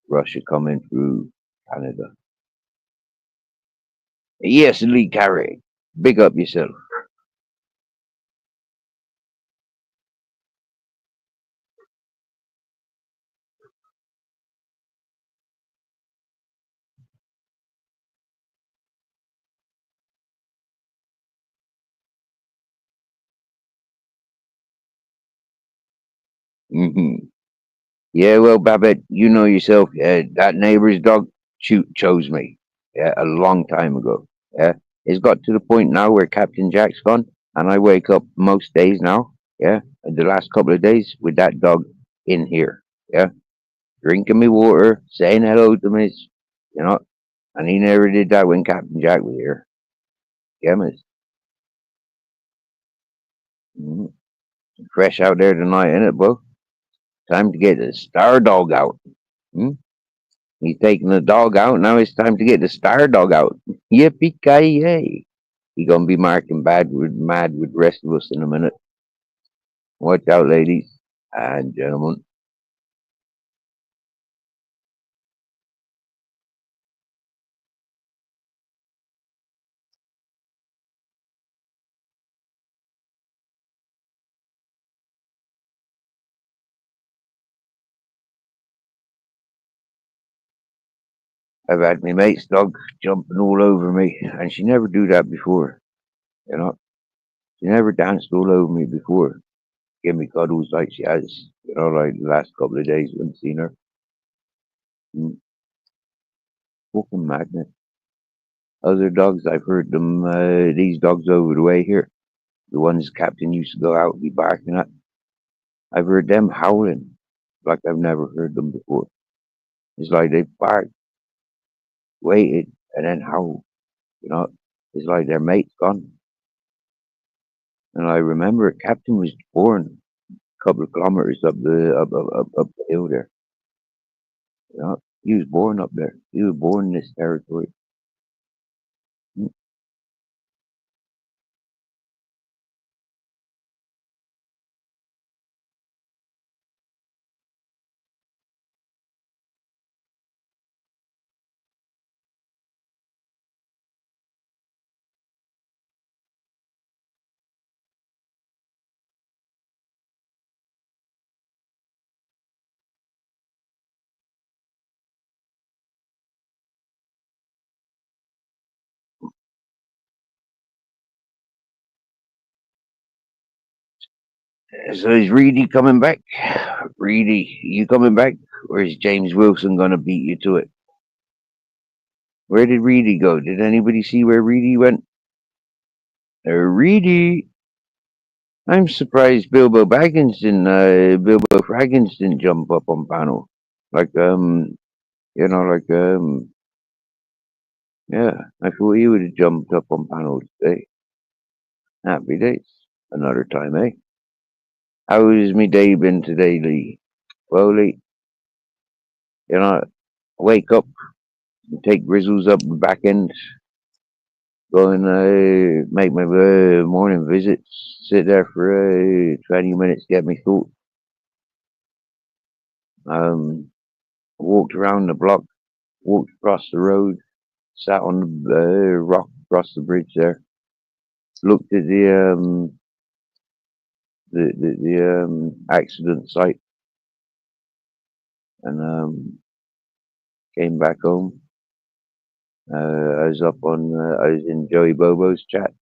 Russia coming through Canada? Yes, Lee Carey. Big up yourself. Hmm. Yeah, well, Babette, you know yourself. That neighbor's dog chose me. Yeah, a long time ago. Yeah, it's got to the point now where Captain Jack's gone, and I wake up most days now. Yeah, the last couple of days with that dog in here. Yeah, drinking me water, saying hello to me. You know, and he never did that when Captain Jack was here. Yeah, miss. Mhm. Fresh out there tonight, ain't it, bro? Time to get the star dog out. Hmm? He's taking the dog out. Now it's time to get the star dog out. Yippee ki yay! He gonna be marking mad with the rest of us in a minute. Watch out, ladies and gentlemen. I've had my mate's dog jumping all over me, and she never do that before. You know, she never danced all over me before. Give me cuddles like she has. You know, like the last couple of days when seen her. Mm, fucking magnet. Other dogs, I've heard them. These dogs over the way here, the ones Captain used to go out, be barking at. I've heard them howling like I've never heard them before. It's like they barked, waited, and then howled. You know, it's like their mate's gone. And I remember Captain was born a couple of kilometers up the hill there. You know, he was born up there. He was born in this territory. Mm. So is Reedy coming back? Reedy, you coming back? Or is James Wilson gonna beat you to it? Where did Reedy go? Did anybody see where Reedy went? Reedy. I'm surprised Bilbo Fraggins didn't jump up on panel. Like you know, like yeah, I thought he would have jumped up on panel today. Happy days. Another time, eh? How has me day been today, Lee? Well, Lee, you know, wake up, take Grizzles up the back end, go and make my morning visits, sit there for 20 minutes, get me thoughts. Walked around the block, walked across the road, sat on the rock across the bridge there, looked at the accident site, and came back home. I was I was in Joey Bobo's chat.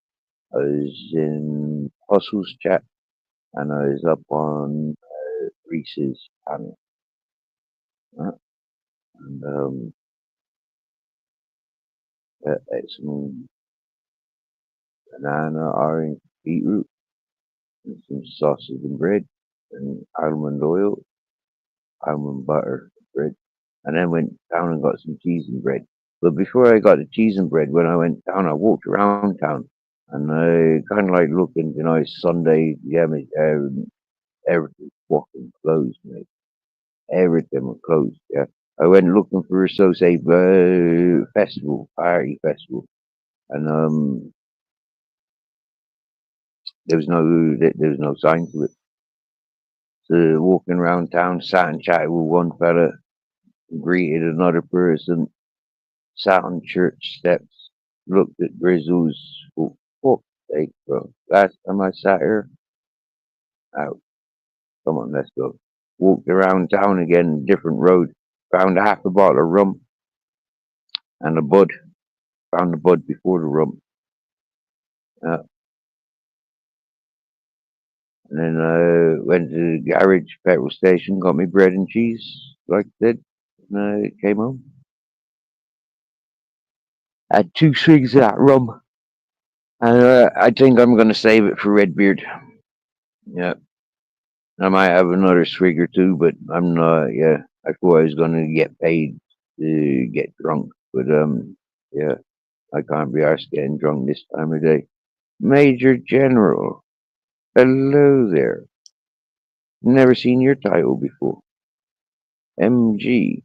I was in Hustle's chat, and I was up on Reese's panel. And ate some banana, orange, beetroot, and some sausage and bread, and almond oil, almond butter, bread. And then went down and got some cheese and bread. But before I got the cheese and bread, when I went down, I walked around town, and I kind of like looking, it's Sunday, yeah, everything's fucking closed, mate. Everything was closed, yeah. I went looking for a festival, party festival, and there was no sign to it. So walking around town, sat and chatted with one fella, greeted another person, sat on church steps, looked at Grizzles. Oh, fuck's sake, bro. Last time I sat here, out. Come on, let's go. Walked around town again, different road. Found half a bottle of rum and a bud. Found the bud before the rum. Uh, and then I went to the garage, petrol station, got me bread and cheese, like I said, and I came home. Had 2 swigs of that rum. And I think I'm going to save it for Redbeard. Yeah. I might have another swig or two, but I'm not, yeah. I thought I was going to get paid to get drunk. But, yeah, I can't be arsed getting drunk this time of day. Major General. Hello there. Never seen your title before. MG.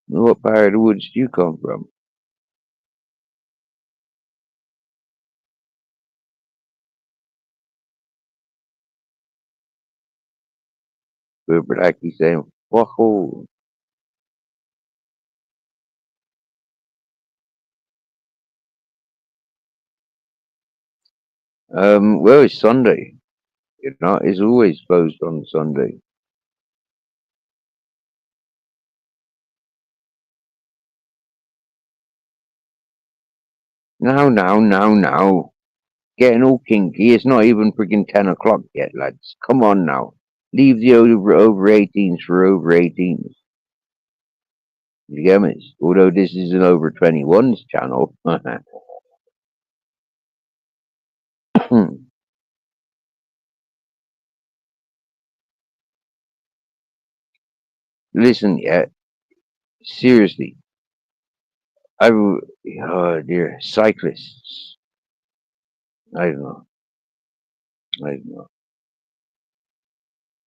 What part of the woods do you come from? But I keep saying, whoa. Well, it's Sunday. It's always closed on Sunday. Now. Getting all kinky. It's not even freaking 10 o'clock yet, lads. Come on now. Leave the over 18s for over 18s. You get me? Although this is an over 21s channel. Listen, yeah. Seriously. Oh dear. Cyclists. I don't know.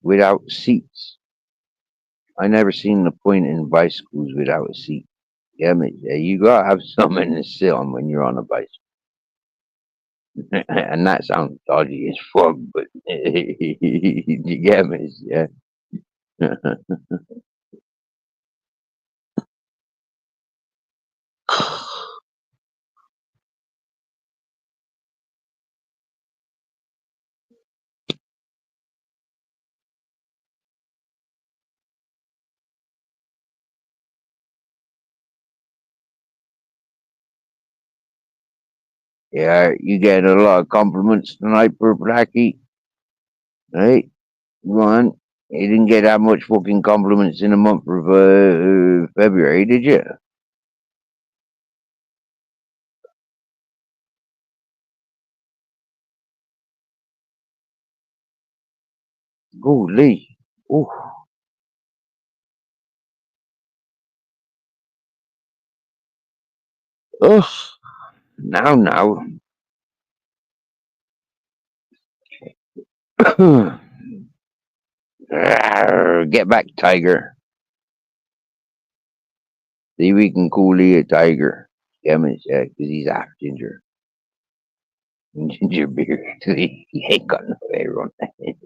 Without seats. I never seen the point in bicycles without a seat. Yeah, you gotta have something to sit on when you're on a bicycle. And that sounds dodgy as fuck, but you get me, yeah. Yeah, you get a lot of compliments tonight, Purple Hacky. Right? Go on. You didn't get that much fucking compliments in the month of February, did you? Holy. Ooh. Ugh. Now. Get back, Tiger. See, we can cool a Tiger. Yeah, because he's half ginger. Ginger beer. He ain't got no hair on that.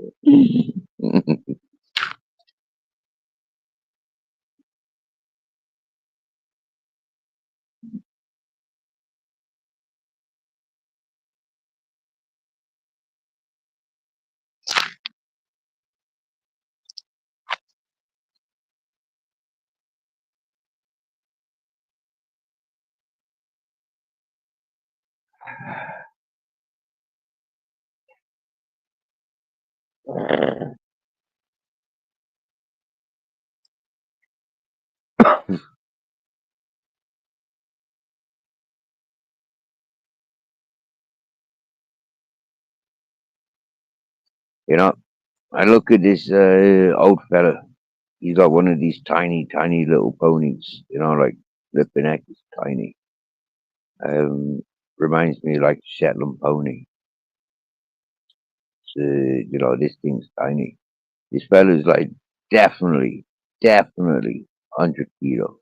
You know, I look at this old fella. He's got one of these tiny, tiny little ponies. You know, like the neck is tiny. Um, Reminds me like Shetland pony. You know, this thing's tiny. This fella's like definitely, definitely 100 kilo.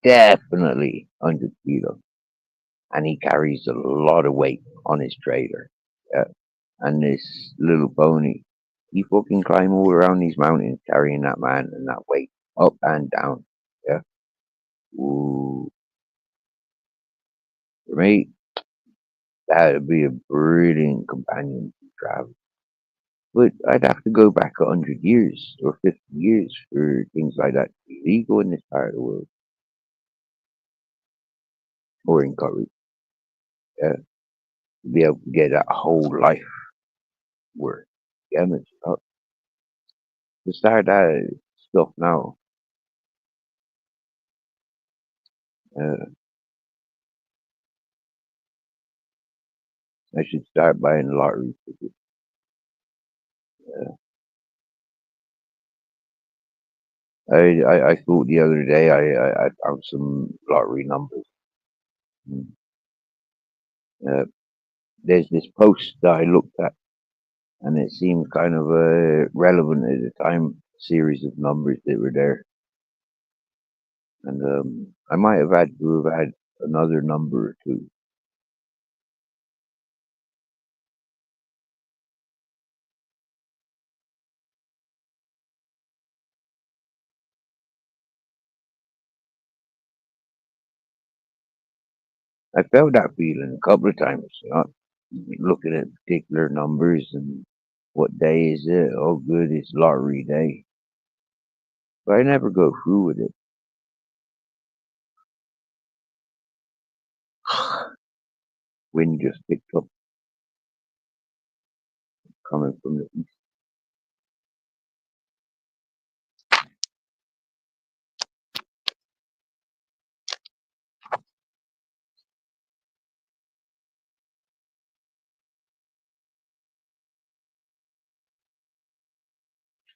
Definitely 100 kilo. And he carries a lot of weight on his trailer. Yeah. And this little pony, he fucking climb all around these mountains carrying that man and that weight up and down. Yeah. Ooh. For me, that would be a brilliant companion to travel. But I'd have to go back 100 years or 50 years for things like that to be legal in this part of the world or in Korea. Yeah. To be able to get that whole life work. Yeah, man. To start that stuff now, uh, I should start buying lottery tickets. I thought the other day I found some lottery numbers. Mm. Uh, there's this post that I looked at, and it seemed kind of relevant at the time. Series of numbers that were there, and I might have had to have had another number or two. I felt that feeling a couple of times, you know, looking at particular numbers and what day is it? Oh, good, it's lottery day. But I never go through with it. Wind just picked up coming from the east.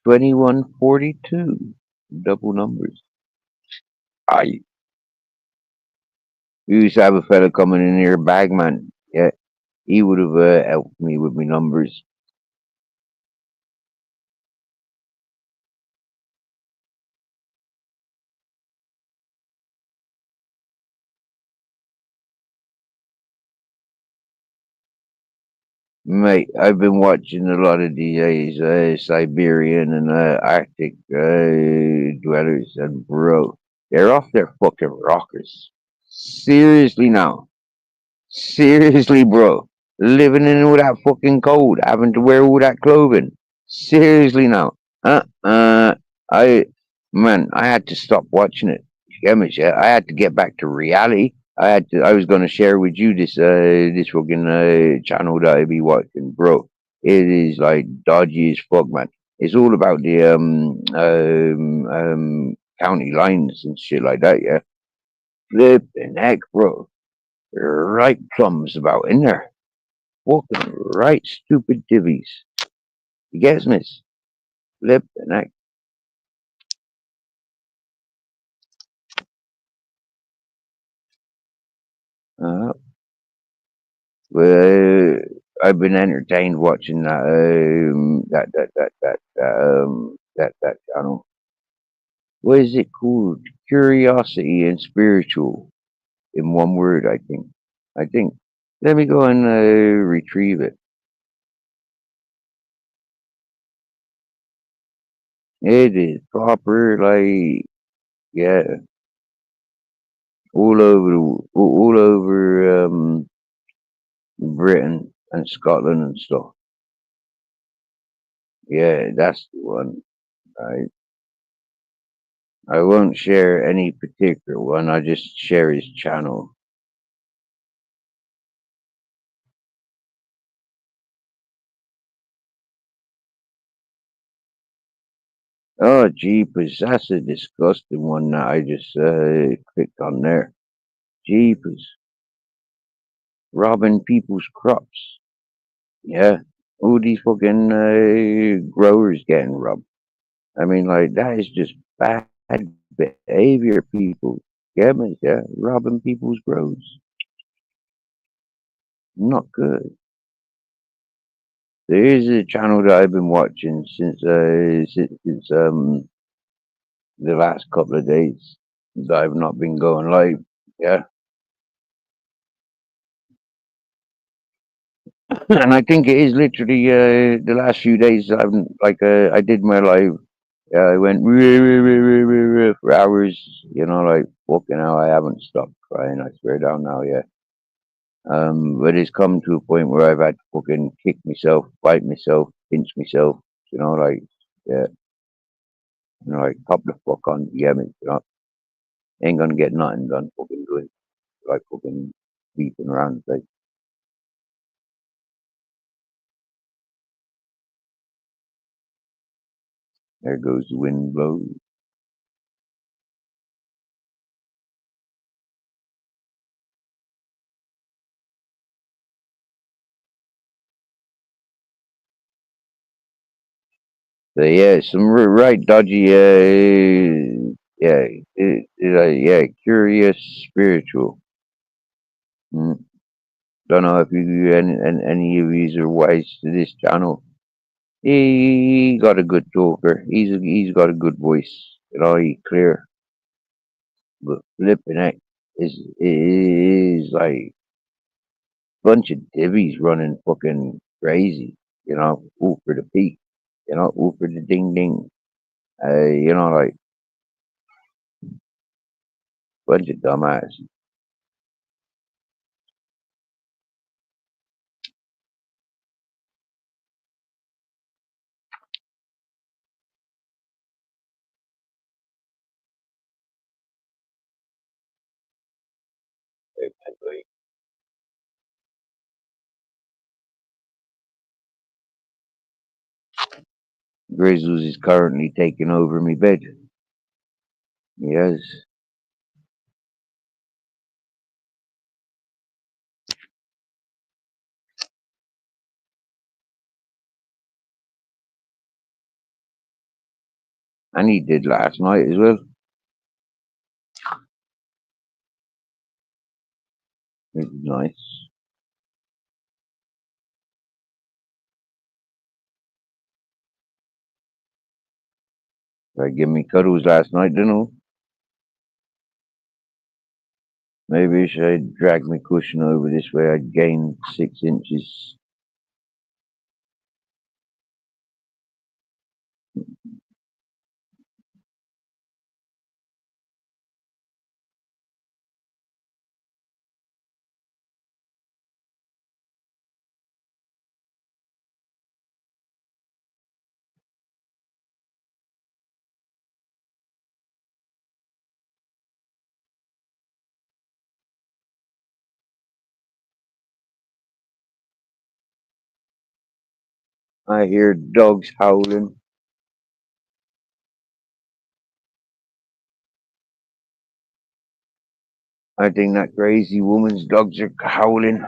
2142. Double numbers. I used to have a fella coming in here, bagman. Yeah, he would have helped me with my numbers. Mate, I've been watching a lot of these Siberian and Arctic dwellers, and bro, they're off their fucking rockers. Seriously now. Seriously, bro. Living in all that fucking cold, having to wear all that clothing. Seriously now. Uh uh I Man, I had to stop watching it. You get me, yeah? I had to get back to reality. I was gonna share with you this fucking channel that I be watching, bro. It is like dodgy as fuck, man. It's all about the county lines and shit like that, yeah. Flipping heck, bro. Right plums about in there. Fucking right stupid divvies. You get me? Flipping heck. Uh, well, I've been entertained watching that channel. What is it called? Curiosity and spiritual in one word. I think. I think. Let me go and retrieve it. It is proper, like, yeah, all over Britain and Scotland and stuff. Yeah, that's the one. I won't share any particular one. I just share his channel. Oh, jeepers, that's a disgusting one that I just clicked on there. Jeepers, robbing people's crops. Yeah, all these fucking growers getting robbed. I mean, like that is just bad behavior, people. Yeah, mate. Yeah, robbing people's grows. Not good. There is a channel that I've been watching since the last couple of days that I've not been going live. Yeah, and I think it is literally the last few days I've like I did my live. Yeah, I went for hours. You know, like fucking hell. I haven't stopped crying. I swear down now. Yeah. But it's come to a point where I've had to fucking kick myself, bite myself, pinch myself. You know, like yeah, you know, like pop the fuck on. Yeah, me. You know, ain't gonna get nothing done. Fucking doing like fucking beating around. Like there goes the wind blows. So yeah, some right dodgy. Yeah, yeah, curious spiritual. Mm. Don't know if you any of these are wise to this channel. He got a good talker. He's got a good voice. You know, he clear. But flipping it is like bunch of divvies running fucking crazy. You know, ooh for the peak. You know, ooh for the ding ding. You know, like bunch of dumbass. Grizzles is currently taking over me bed. Yes. And he did last night as well. It was nice. I give me cuddles last night, didn't I? Maybe I should drag my cushion over this way. I'd gain 6 inches. I hear dogs howling. I think that crazy woman's dogs are howling.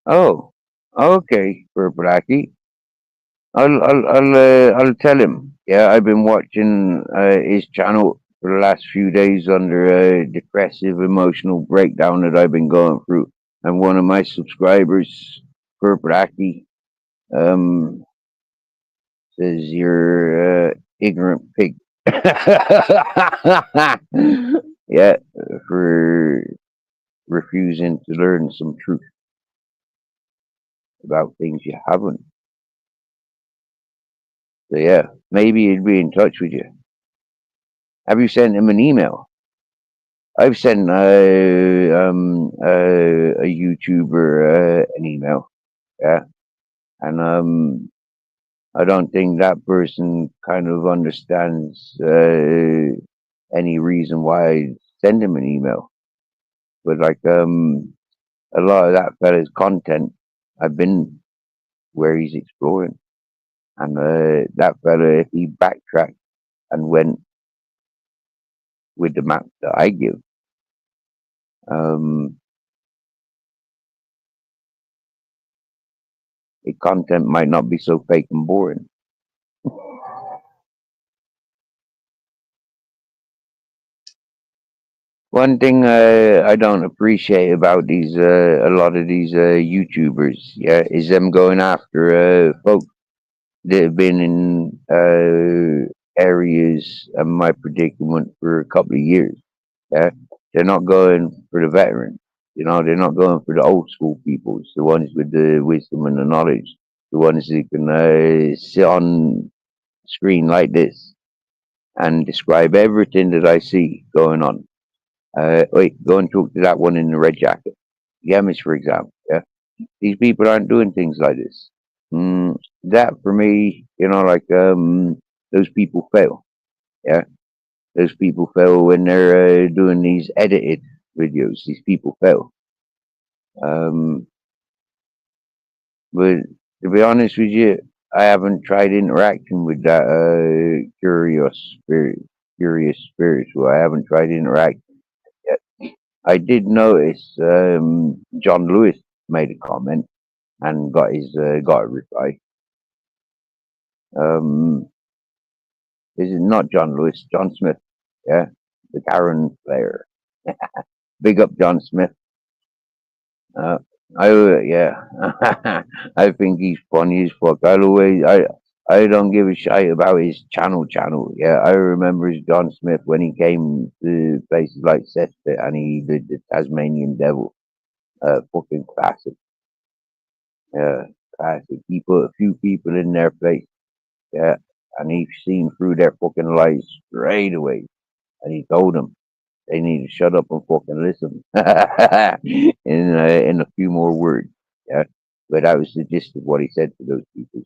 Oh, okay, for Blackie. I'll tell him. Yeah, I've been watching his channel for the last few days under a depressive emotional breakdown that I've been going through. And one of my subscribers, for Blackie, um, says you're ignorant pig. Yeah, for refusing to learn some truth about things you haven't. So yeah, maybe he'd be in touch with you. Have you sent him an email? I've sent a YouTuber an email, yeah, and I don't think that person kind of understands any reason why I send him an email. But like a lot of that fella's content, I've been where he's exploring, and that fella, if he backtracked and went with the map that I give, the content might not be so fake and boring. One thing I don't appreciate about these a lot of these YouTubers, yeah, is them going after folks that have been in areas of my predicament for a couple of years. Yeah, they're not going for the veterans. You know, they're not going for the old school peoples, the ones with the wisdom and the knowledge, the ones that can sit on screen like this and describe everything that I see going on. Wait, go and talk to that one in the red jacket. Yemis, for example. Yeah, these people aren't doing things like this. That for me, you know, like those people fail. Yeah, those people fail when they're doing these edited videos. These people fail. But to be honest with you, I haven't tried interacting with that curious spirit. So I haven't tried interacting yet. I did notice John Lewis made a comment and got a reply. Is it not John Lewis? John Smith, yeah, the Karen player. Big up John Smith. Yeah, I think he's funny as fuck. I don't give a shit about his channel. Yeah, I remember John Smith when he came to places like Cesspit and he did the Tasmanian Devil. Fucking classic. Yeah, classic. He put a few people in their place. Yeah, and he seen through their fucking lies straight away. And he told them they need to shut up and fucking listen. In a few more words. Yeah. But that was the gist of what he said to those people.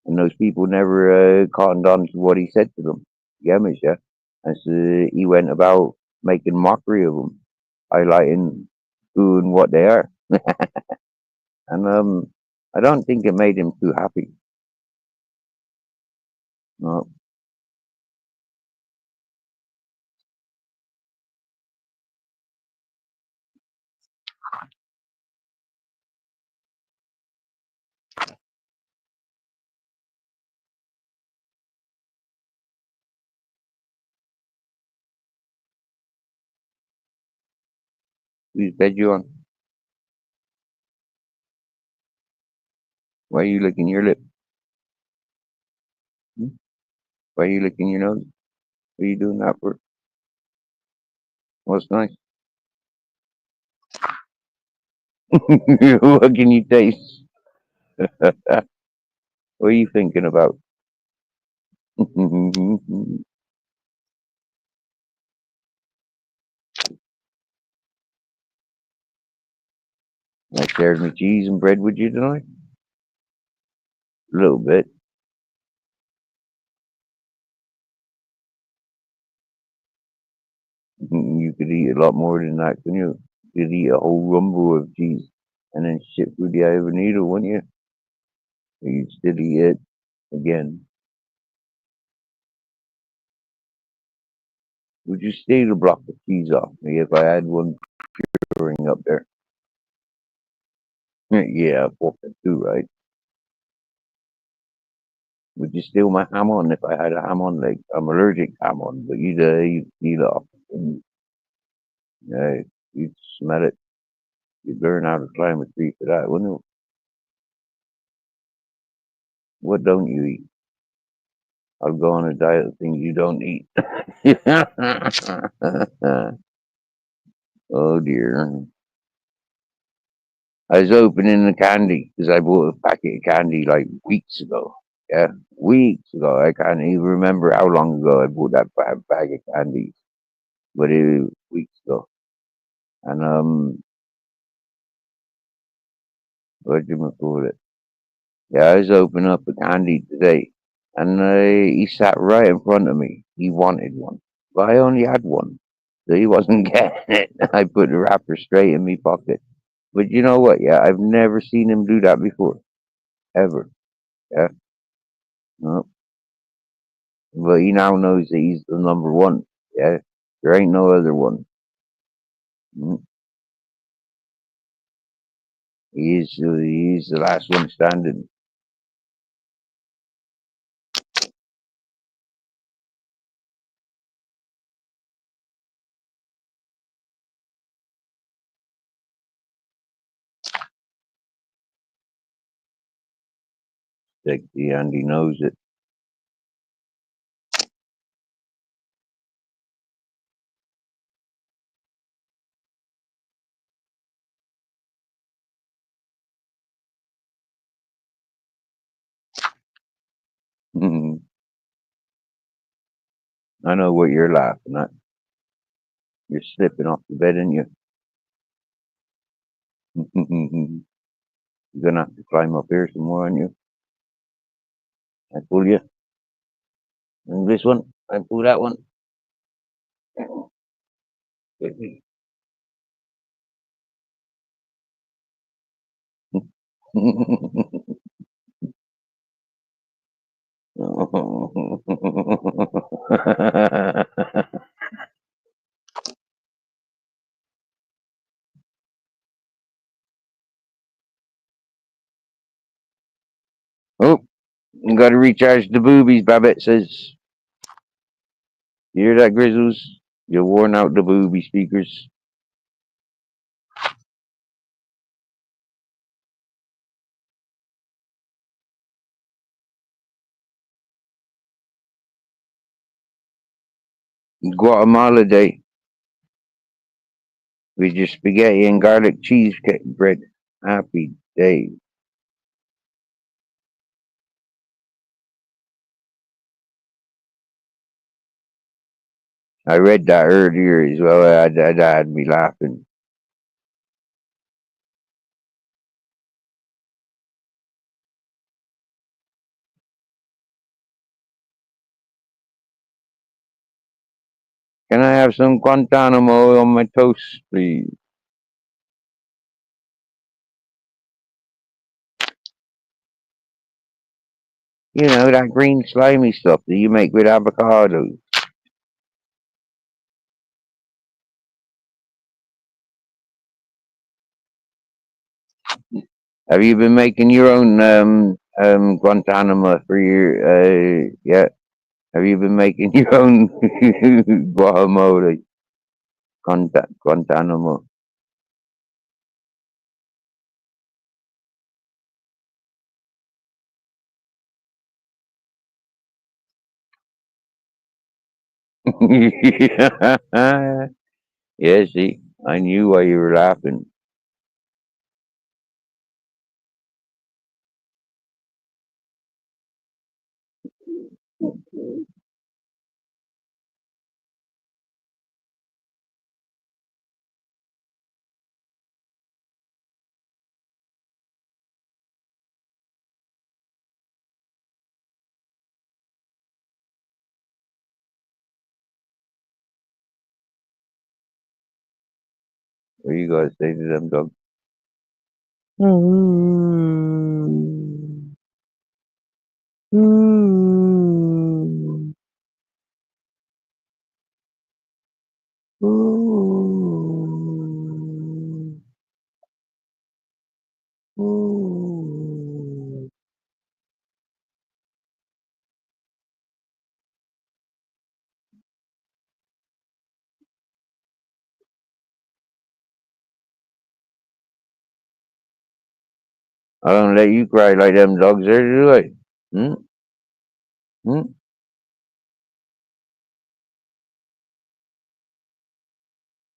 And those people never cottoned on to what he said to them. Yeah, yeah. And so he went about making mockery of them, highlighting who and what they are. And I don't think it made him too happy. No. Whose bed you on? Why are you licking your lip? Hmm? Why are you licking your nose? What are you doing that for? What's nice? What can you taste? What are you thinking about? I shared my cheese and bread with you tonight. A little bit. You could eat a lot more than that, couldn't you? You could eat a whole rumble of cheese and then shit through the eye of a needle, wouldn't you? Or you'd still eat it again. Would you steal a block of cheese off me if I had one puring up there? Yeah, fucking too, right? Would you steal my ham on if I had a ham on leg? I'm allergic to ham on, but you'd eat it off. Yeah, you'd smell it. You'd learn how to climb a tree for that, wouldn't you? What don't you eat? I'll go on a diet of things you don't eat. Oh dear. I was opening the candy because I bought a packet of candy like weeks ago. Yeah, weeks ago. I can't even remember how long ago I bought that bag of candy, but it was weeks ago. And what do you call it? Yeah, I was opening up a candy today, and he sat right in front of me. He wanted one, but I only had one. So he wasn't getting it. I put the wrapper straight in me pocket. But you know what? Yeah, I've never seen him do that before, ever. Yeah, no. But he now knows that he's the number one. Yeah, there ain't no other one. Mm. He's the last one standing. Sexy, and he knows it. I know what you're laughing at. You're slipping off the bed, and you're gonna have to climb up here some more, aren't you? I pull you. And this one, I pull that one. Oh, you gotta recharge the boobies, Babette says. You hear that, Grizzles? You're worn out the booby speakers. Guatemala Day with your spaghetti and garlic cheese bread. Happy day. I read that earlier as well. That had me laughing. Can I have some Guantanamo on my toast, please? You know, that green slimy stuff that you make with avocados. Have you been making your own Guantanamo for your yeah? Have you been making your own guacamole? Guantanamo. Yeah, see, I knew why you were laughing. What you gotta say to them, dog? I don't let you cry like them dogs there, do I? Hmm? Hmm?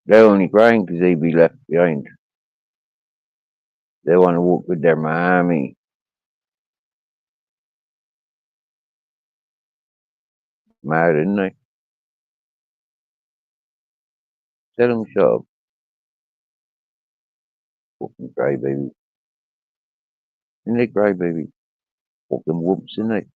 They're only crying 'cause they be left behind. They want to walk with their mommy. Mad, didn't they? Tell them shut up. Fucking cry, baby. And they cry, baby. Fucking whoops, and they.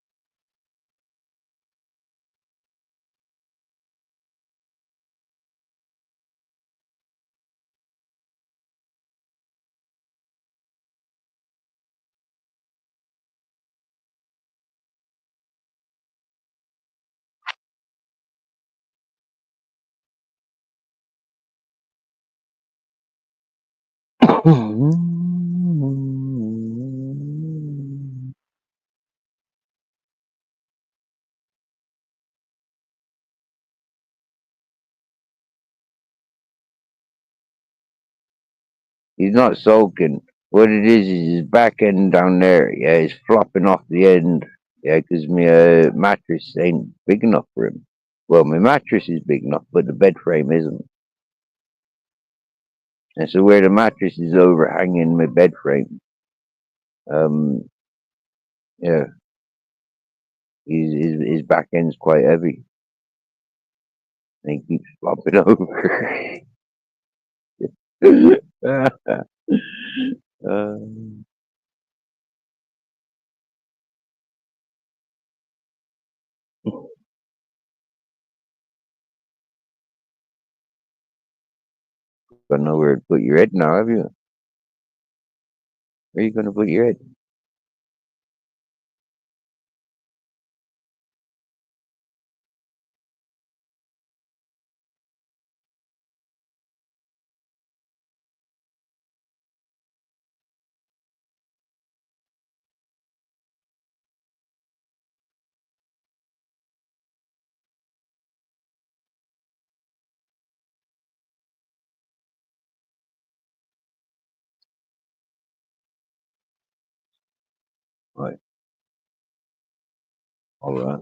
He's not sulking. What it is his back end down there, yeah, is flopping off the end, yeah, because my mattress ain't big enough for him. Well, my mattress is big enough, but the bed frame isn't. And so where the mattress is overhanging my bed frame, yeah, his back end's quite heavy, and he keeps flopping over. Got nowhere to put your head now, have you? Where are you going to put your head? Right. All right.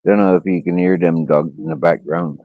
Don't know if you can hear them dogs in the background.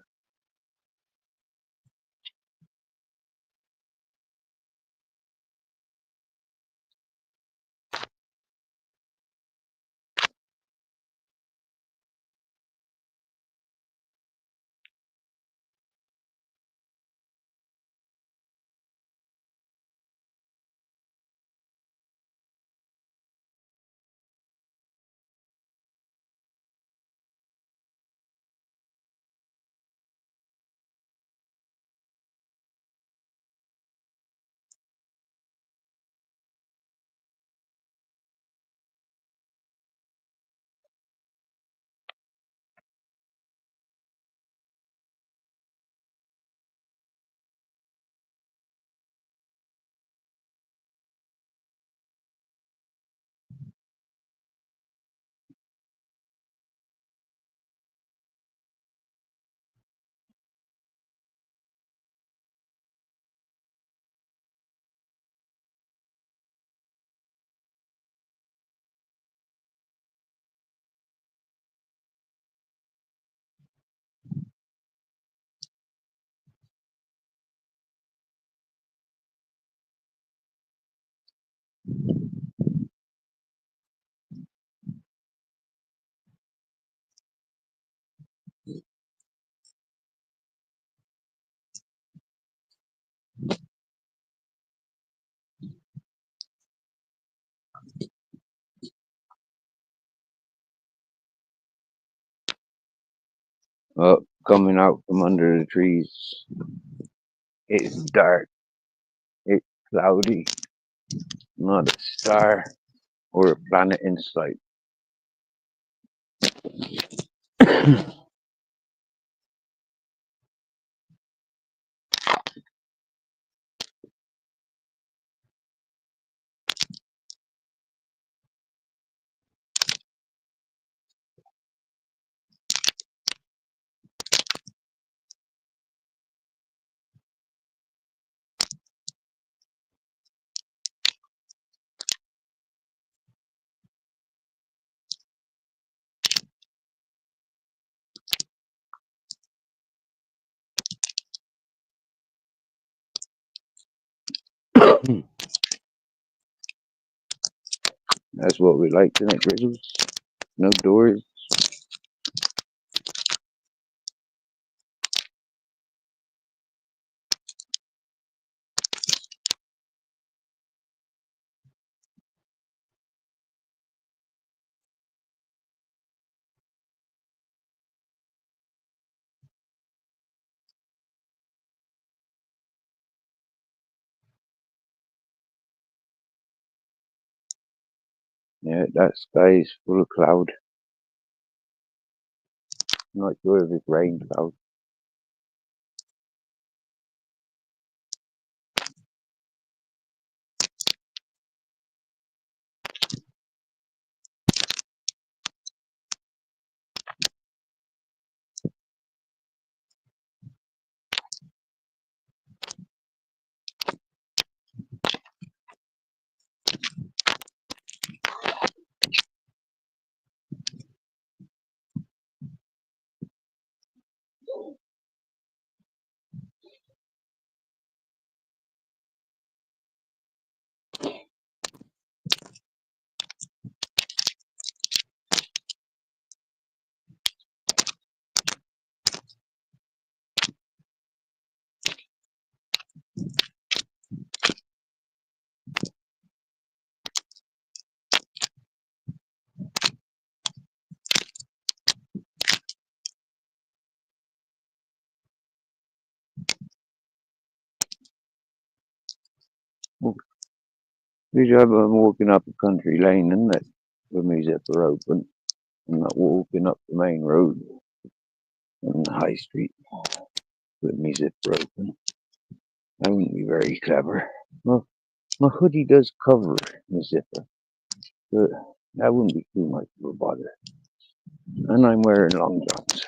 Oh, coming out from under the trees. It's dark. It's cloudy. Not a star or a planet in sight. That's what we like tonight, Grizzles. No doors. Yeah, that sky is full of cloud. Not sure if it's rain cloud. Usually I'm walking up a country lane, isn't it? With my zipper open. I'm not walking up the main road on the high street with my zipper open. I wouldn't be very clever. Well, my hoodie does cover the zipper, but that wouldn't be too much of a bother. And I'm wearing long johns.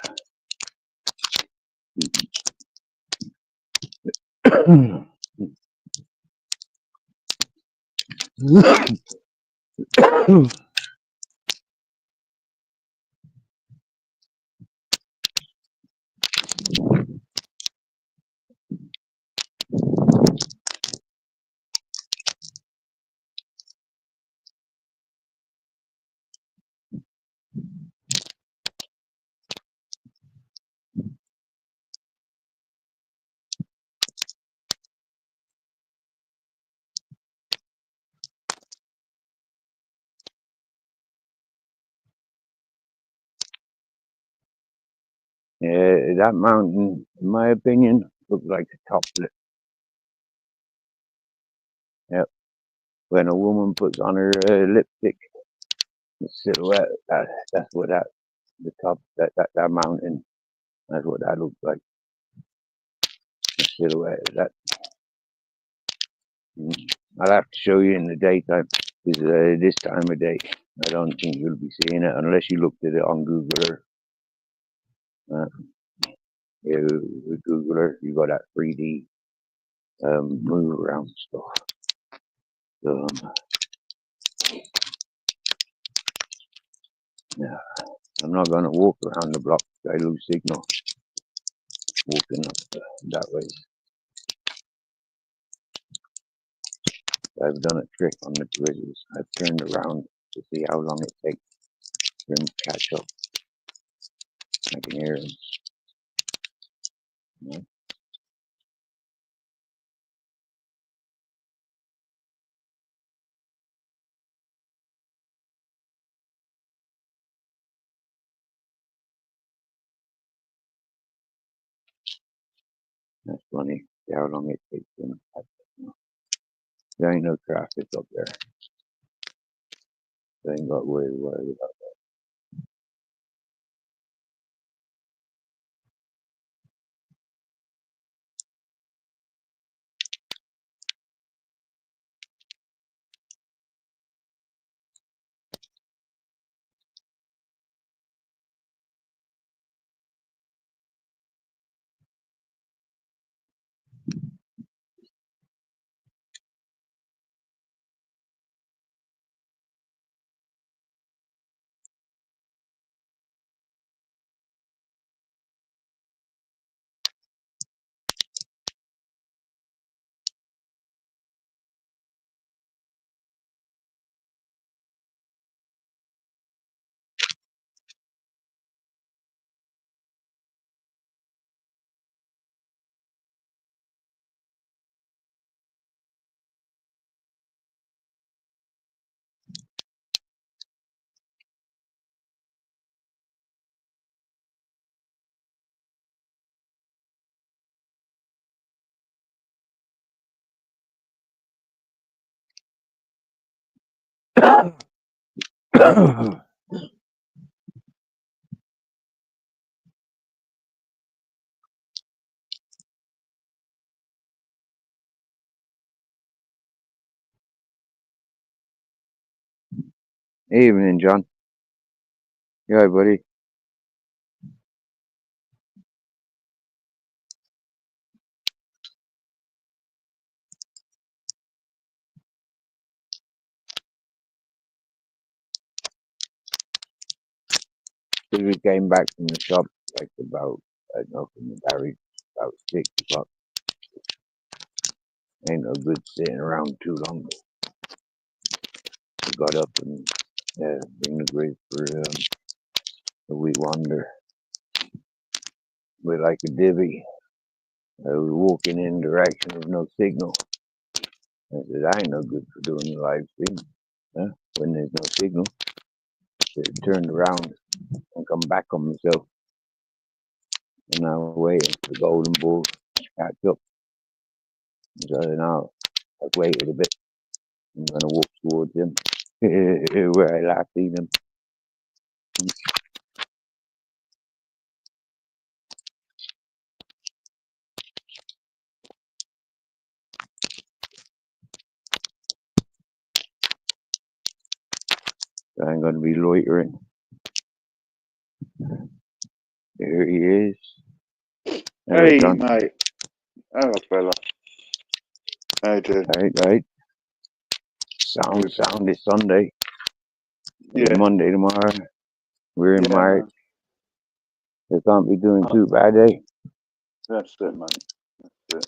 That mountain, in my opinion, looked like a toplet. Yep. When a woman puts on her lipstick, the silhouette, that's what the top, that mountain, that's what that looks like. The silhouette of that. I'll have to show you in the daytime, because this time of day, I don't think you'll be seeing it unless you looked at it on Google Earth. Yeah, with Google Earth, you got that 3D move around stuff. So, yeah, I'm not going to walk around the block. I lose signal walking up that way. I've done a trick on the grizzlies. I've turned around to see how long it takes for them to catch up. I can hear them. Yeah. That's funny. See how long it takes them to catch up. There ain't no traffic up there. They ain't got worry about. Evening, John. Yeah, buddy. We came back from the shop like about, I don't know, from the garage about 6 o'clock. Ain't no good sitting around too long. We got up and bring the grave for a wee wander. We're like a divvy. I was walking in direction with no signal. I said, I ain't no good for doing the live stream. Huh? When there's no signal. So I turned around and come back on myself. And I was waiting for the golden bull to catch up. So now I've waited a bit. I'm going to walk towards him where I last seen him. So I'm going to be loitering. There he is. Hello,
Hey,
John.
mate. Hello, fella. How you doing?
Right. Sound is Sunday. It's
Yeah.
Monday tomorrow. We're in
Yeah,
March.
man.
They can't be doing too bad, eh?
That's it, mate. That's it.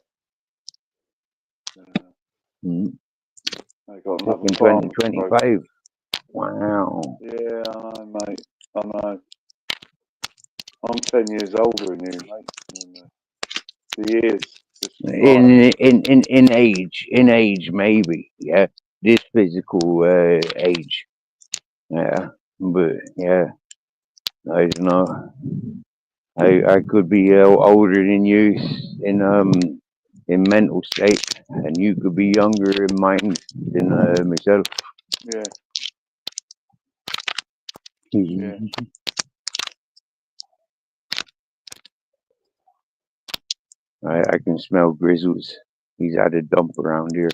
I
got another
Fucking
farm.
2025. Wow.
Yeah, I know, mate. I know. I'm 10 years older than you, mate. And, the years just fly.
In age, maybe. Yeah. This physical age. Yeah. But yeah. I don't know. I could be older than you in mental state, and you could be younger in mind than myself.
Yeah. Yeah.
I can smell Grizzles. He's had a dump around here.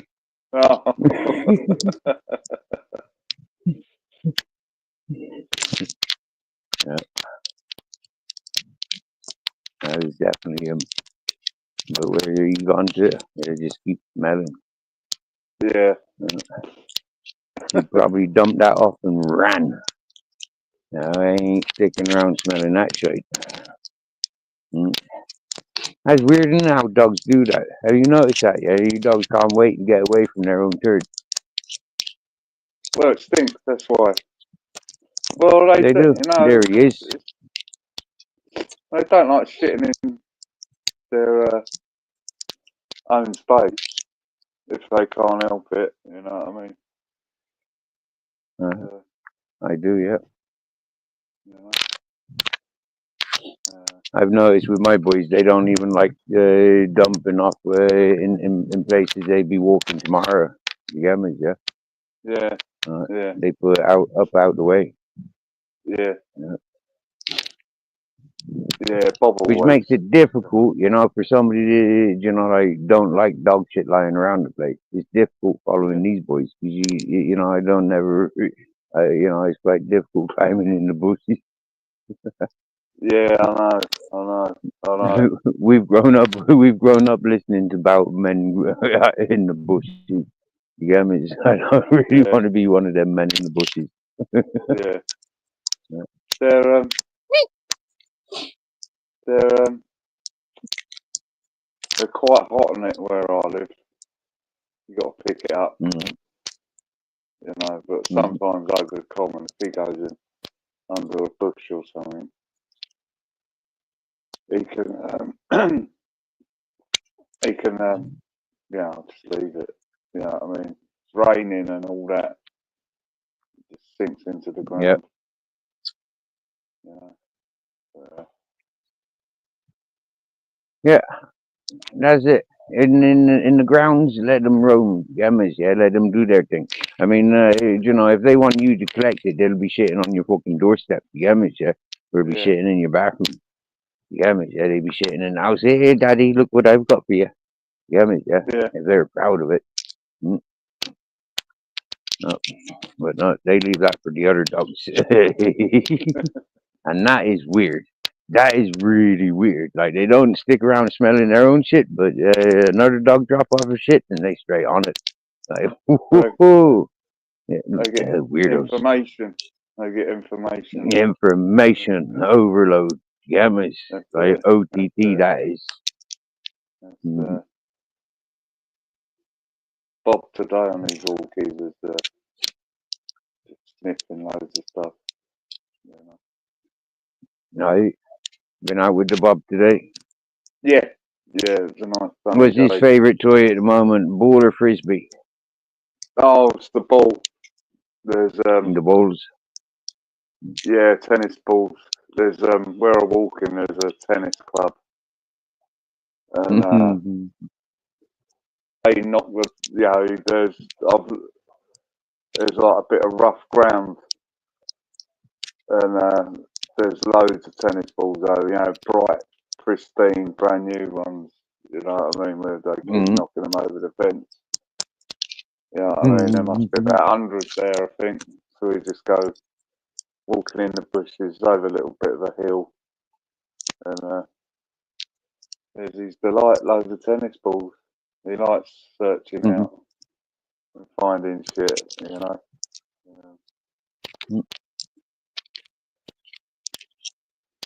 Oh.
Yeah. That is definitely him. But where he gone to? It just keep smelling.
Yeah.
He probably dumped that off and ran. No, I ain't sticking around smelling that shit. That's weird, isn't it, how dogs do that? Have you noticed that? Yeah, you dogs can't wait and get away from their own turd.
Well, it stinks. That's why. Well,
They do.
You know,
There he is.
They don't like shitting in their own space if they can't help it. You know what I mean?
I do, yeah.
You know?
I've noticed with my boys, they don't even like dumping off in places they'd be walking tomorrow. You get me? Yeah.
Yeah. Yeah.
They put it out the way.
Yeah. Yeah. Bob
Which
always.
makes it difficult, you know, for somebody to, you know, like don't like dog shit lying around the place. It's difficult following these boys because you know, I don't never, you know, it's quite difficult climbing in the bushes.
Yeah, I know.
We've grown up listening to about men in the bushes. You get me? I don't really want to be one of them men in the bushes.
Yeah. They're quite hot on it where I live. You got to pick it up. You know, but sometimes over the common, if he goes in under a bush or something, he can yeah, I'll just leave it. You know what I mean? It's raining and all that. It just sinks into the ground.
Yep.
You know?
Yeah, that's it. In the grounds, let them roam. Yeah, let them do their thing. I mean, you know, if they want you to collect it, they'll be shitting on your fucking doorstep. Yeah, or they'll be shitting in your bathroom. Yeah, they'll be shitting in the house. Hey, daddy, look what I've got for you. Yeah, if they're proud of it. No, but no, they leave that for the other dogs. And that is weird. That is really weird. Like, they don't stick around smelling their own shit, but another dog drop off of shit and they straight on it. Like,
They get
weirdos.
information. They get information.
Information overload. Yeah, like OTT, that is.
Bob today on his walk, he was sniffing loads of stuff. You know.
No, been out with the Bob today.
Yeah, it's a nice sunny
What's his favourite toy at the moment, ball or frisbee?
Oh, it's the ball. There's
the balls.
Yeah, tennis balls. There's where I walk in, there's a tennis club, and they knock the there's like a bit of rough ground, and there's loads of tennis balls though. You know, bright, pristine, brand new ones. You know what I mean? Where they keep knocking them over the fence. You know what I mean? There must be about hundreds there, I think. So we just go walking in the bushes over a little bit of a hill, and there's his delight, loads of tennis balls. He likes searching out and finding shit, you know.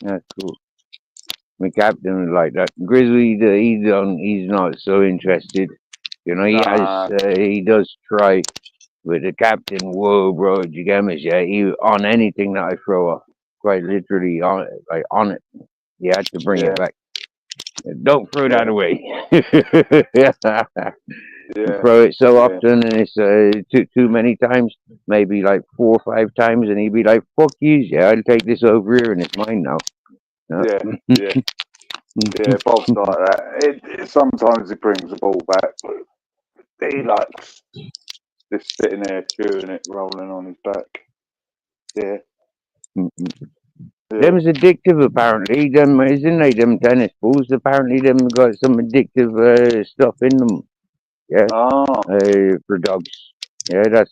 That's cool. My captain was like that. Grizzly, he's not so interested. You know, he does try. But the captain, whoa, bro, you get me? Yeah, he on anything that I throw up, quite literally on it, like on it. He had to bring it back. Don't throw that away. Throw it so often, and it's too many times, maybe like 4 or 5 times, and he'd be like, "Fuck you, yeah, I'll take this over here, and it's mine now."
Yeah, yeah. Yeah, Bob's like that. It sometimes he brings the ball back, but he likes just sitting there chewing it, rolling on his back. Yeah.
Them's addictive, apparently. Them, isn't they? Them tennis balls. Apparently, them got some addictive stuff in them. Yeah. For dogs. Yeah, that.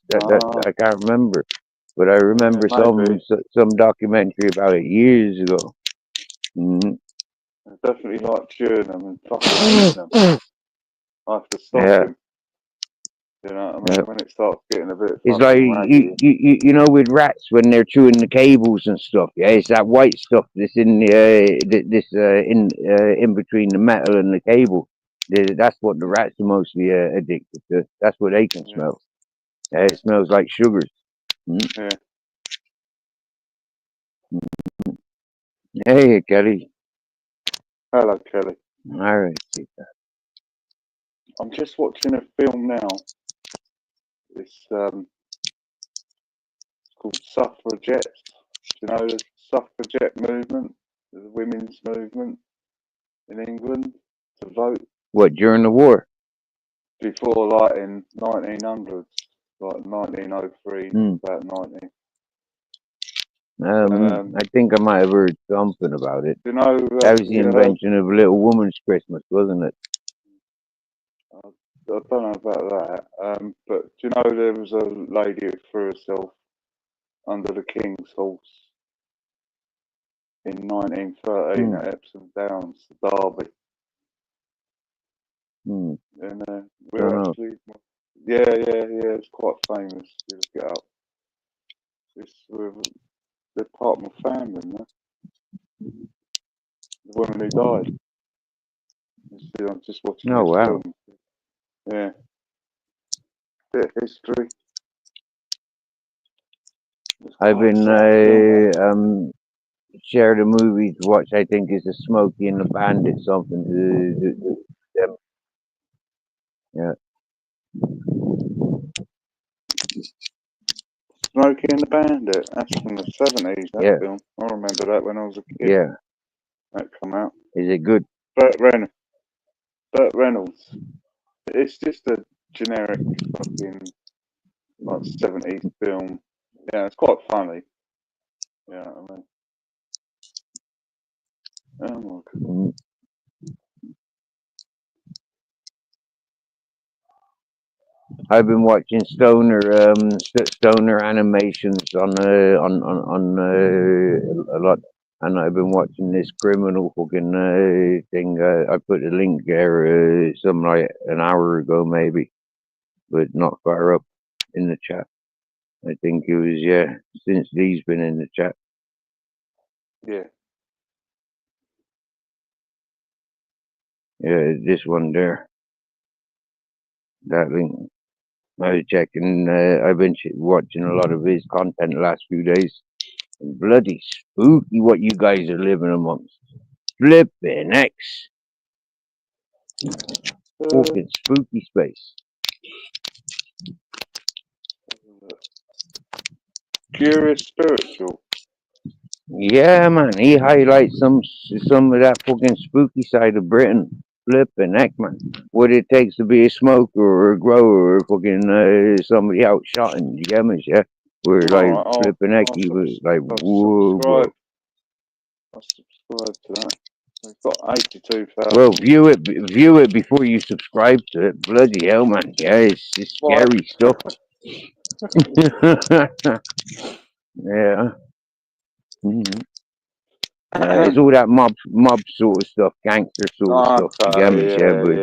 I can't remember, but I remember some documentary about it years ago.
I definitely like chewing them and fucking eating them. I have to stop him. You know what I mean? When it starts getting a bit.
It's like you know, with rats when they're chewing the cables and stuff. Yeah, it's that white stuff that's in in between the metal and the cable. That's what the rats are mostly addicted to. That's what they can smell. It smells like sugars.
Yeah.
Hey, Kelly.
Hello, Kelly.
All right.
I'm just watching a film now. It's called Suffragettes. Do you know the suffragette movement, the women's movement in England to vote?
What, during the war?
Before, like in 1900s, like 1903, about 90.
I think I might have heard something about it.
You know,
that was the invention of Little Woman's Christmas, wasn't it?
I don't know about that. But do you know there was a lady who threw herself under the King's horse in 1913 at Epsom Downs, Derby. And we're actually, yeah, it's quite famous. You look it up. They're part of my family, man. The woman who died. You see, I'm just watching this film. Yeah. Bit of history.
I've been shared a movie to watch. I think is the Smokey and the Bandit, something to them. Yeah.
Smokey and the Bandit. That's from the 70s. That film. I remember that when I was a kid.
Yeah.
That come out.
Is it good?
Burt Reynolds. It's just a generic fucking like 70s film. Yeah, it's quite funny. Yeah, I mean. Oh my God.
I've been watching stoner animations on a lot, and I've been watching this criminal fucking thing. I put a link there some like an hour ago maybe, but not far up in the chat. I think it was since Lee's been in the chat.
Yeah.
Yeah, this one there. That link. I was checking. I've been watching a lot of his content the last few days. And bloody spooky what you guys are living amongst. Flipping X. Fucking spooky space.
Curious Spiritual.
Yeah, man. He highlights some of that fucking spooky side of Britain. Flipping heck, man. What it takes to be a smoker or a grower or fucking somebody out shotting. You get me? Yeah. We're like flipping heck. He was like, whoa, bro.
I'll subscribe to that. We've got 82,000.
Well, view it before you subscribe to it. Bloody hell, man. Yeah, it's scary stuff. Yeah. It's all that mob sort of stuff, gangster sort of stuff. You get me?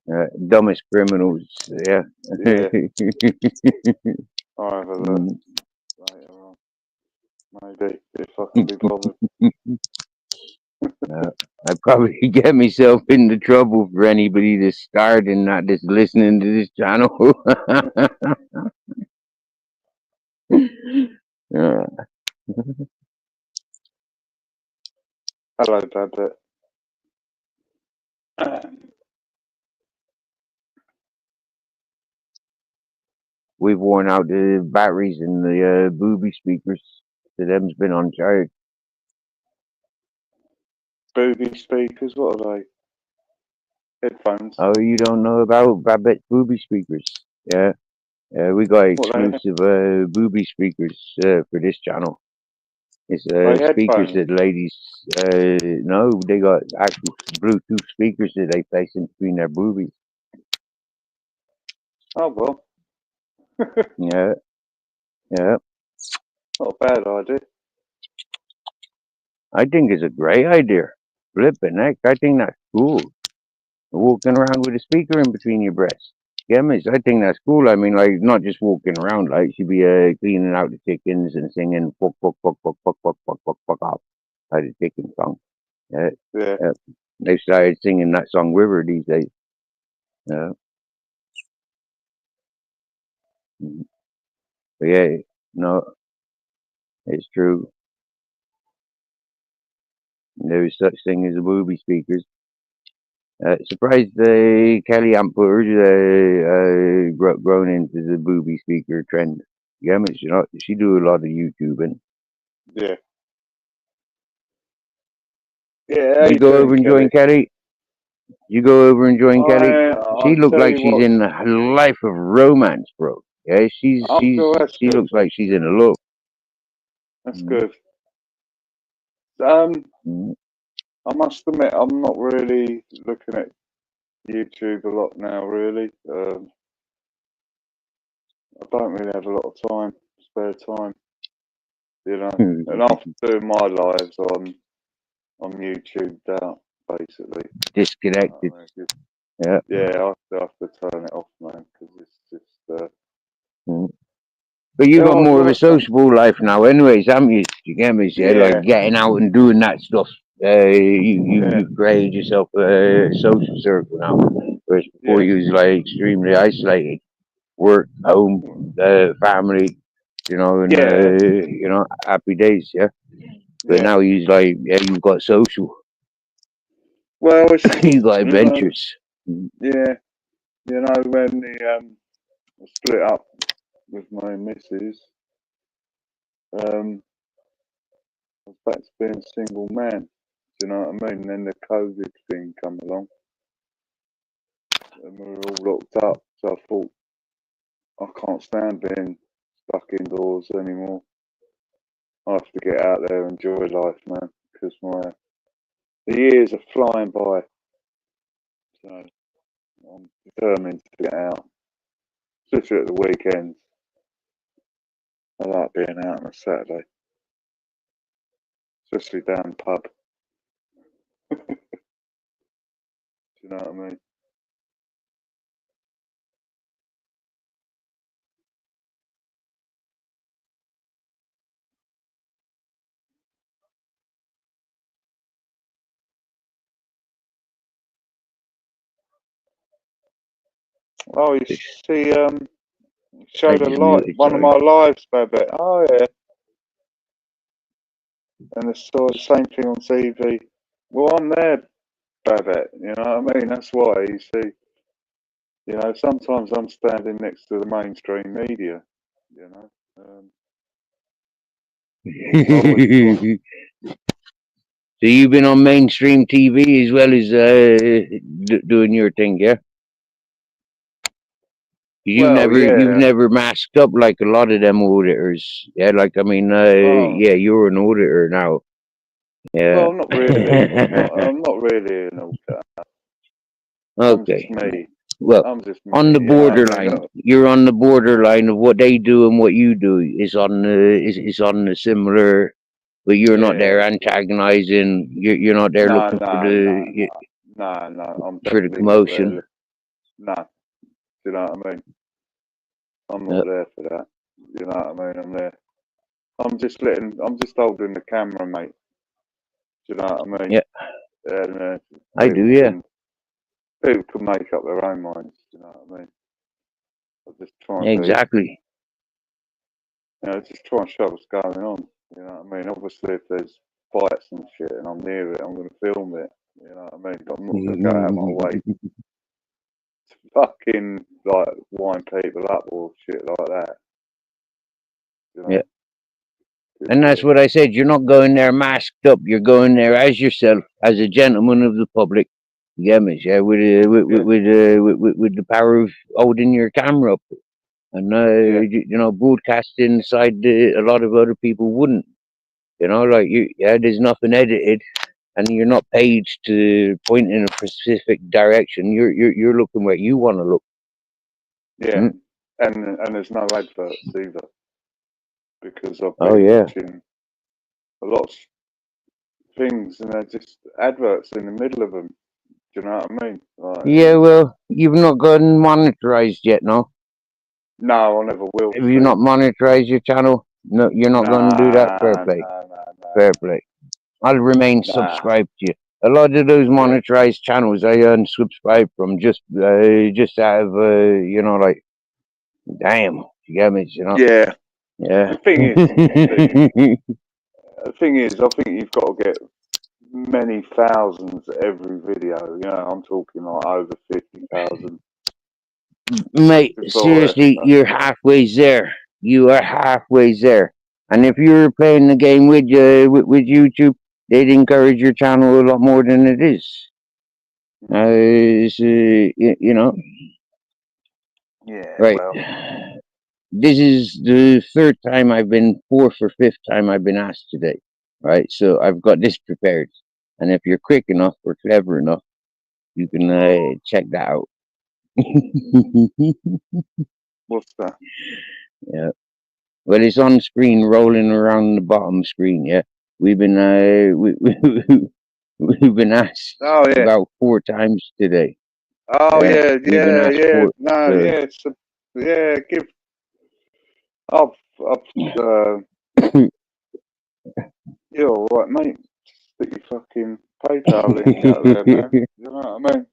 Yeah. Dumbest criminals. Yeah.
I'll have a look later on. Maybe if I can be bothered.
I'd probably get myself into trouble for anybody that's starting, not just listening to this channel.
Hello, Babette.
We've worn out the batteries in the booby speakers. So them's been on charge.
booby speakers. What are they? Headphones.
Oh, you don't know about Babette's booby speakers? Yeah. We got exclusive booby speakers for this channel. It's speakers that ladies, no, they got actual Bluetooth speakers that they place in between their boobies.
Oh, well.
Yeah. Yeah.
Not a bad idea.
I think it's a great idea. Flipping heck, I think that's cool. Walking around with a speaker in between your breasts. Yeah, miss, I think that's cool. I mean, like, not just walking around, like, she'd be cleaning out the chickens and singing fuck, fuck, fuck, fuck, fuck, fuck, fuck, fuck, fuck off. Like the chicken song. Yeah. They started singing that song with her these days. Yeah. But yeah, no, it's true. There's such thing as the booby speakers. Surprised Kelly Amper's grown into the booby speaker trend. Yeah, but she do a lot of YouTubing.
Yeah. Yeah.
You go over and join Kelly. You go over and join Kelly. She looked like she's in a life of romance, bro. Yeah, she looks like she's in a love.
That's good. I must admit, I'm not really looking at YouTube a lot now, really. I don't really have a lot of time, spare time, you know. And after doing my lives on YouTube out, basically.
Disconnected. Yeah.
Yeah, I have to turn it off, man, because it's just...
But you got more of a sociable life now anyways, haven't you? You get me? Yeah. Like getting out and doing that stuff. You've created yourself a social circle now. Whereas before you was like extremely isolated. Work, home, family, you know, and you know, happy days, yeah. But now he's like, you've got social.
Well,
you got adventures.
Yeah, you know, when the split up with my missus, I was back to being a single man. Do you know what I mean? And then the COVID thing come along, and we were all locked up. So I thought, I can't stand being stuck indoors anymore. I have to get out there and enjoy life, man, because the years are flying by. So I'm determined to get out, especially at the weekends. I like being out on a Saturday, especially down the pub. Do you know what I mean? Oh, you see, showed one of my lives, Babette. Oh, yeah. And I saw the same thing on TV. Well, I'm there, Babette. You know what I mean? That's why, you see. You know, sometimes I'm standing next to the mainstream media, you know.
So you've been on mainstream TV as well as doing your thing, yeah? You've never masked up like a lot of them auditors, yeah. Like I mean, you're an auditor now. Yeah.
Well, not really. I'm not really an auditor.
Okay.
I'm just me.
Well,
I'm just me,
on the borderline, you're on the borderline of what they do and what you do is on the similar, but you're not there antagonizing. You're not there looking for the
I'm
for the commotion.
No, do you know what I mean? I'm not there for that. You know what I mean? I'm there. I'm just holding the camera, mate. Do you know what I mean?
Yeah.
And,
I do, yeah.
People can make up their own minds. Do you know what I mean? I just try and
exactly.
Just try and show what's going on. You know what I mean? Obviously, if there's fights and shit, and I'm near it, I'm going to film it. You know what I mean? I'm not going to go out my way to fucking like wind people up or shit like that. You know?
Yeah. And that's what I said. You're not going there masked up. You're going there as yourself, as a gentleman of the public. You get me? Yeah, with the power of holding your camera up, and broadcasting inside a lot of other people wouldn't. Like there's nothing edited, and you're not paid to point in a specific direction. You're looking where you want to look.
Yeah, and there's no adverts either, because I've
Oh
been
yeah.
watching a lot of things, and they're just adverts in the middle of them. Do you know what I mean? Like,
Yeah, well, you've not gotten monetized yet, no?
no, I never will.
Have you not monetized your channel? No, you're not going to do that? Fair play. Fair play. I'll remain subscribed to you. A lot of those monetized channels I unsubscribe from just out of, like, damn, you get me,
Yeah.
Yeah.
The thing is, I think you've got to get many thousands every video. I'm talking like over 50,000.
Mate, seriously, you're halfway there. You are halfway there. And if you were playing the game with YouTube, they'd encourage your channel a lot more than it is.
Yeah.
Right.
Well.
This is the fourth or fifth time I've been asked today. Right. So I've got this prepared. And if you're quick enough or clever enough, you can check that out.
What's that?
Yeah. Well, it's on screen, rolling around the bottom screen. Yeah, we've been we've been asked about 4 times today.
Oh yeah. No, give. You're all right, mate. Stick your fucking PayPal link out there, man. You know what I mean?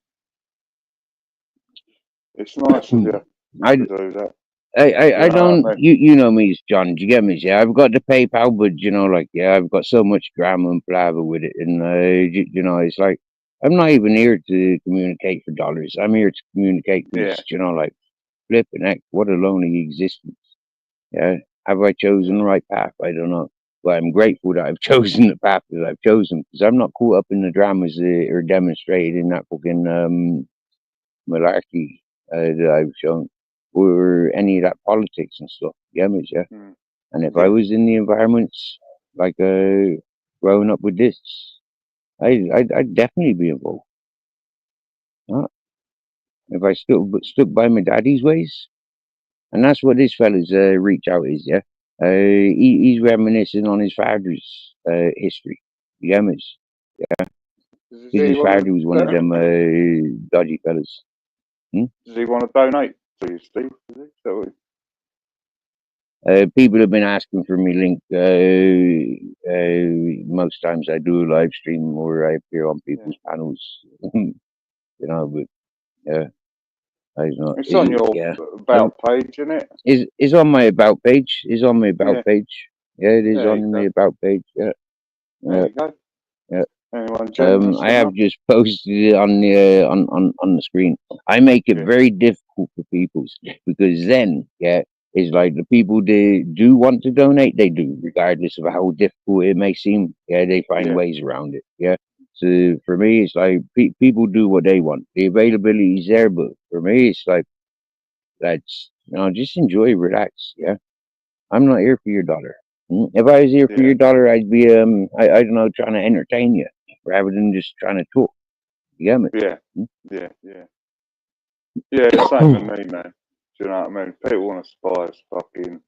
It's nice of you to do that.
I don't. You know me, John. Do you get me? Yeah, I've got the PayPal, but I've got so much drama and palaver with it, and it's like I'm not even here to communicate for dollars. I'm here to communicate peace. Like flipping heck, what a lonely existence. Yeah, have I chosen the right path? I don't know, but I'm grateful that I've chosen the path that I've chosen because I'm not caught up in the dramas that are demonstrated in that fucking malarkey that I've shown, or any of that politics and stuff. Yeah. And if I was in the environments like growing up with this, I'd definitely be involved. If I stuck by my daddy's ways, and that's what this fella's reach out is. Yeah, he's reminiscing on his father's history. Yeah. His father was one of them dodgy fellas.
Does he want to donate to you, Steve?
People have been asking for me link. Most times I do a live stream or I appear on people's panels. But I don't know.
It's on your about page, isn't it?
It's on my about page. It's on my about page. Yeah, it is on the about page. Yeah.
There you go.
Yeah.
I
have just posted it on the screen. I make it very difficult for people because then, it's like the people they do want to donate, they do, regardless of how difficult it may seem. Yeah, they find ways around it. Yeah. So for me, it's like people do what they want. The availability is there, but for me, it's like just enjoy, relax. Yeah. I'm not here for your dollar. If I was here for your dollar, I'd be I don't know, trying to entertain you rather than just trying to talk. You get me?
Yeah, it's same with me, man. Do you know what I mean? People want to buy us fucking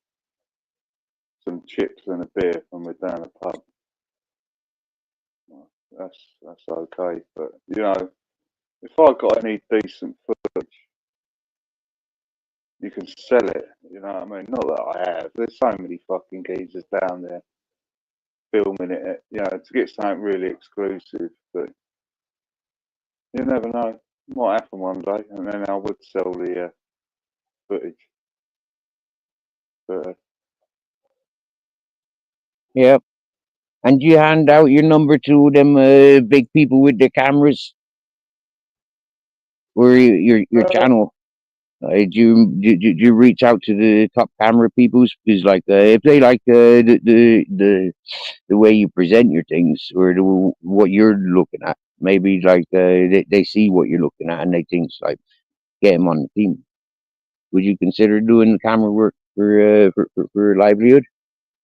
some chips and a beer when we're down the pub. That's okay, but if I got any decent footage, you can sell it. You know what I mean? Not that I have. There's so many fucking geezers down there filming it. To get something really exclusive, but you never know. It might happen one day, and then I would sell the footage. But,
yep. And you hand out your number to them big people with the cameras, or your channel. Did you reach out to the top camera peoples? Because like if they like the way you present your things or what you're looking at, maybe like they see what you're looking at and they think it's like get them on the team. Would you consider doing the camera work for a livelihood?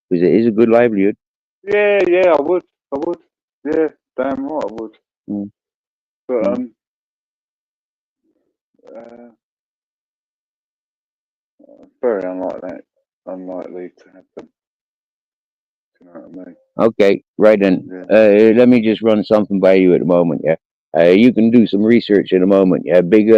Because it is a good livelihood.
Yeah, I would. Yeah, damn right, I would.
Mm.
But very unlikely to happen. You know what I mean?
Okay, right then.
Yeah.
Let me just run something by you at the moment. Yeah, you can do some research in a moment. Yeah, big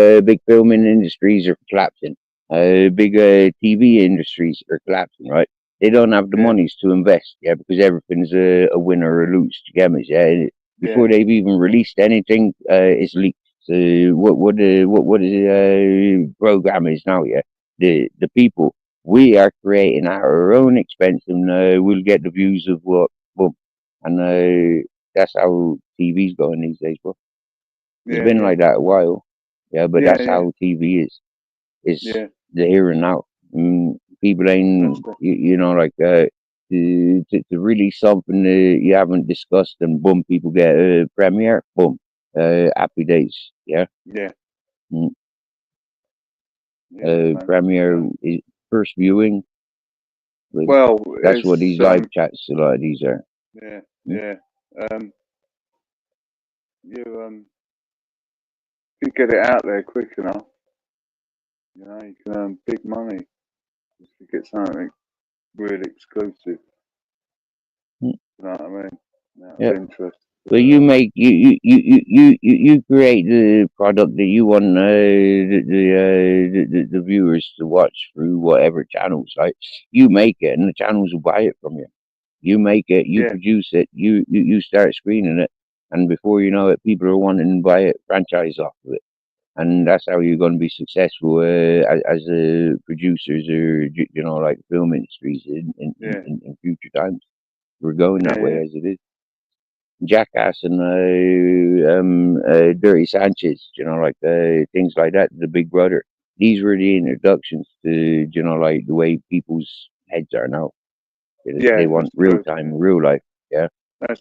filming industries are collapsing. Big TV industries are collapsing. Right, they don't have the monies to invest. Yeah, because everything's a win or a lose. You get me? Yeah, before they've even released anything, it's leaked. So what the program is now? Yeah, the people. We are creating at our own expense, and we'll get the views of what boom, and that's how TV's going these days, bro. It's been like that a while, yeah, but that's how TV is. It's the here and now. People ain't, you know, like to release something you haven't discussed, and boom, people get a premiere, boom, happy days, yeah. Mm. Premiere is first viewing.
Well,
that's what these live chats, a lot of these are.
You if you get it out there quick enough, you know, you can earn big money if you get something really exclusive. You know what I mean? Out of interest.
Well, you make you create the product that you want the viewers to watch through whatever channels. Like you make it, and the channels will buy it from you. You make it, you produce it, you start screening it, and before you know it, people are wanting to buy it, franchise off of it, and that's how you're going to be successful as producers or you know like film industries in future times. We're going that way as it is. Jackass and Dirty Sanchez, you know, like things like that. The Big Brother. These were the introductions to, you know, like the way people's heads are now. They want real time, real life. Yeah,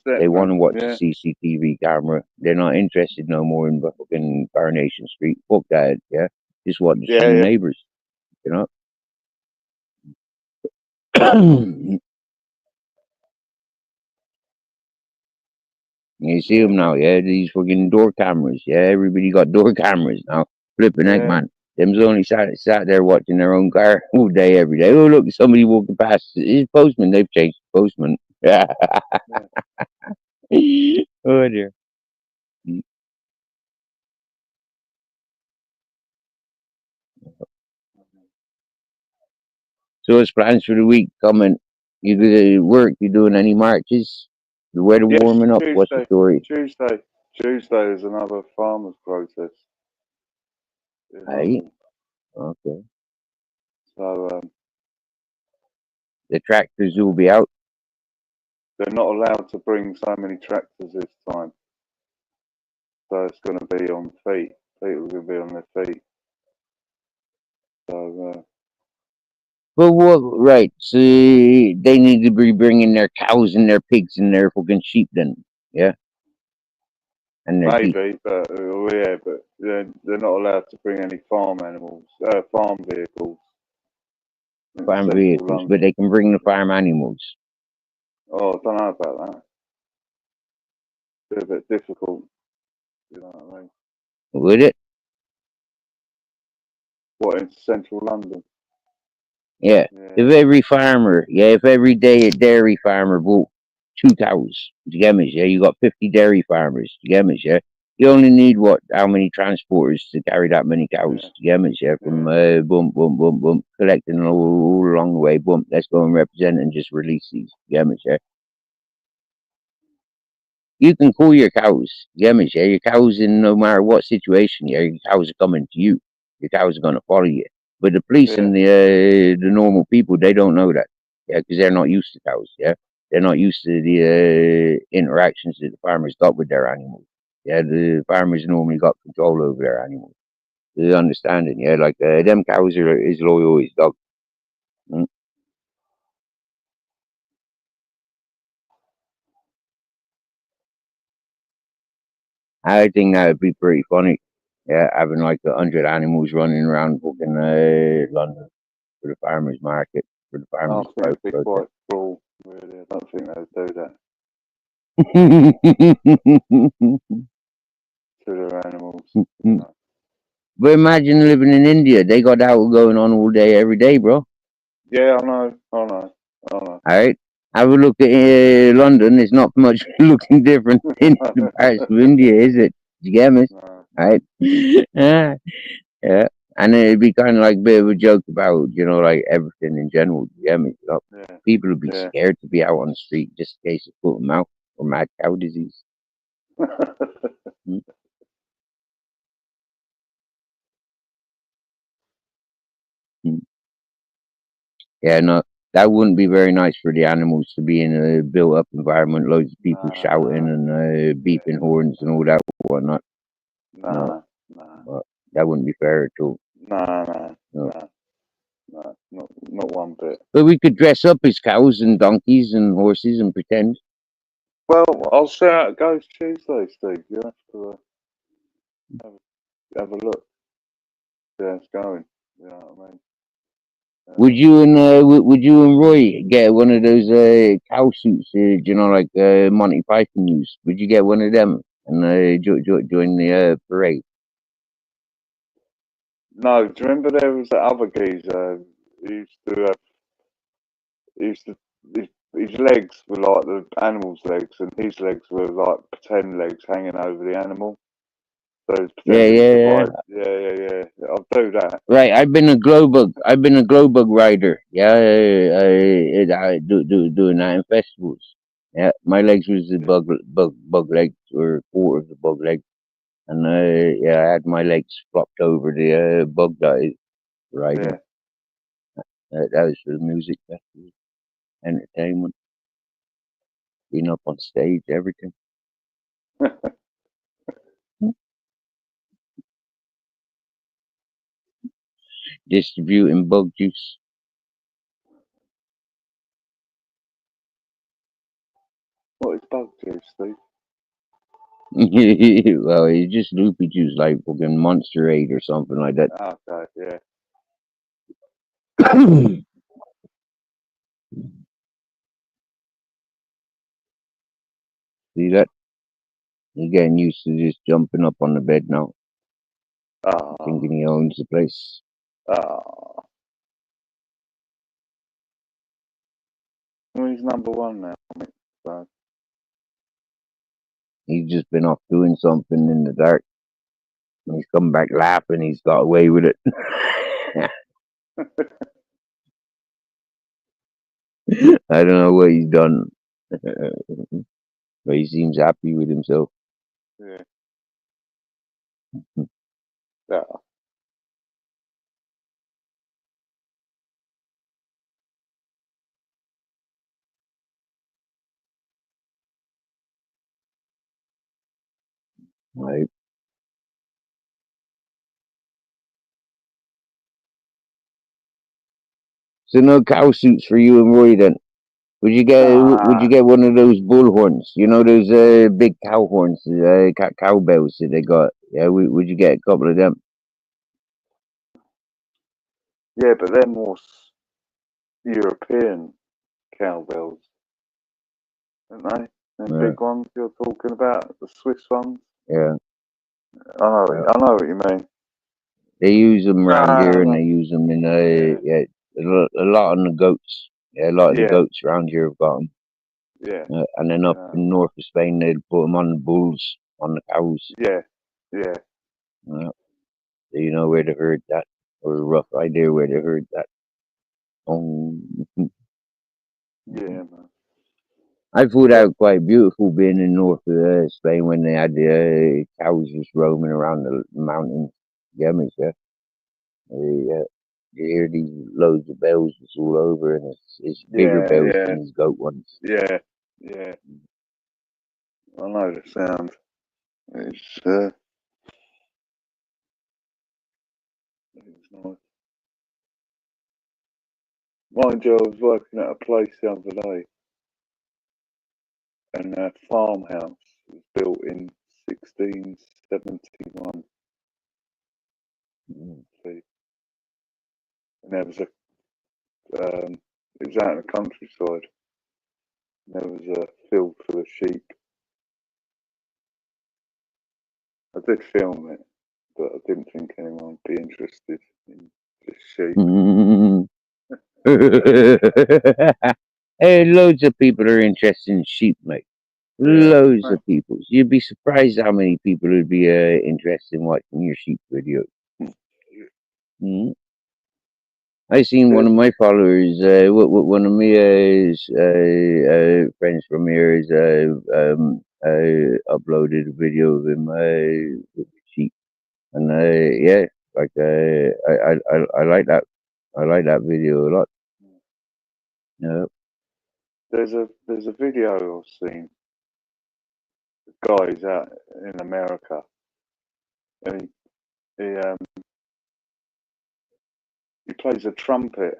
they want to watch a CCTV camera. They're not interested no more in fucking Coronation Street. Fuck that. Yeah, just want to see neighbors. You know. You see them now, yeah. These fucking door cameras, yeah. Everybody got door cameras now. Flipping heck, man. Them's only sat there watching their own car all day, every day. Oh look, somebody walking past. It's postman. They've changed the postman. Oh dear. So what's plans for the week coming? You do work? You doing any marches? The weather warming up. What's the story?
Tuesday is another farmers' protest.
Right. Okay.
So
the tractors will be out.
They're not allowed to bring so many tractors this time. So it's going to be on feet. People are going to be on their feet. So.
But what? Right. So they need to be bringing their cows and their pigs and their fucking sheep then. Yeah. And their
maybe, but they're not allowed to bring any farm animals, farm vehicles.
Farm vehicles, but they can bring the farm animals.
Oh, I don't know about that. It's a bit difficult. You know what I mean?
Would it?
What, in central London?
Yeah. If every farmer, if every day a dairy farmer bought 2 cows, you get me? Yeah, you got 50 dairy farmers, you get me? Yeah. You only need how many transporters to carry that many cows, you get me? Yeah, from boom, collecting all along the way, boom, let's go and represent and just release these, you get me? Yeah. You can call your cows, you get me? Yeah, your cows in no matter what situation, yeah, your cows are coming to you. Your cows are going to follow you. But the police and the normal people, they don't know that, yeah, because they're not used to cows, yeah. They're not used to the interactions that the farmers got with their animals. Yeah, the farmers normally got control over their animals. the understanding. Yeah, like them cows are is loyal as dog. Mm. I think that would be pretty funny. Yeah, having like 100 animals running around fucking London for the farmers market, for the
I
farmers
think it'd be
protest.
quite cruel, really. I don't think they'd do that to their animals. You know?
But imagine living in India. They got that going on all day, every day, bro.
Yeah, I know.
All right. Have a look at London. It's not much looking different in the parts of India, is it? You get me?
No.
All right. Yeah. And it'd be kind of like a bit of a joke about, like everything in general. You get me?
Yeah,
People would be
yeah.
scared to be out on the street just in case of foot and mouth or mad cow disease. Mm. Mm. Yeah, no, that wouldn't be very nice for the animals to be in a built-up environment, loads of people shouting and beeping horns and all that whatnot. No, but that wouldn't be fair at all. No.
Not one bit.
But we could dress up as cows and donkeys and horses and pretend.
Well, I'll see how it goes Tuesday, Steve. You have to have a look. See how it's going. You know what I mean?
Would you and Roy get one of those cow suits? Like Monty Python used? Would you get one of them and join the parade?
No, do you remember there was that other geezer who used to have, he used to, his legs were like the animal's legs, and his legs were like pretend legs hanging over the animal. So it's pretending to
Yeah.
ride. Yeah. I'll do that.
Right, I've been a glow bug. I've been a glow bug rider. Yeah, I doing that in festivals. Yeah, my legs was the bug legs, or a quarter of the bug legs, and yeah, I had my legs flopped over the bug guys riding.
Yeah.
That was for the music festival, entertainment, being up on stage, everything. Distributing bug juice.
What is bug juice, Steve?
Well, it's just loopy juice, like fucking Monster Aid or something like that.
Okay, yeah.
See that? He's getting used to just jumping up on the bed now, thinking he owns the place.
Well, he's #1 now, so.
He's just been off doing something in the dark. And he's come back laughing. He's got away with it. I don't know what he's done, but he seems happy with himself.
Yeah.
Right. So no cow suits for you and Roy then. Would you get one of those bull horns? You know those big cow horns, cowbells that they got. Yeah, would you get a couple of them?
Yeah, but they're more European cowbells, aren't they? Them big ones you're talking about, the Swiss ones.
Yeah.
I know what you mean.
They use them around here, and they use them in a lot on the goats. Yeah, a lot of the goats around here have got them.
Yeah.
And then up in north of Spain, they'd put them on the bulls, on the cows.
Yeah.
So you know where they heard that, or a rough idea where they heard that.
Yeah, man.
I thought that was quite beautiful being in north of Spain when they had the cows just roaming around the mountains. Yeah, you hear these loads of bells just all over, and it's bigger bells than these goat ones.
Yeah. I know the sound. It's nice. Mind you, I was working at a place the other day, and a farmhouse was built in 1671. See, and there was it was out in the countryside. And there was a field full of sheep. I did film it, but I didn't think anyone would be interested in just sheep.
Hey, loads of people are interested in sheep, mate. Loads of people. You'd be surprised how many people would be interested in watching your sheep videos. I seen one of my followers, one of my friends from here is uploaded a video of him with sheep, and yeah, like I like that. I like that video a lot. Yeah.
There's a video I've seen. The guy's out in America, and he plays a trumpet,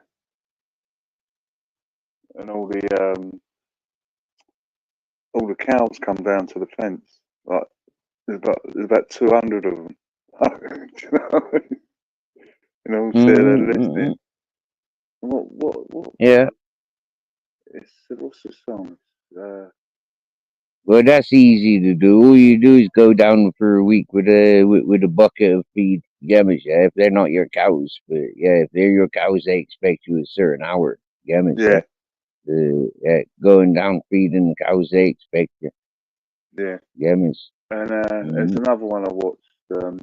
and all the cows come down to the fence. Like there's about 200 of them. You know, and all they're listening. What?
Yeah.
What's the song?
Well, that's easy to do. All you do is go down for a week with a bucket of feed. Yeah, if they're not your cows, but yeah, if they're your cows, they expect you a certain hour. Yeah. Going down feeding cows, they expect you.
Yeah.
Yeah,
and there's another one I watched. I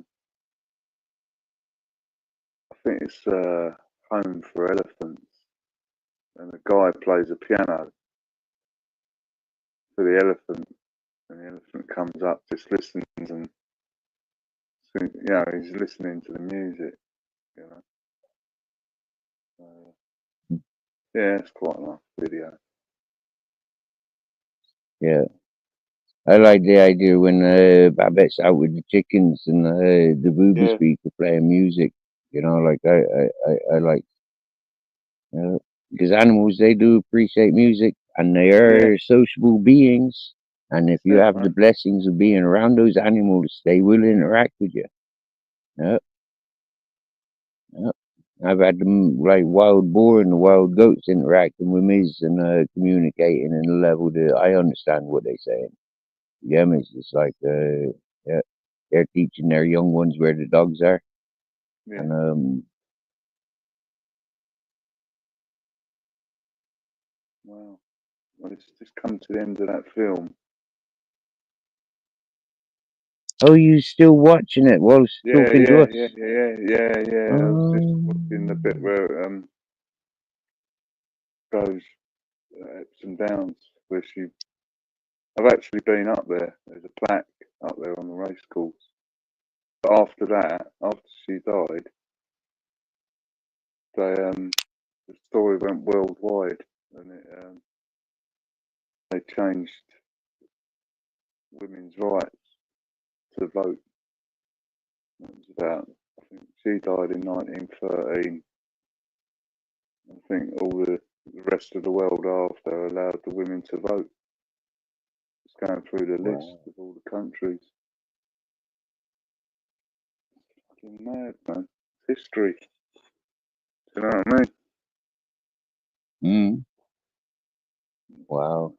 think it's Home for Elephants, and the guy plays a piano for the elephant, and the elephant comes up, just listens, and he's listening to the music. You know, yeah, it's quite a nice video.
Yeah. I like the idea when Babette's out with the chickens and the booby speaker playing music. You know, like I like, because animals, they do appreciate music, and they are sociable beings. And if you have the blessings of being around those animals, they will interact with you. Yep. I've had them like wild boar and the wild goats interacting with me and communicating in a level that I understand what they're saying. Yeah, it's just like yeah, they're teaching their young ones where the dogs are, and
wow, well, it's just come to the end of that film.
Oh, you still watching it whilst talking to us?
Yeah. I was just watching the bit where it goes ups and downs. Where I've actually been up there. There's a plaque up there on the race course. But after that, after she died, the story went worldwide, and they changed women's rights to vote. It was about, I think she died in 1913. I think all the rest of the world after allowed the women to vote. It's going through the list of all the countries. Fucking mad, man. History. Do you know what I mean?
Wow.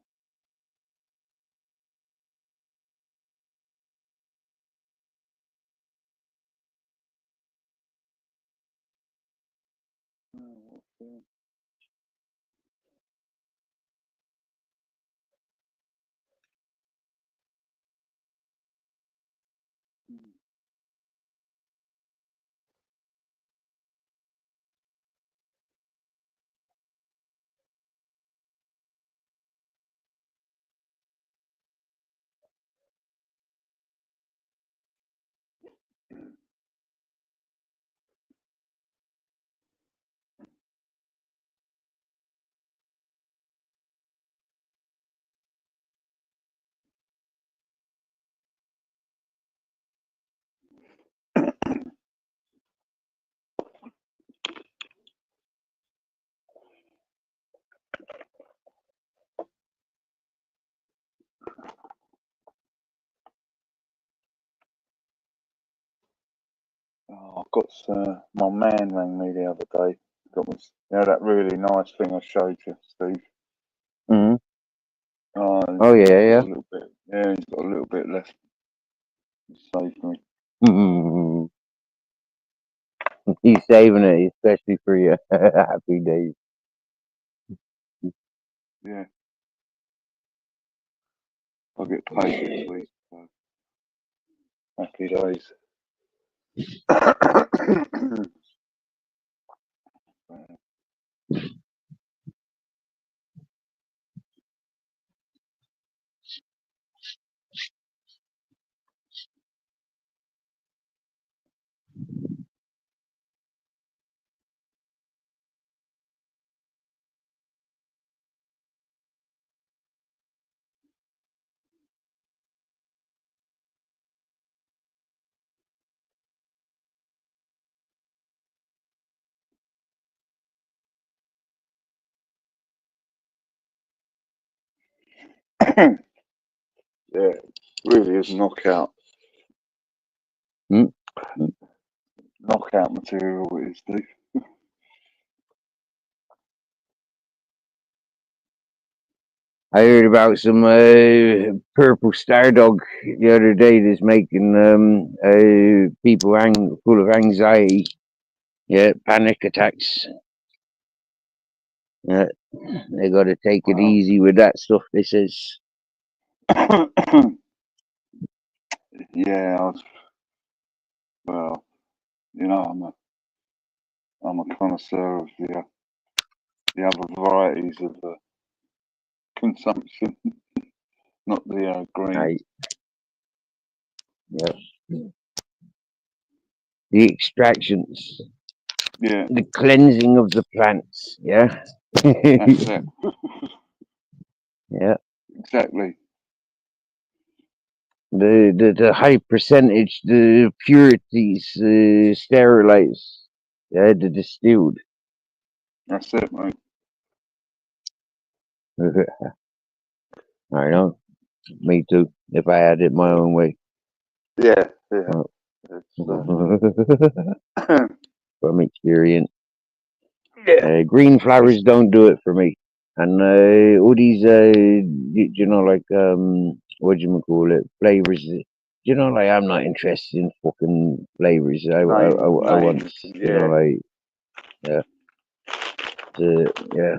Oh, I've got my man rang me the other day. Got me, that really nice thing I showed you, Steve.
Mm-hmm.
Oh
yeah.
A little bit. Yeah, he's got a little bit left. He saved me.
Mm-hmm. He's saving it, especially for your happy days.
Yeah. I'll get paid this week. So. Happy days. Yeah, really is knockout.
Mm-hmm.
Knockout material it is, Steve.
I heard about some purple star dog the other day that's making people full of anxiety. Yeah, panic attacks. Yeah, they got to take it easy with that stuff. They says.
Yeah, well, I'm a connoisseur of the other varieties of consumption, not the green.
Yeah. The extractions.
Yeah.
The cleansing of the plants. Yeah.
That's it.
Yeah.
Exactly.
The high percentage, the purities, sterilized. Yeah, the distilled.
That's it, mate.
I know. Me too. If I had it my own way.
Yeah.
From experience. Green flowers don't do it for me. And all these, like, what do you call it? Flavors. Like, I'm not interested in fucking flavors. I want, like, yeah,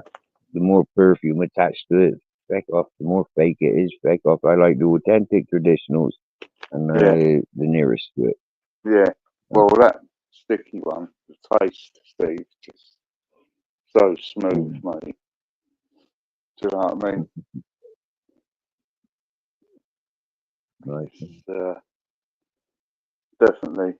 the more perfume attached to it, feck off. The more fake it is, feck off. I like the authentic traditionals and the nearest to it.
Yeah. Well, that sticky one, the taste, Steve, just so smooth, mate. Do you know what I mean?
Right.
It's, definitely.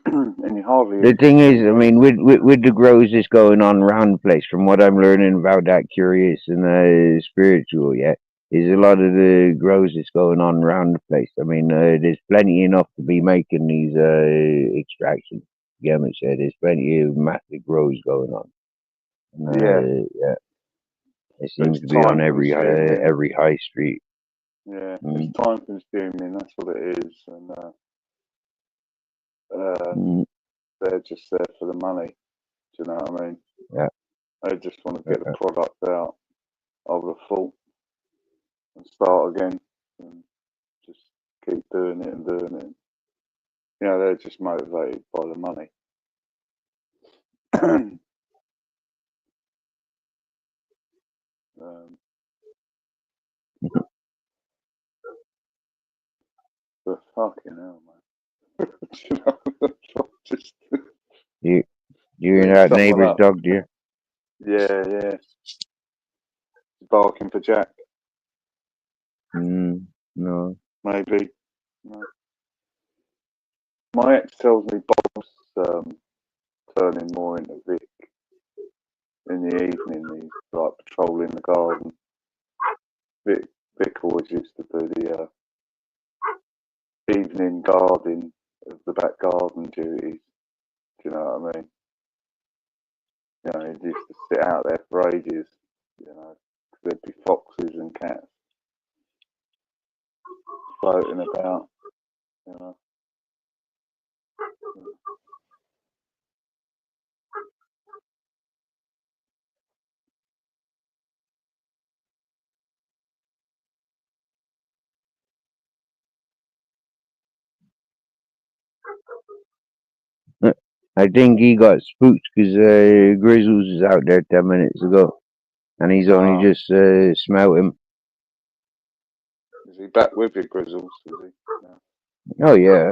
And you hardly.
The thing is, I mean, with the grows that's going on around the place, from what I'm learning about that curious and spiritual, yeah, is a lot of the grows that's going on around the place. I mean, there's plenty enough to be making these extractions. Yeah, there's plenty of massive grows going on. And, yeah, it seems to be on every high street.
Yeah, it's time consuming. That's what it is, and they're just there for the money. Do you know what I mean?
Yeah.
They just want to get the product out of the fault and start again, and just keep doing it and doing it. They're just motivated by the money. But fucking hell, man. Just
You're that neighbor's dog, dear.
Yeah. Barking for Jack.
No.
Maybe. No. My ex tells me Bob's turning more into Vic in the evening. He's like patrolling the garden. Vic always used to do the evening guarding of the back garden duties. Do you know what I mean? He used to sit out there for ages. There'd be foxes and cats. floating about, you know.
I think he got spooked because Grizzles was out there 10 minutes ago, and he's only just smelt him.
Is he back with you, Grizzles? Is he? No.
Oh yeah.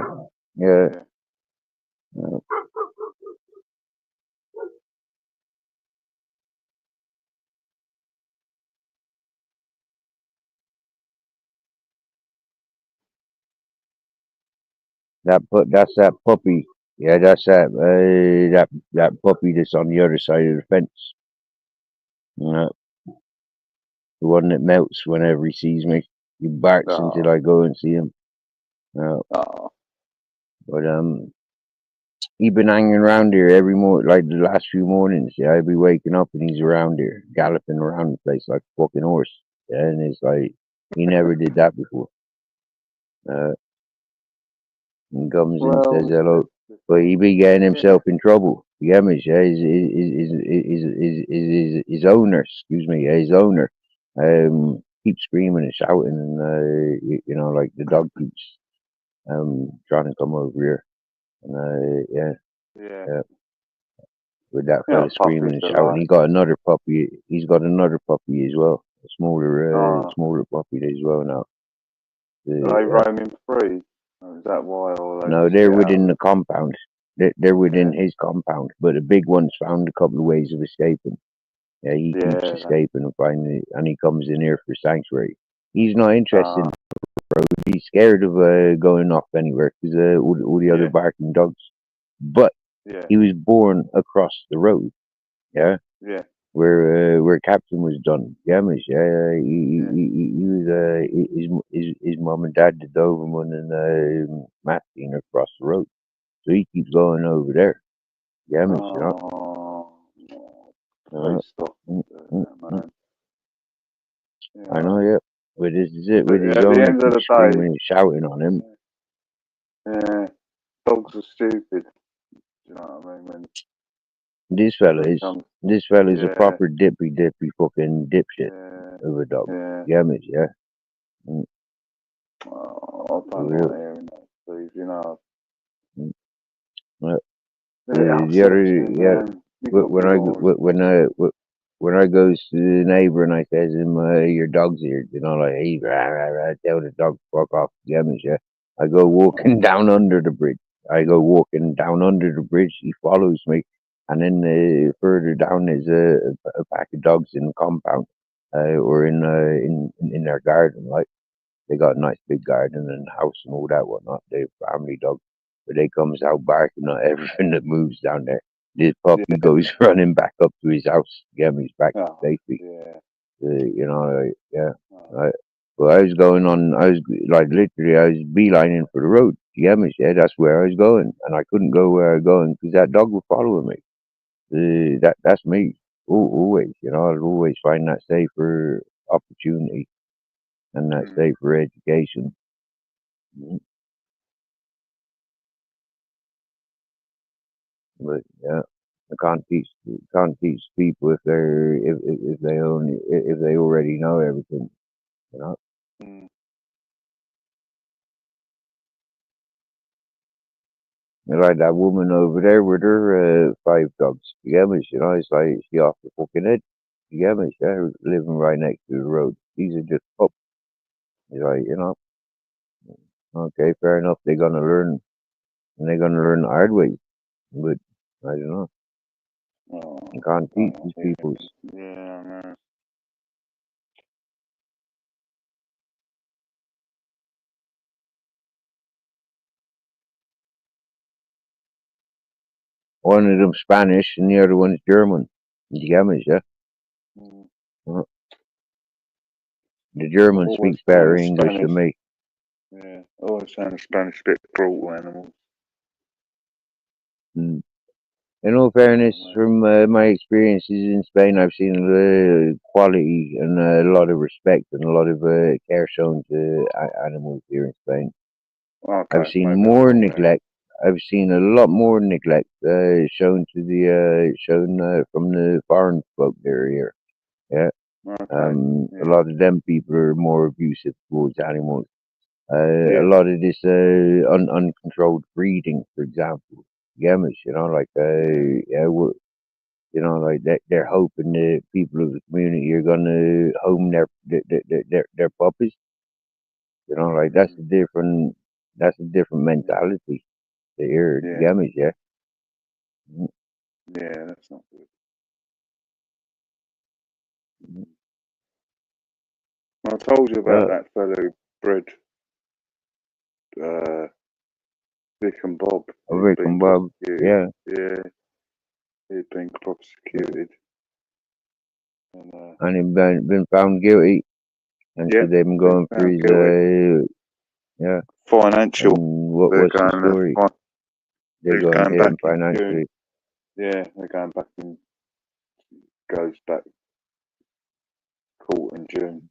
That's that puppy. Yeah, that's that puppy that's on the other side of the fence. The one that melts whenever he sees me. He barks until I go and see him. But he been hanging around here every morning, like the last few mornings. Yeah, I'd be waking up and he's around here, galloping around the place like a fucking horse. Yeah, and it's like he never did that before. He comes and says hello, but he be getting himself in trouble. You get me? Yeah, his owner, excuse me, his owner, keeps screaming and shouting, and you know, like the dog keeps trying to come over here, and yeah. With that fella screaming and shouting, he got another puppy. He's got another puppy as well, a smaller puppy as well now.
Are they roaming free? Or is that why? Or
No, they're within the compound. They're within his compound, but the big one's found a couple of ways of escaping. Yeah, he keeps escaping and finding it, and he comes in here for sanctuary. He's not interested, bro. He's scared of going off anywhere because all the other barking dogs. But he was born across the road. Yeah. Where Captain was done. Yeah, miss. Yeah, he was his mom and dad, the Doberman and Maxine across the road. So he keeps going over there. Yeah, miss. You know. I know. Yeah, but this is it. With his owner keeps screaming and shouting on him.
Yeah, dogs are stupid. You know what I mean?
This fella is a proper dippy fucking dipshit of a dog. Yeah, miss. Yeah.
I don't want hearing that, please. You know.
The other, when I goes to the neighbor and I says him, your dog's here, you know, like, hey, rah, rah, rah, tell the dog fuck off, yeah, I go walking down under the bridge. He follows me, and then further down there's a pack of dogs in the compound, or in their garden, like they got a nice big garden and house and all that whatnot. They're family dogs. But they comes out barking at everything that moves down there. This puppy goes running back up to his house. Get me back to safety. You know, well, I was going on. I was like literally, I was beelining for the road. You get me? Yeah, that's where I was going, and I couldn't go where I was going because that dog was following me. That's me. Always, you know, I'll always find that safer opportunity and that safer education. But yeah, I can't teach people if they already know everything, you know. Like that woman over there with her 5 dogs. You get me? You know, it's like she off the fucking head. You get me? They're living right next to the road. These are just pups. It's like, you know, okay, fair enough. They're gonna learn, and they're gonna learn the hard way. But I don't know. You can't teach these people.
Yeah, man.
One of them Spanish and the other one's German. You get me, yeah? The German speaks better English than me.
Yeah, I always found the Spanish a bit brutal animals.
In all fairness, from my experiences in Spain, I've seen quality and a lot of respect and a lot of care shown to animals here in Spain. I've
Okay,
seen
maybe I
more
thought that.
neglect. I've seen a lot more neglect shown to the shown from the foreign folk there here. Yeah,
Okay,
a lot of them people are more abusive towards animals. A
yeah,
lot of this uncontrolled breeding, for example, gammas, like yeah, like they're hoping the people of the community are gonna home their puppies. Like that's a different mentality. Here,
yeah,
gammas, yeah. Mm,
yeah. That's not good.
mm.
I told you about
Well,
that fellow who bred uh, Vic and Bob. He'd
Rick
been
and Bob,
prosecuted.
yeah,
Yeah, he'd been prosecuted, and
and he been found guilty, and so
yeah,
they've been
been
going for
found
his
guilty.
yeah.
Financial.
And
They're
what's the
going.
story? They're
He's
going
going
to
back
him
in June.
financially.
Yeah, they're going back in. Goes back court in June.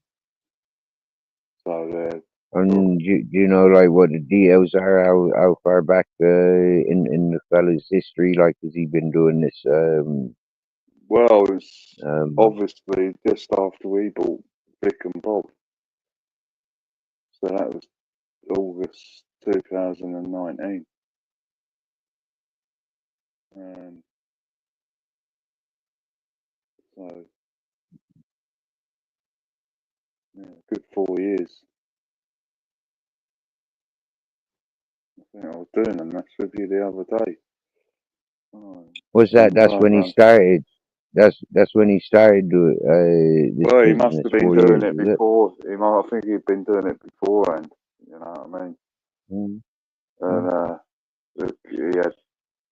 So they're
And do you know like what the details are? How far back in the fella's history? Like, has he been doing this?
well. It's
Um,
obviously just after we bought Vic and Bob. So that was August 2019. So yeah, good 4 years. I think I was doing a match with you the other day. Oh,
what's that?
long
That's
time
when he
ago.
started. That's when he started doing this
Well, he must
business.
have been
4 years,
doing it
is it?
before. I think he'd been doing it beforehand. You know what I mean?
Mm,
And
mm.
he had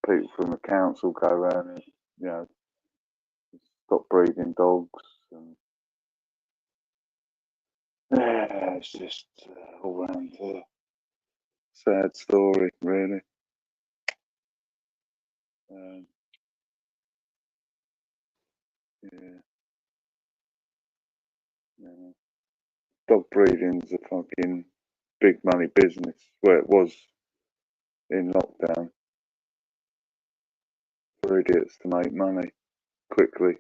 people from the council go around and stop breeding dogs, and yeah, it's just all round a sad story, really. Um, yeah, yeah. Dog breeding's a fucking big money business. Where it was in lockdown for idiots to make money quickly.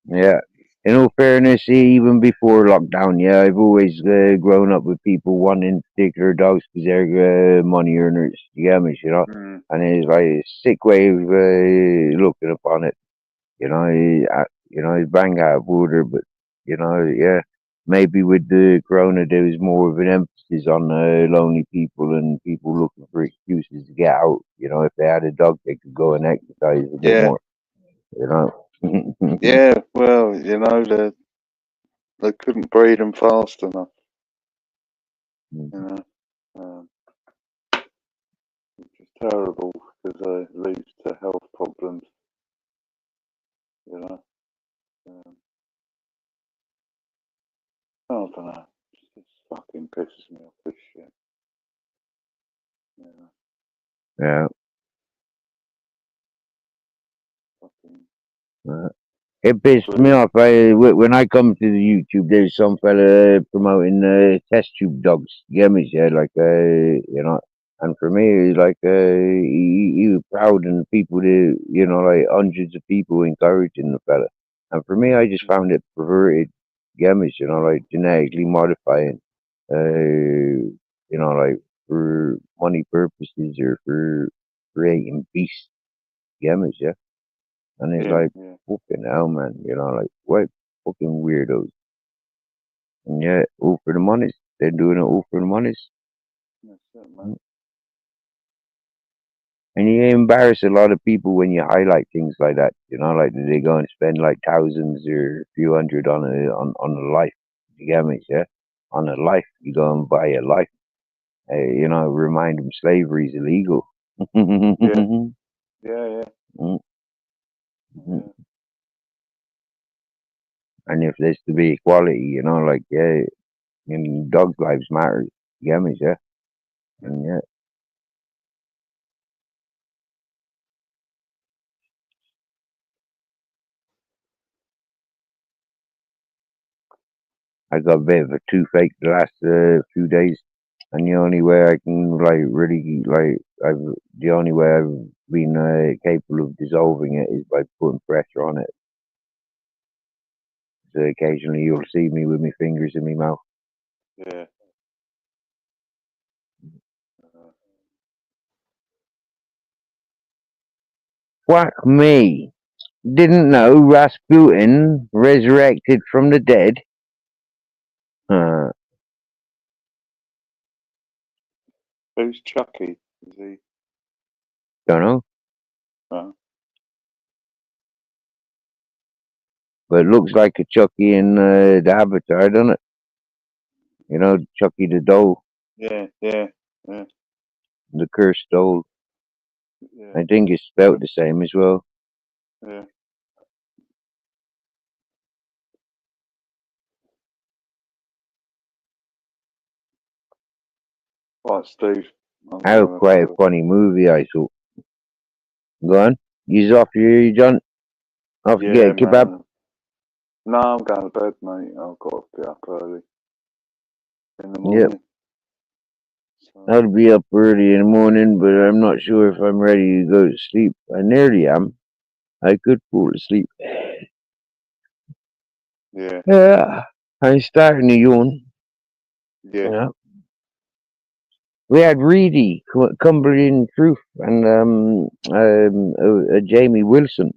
Yeah. In all fairness, even before lockdown, yeah, I've always grown up with people wanting particular dogs because they're money earners. You get me,
Mm,
And it's like a sick way of looking upon it. It's bang out of order, but yeah, maybe with the corona there was more of an emphasis on lonely people and people looking for excuses to get out. If they had a dog, they could go and exercise a bit
yeah,
more. You know.
yeah. Well, they couldn't breed them fast enough. You know, um, which is terrible because it leads to health problems. You know, um, I don't know. It just fucking pisses me off this shit. You know,
Yeah.
fucking
It pissed me
breed.
off. When I come to the YouTube, there's some fella promoting test tube dogs. You get me? Yeah, like and for me, like he was proud and people, like hundreds of people encouraging the fella. And for me, I just found it perverted. You get me? Like genetically modifying, like for money purposes or for creating beasts. You get me? Yeah. And it's
Yeah,
like,
yeah.
fucking hell, man. Like, what fucking weirdos. And yeah, all for the monies. They're doing it all for the monies.
That's it, man.
Mm. And you embarrass a lot of people when you highlight things like that. Like they go and spend like thousands or a few hundred on a life. You get me? Yeah? On a life. You go and buy a life. Remind them slavery is illegal.
Yeah,
Mm,
yeah, yeah,
mm.
yeah.
And if there's to be equality, like, yeah, dogs' lives matter. You get me? Yeah? And yeah. I got a bit of a toothache the last few days, and the only way I can really the only way I've been capable of dissolving it is by putting pressure on it. So occasionally you'll see me with my fingers in my mouth.
Yeah.
Fuck me! Didn't know Rasputin resurrected from the dead.
Who's Chucky? Is he?
Don't know. But it looks like a Chucky in the Avatar, doesn't it? You know, Chucky the doll.
Yeah.
The cursed doll.
Yeah.
I think it's spelled the same as well.
Yeah. Right, Steve.
That was quite a funny movie, I thought. Go on. You off here, John? Off to get a kebab?
Man. No, I'm going to bed, mate. I've got to get up early in the morning.
Yep. So. I'll be up early in the morning, but I'm not sure if I'm ready to go to sleep. I nearly am. I could fall asleep.
Yeah.
Yeah. I'm starting to yawn.
Yeah.
We had Reedy, Cumberland Truth, and Jamie Wilson.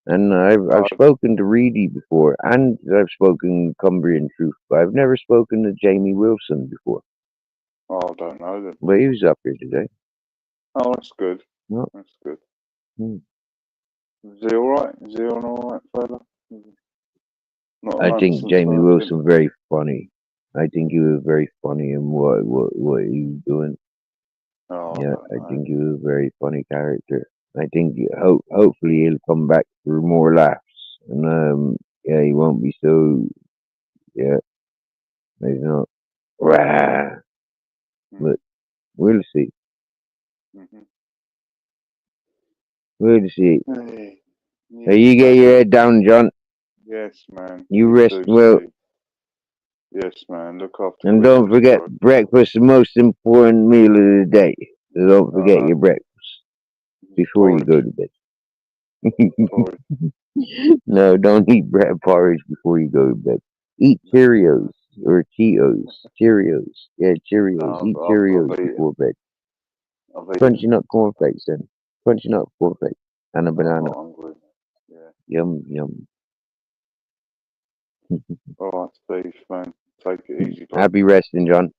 And I've spoken to Reedy before, and I've spoken Cumbrian Truth, but I've never spoken to Jamie Wilson before.
Oh, I don't know then.
But he was up here today.
Oh, that's good.
Well,
that's good. Is he alright? Is he an alright fella?
I think Jamie Wilson very funny. I think he was very funny in what he was doing.
Oh,
yeah, I think he was a very funny character. I think hopefully he'll come back for more laughs, and yeah, he won't be so maybe not. Rah. But we'll see. We'll see.
Hey,
you get your head down, John.
Yes, man.
You rest well.
Yes, man. Look after.
And don't forget, breakfast is the most important meal of the day. So don't forget your breakfast before you go to bed. No, don't eat bread porridge before you go to bed. Eat Cheerios or Cheetos. Cheerios. Yeah, Cheerios. Eat Cheerios before bed. Crunchy nut cornflakes then. Crunchy nut cornflakes. And a banana. Yum, yum.
Alright, Steve, man. Take it easy, bro.
Happy resting, John.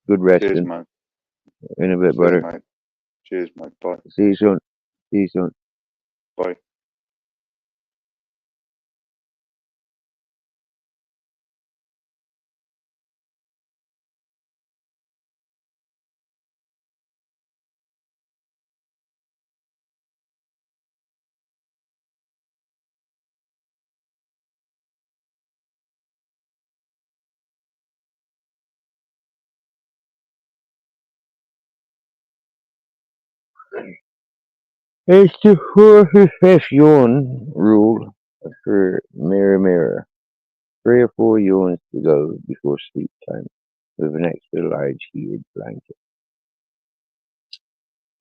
Good resting.
Cheers, mate.
In a bit, brother.
Mate. Cheers, mate. Bye.
See you soon. See you soon.
Bye.
It's the 4-5th yawn rule for Mirror. 3 or 4 yawns to go before sleep time with an extra large heated blanket.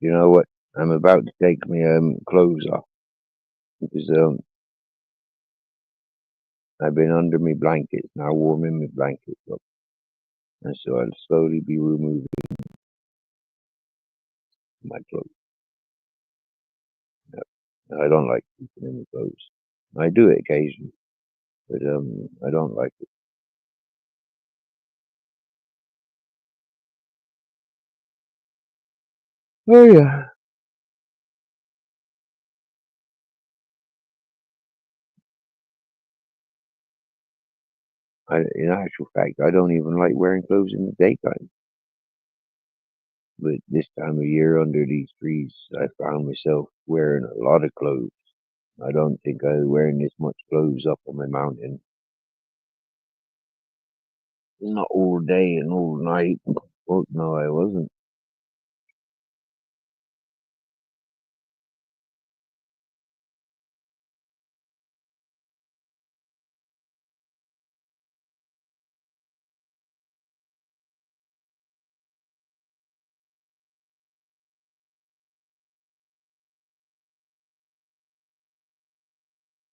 You know what? I'm about to take my clothes off because I've been under my blankets, now warming my blankets up. And so I'll slowly be removing my clothes. I don't like sleeping in my clothes. I do it occasionally, but I don't like it. Oh yeah. In actual fact, I don't even like wearing clothes in the daytime. But this time of year, under these trees, I found myself wearing a lot of clothes. I don't think I was wearing this much clothes up on my mountain. Not all day and all night. Oh, no, I wasn't.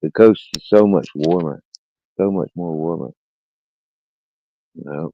The coast is so much warmer, so much more warmer. You know.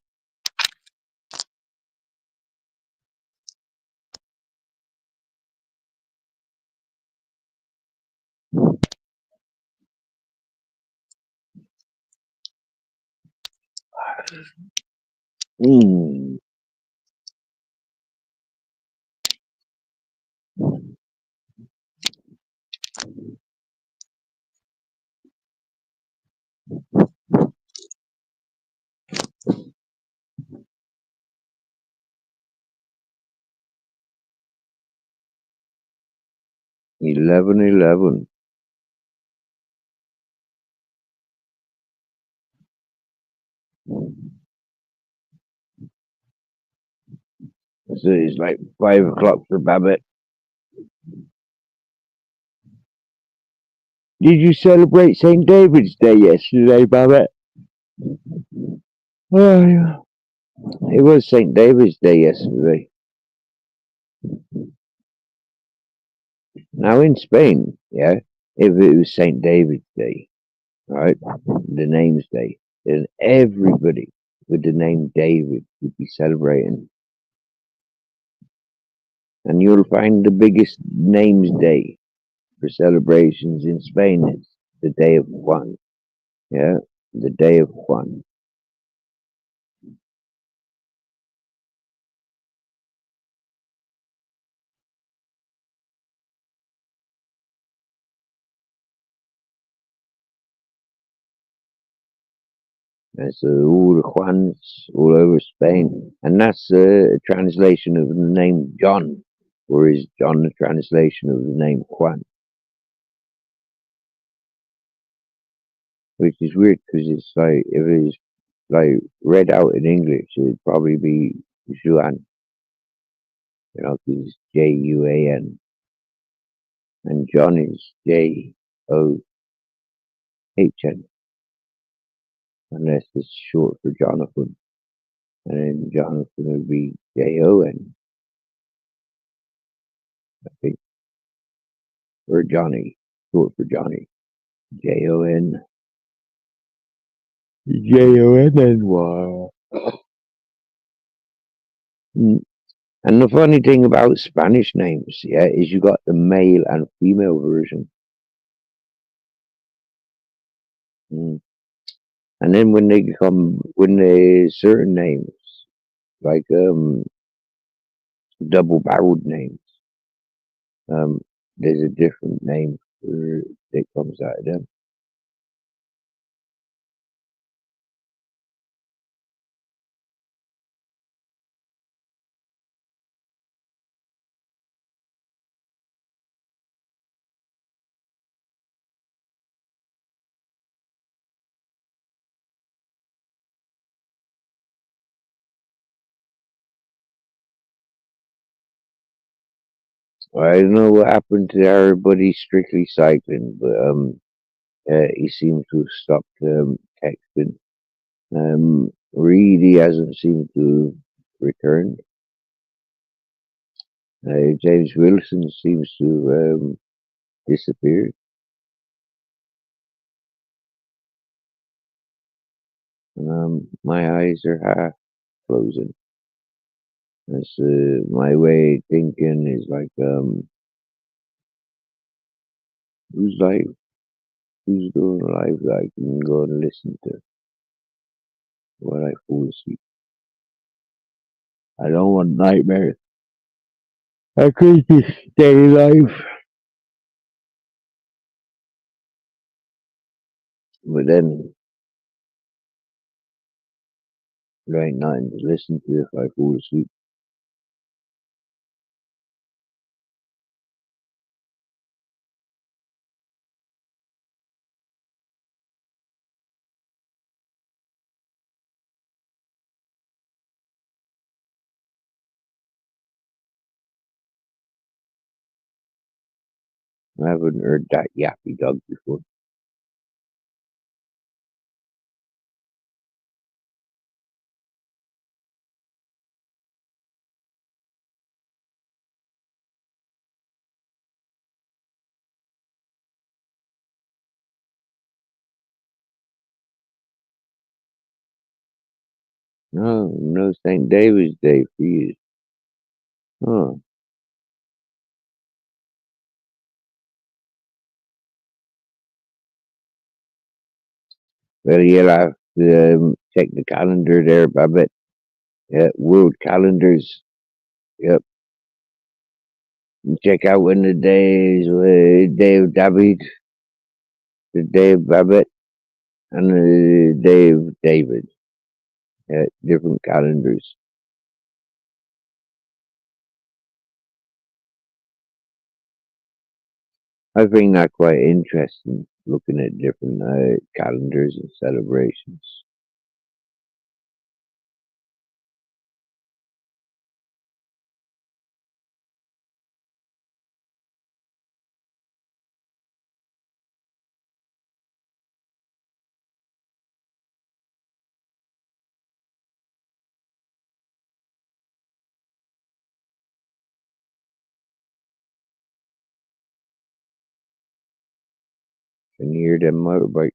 11:11. So it's like 5 o'clock for Babbitt. Did you celebrate St. David's Day yesterday, Babbitt? Oh, yeah. It was St. David's Day yesterday. Now in Spain, yeah, if it was St. David's Day, right, the name's day, then everybody with the name David would be celebrating. And you'll find the biggest names day for celebrations in Spain is the day of Juan. Yeah, the day of Juan. That's all the Juans all over Spain. And that's a translation of the name John, or is John the translation of the name Juan? Which is weird because it's like, if it's like read out in English, it'd probably be Juan, you know, because it's Juan. And John is John, unless it's short for Jonathan. And then Jonathan would be Jon, I think. Or Johnny, short for Johnny. Jon. Jonny. Mm. And the funny thing about Spanish names, yeah, is you got the male and female version. Mm. And then when they certain names, like double-barreled names, there's a different name that comes out of them. I don't know what happened to our buddy Strictly Cycling, but he seems to have stopped texting. Really hasn't seemed to return. James Wilson seems to have disappeared. My eyes are half closing. That's my way of thinking is like, who's live? Who's doing live that I can go and listen to while I fall asleep? I don't want nightmares. I could just stay alive. But then there ain't nothing to listen to if I fall asleep. I haven't heard that yappy dog before.
No, no St. David's Day for you. Huh. Well, you'll have to check the calendar there, I bet. Yeah, world calendars. Yep. And check out when the day is, Day of David, the Day of Babbitt, and the Day of David. Yeah, different calendars. I find that quite interesting, looking at different calendars and celebrations. Can you hear them motorbike?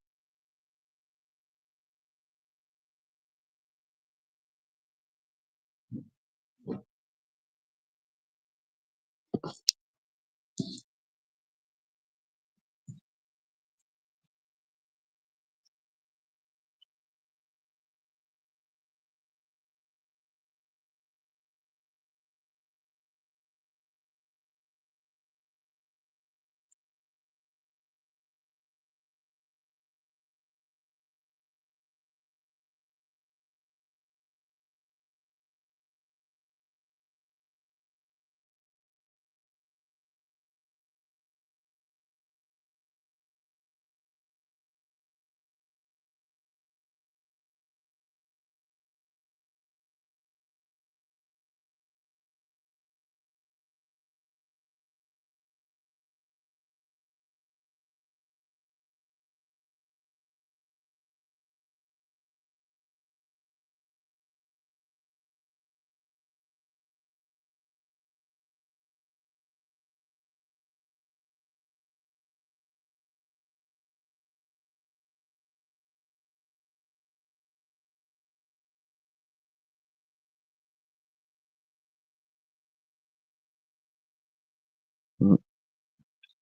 Mm.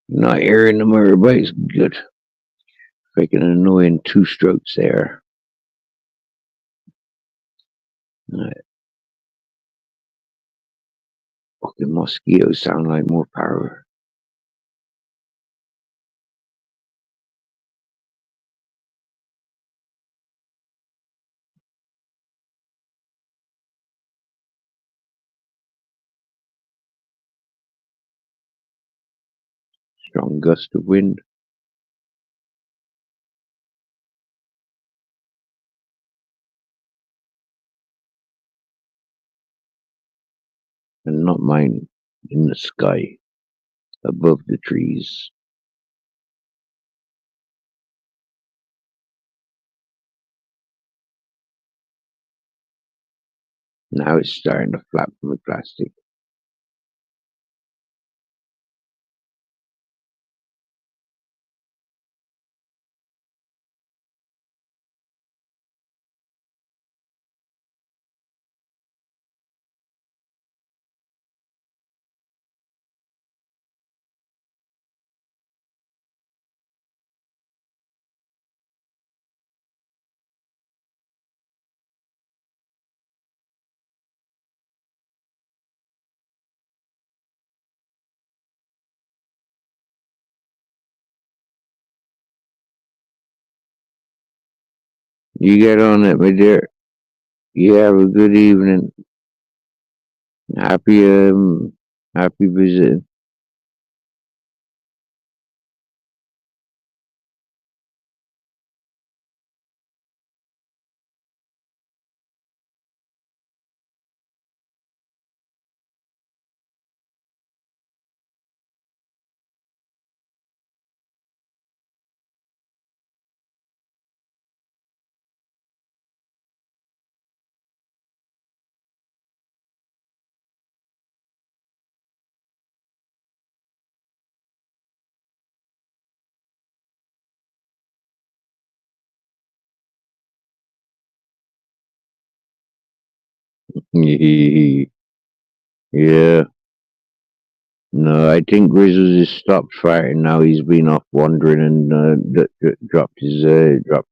Not hearing the motorbikes good. Freaking annoying two strokes there. Fucking mosquitoes sound like more power. Strong gust of wind. And not mine, in the sky, above the trees. Now it's starting to flap from the plastic. You get on it, my dear. You have a good evening. Happy happy visiting. Yeah. No, I think Grizzles has stopped fighting now. He's been off wandering and dropped his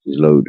load.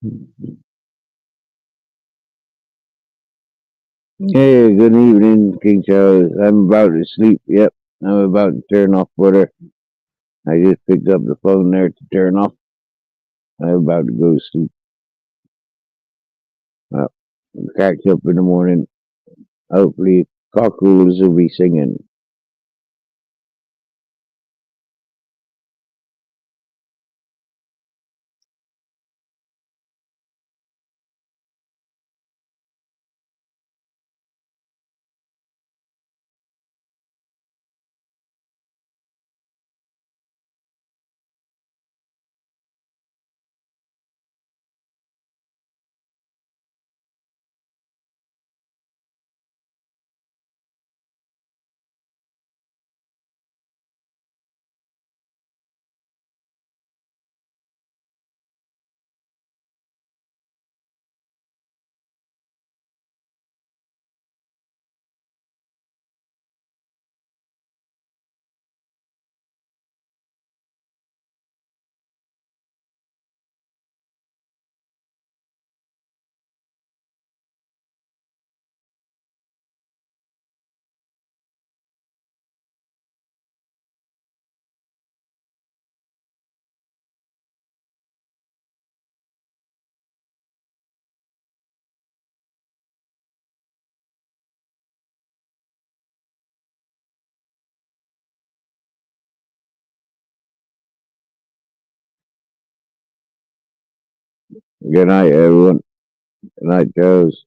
Hey, good evening, King Charles. I'm about to sleep. Yep, I'm about to turn off water. I just picked up the phone there to turn off. I'm about to go to sleep. Well, catch up in the morning. Hopefully, cockles will be singing. Good night, everyone. Good night, Charles.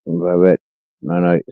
Bye bye. Night night.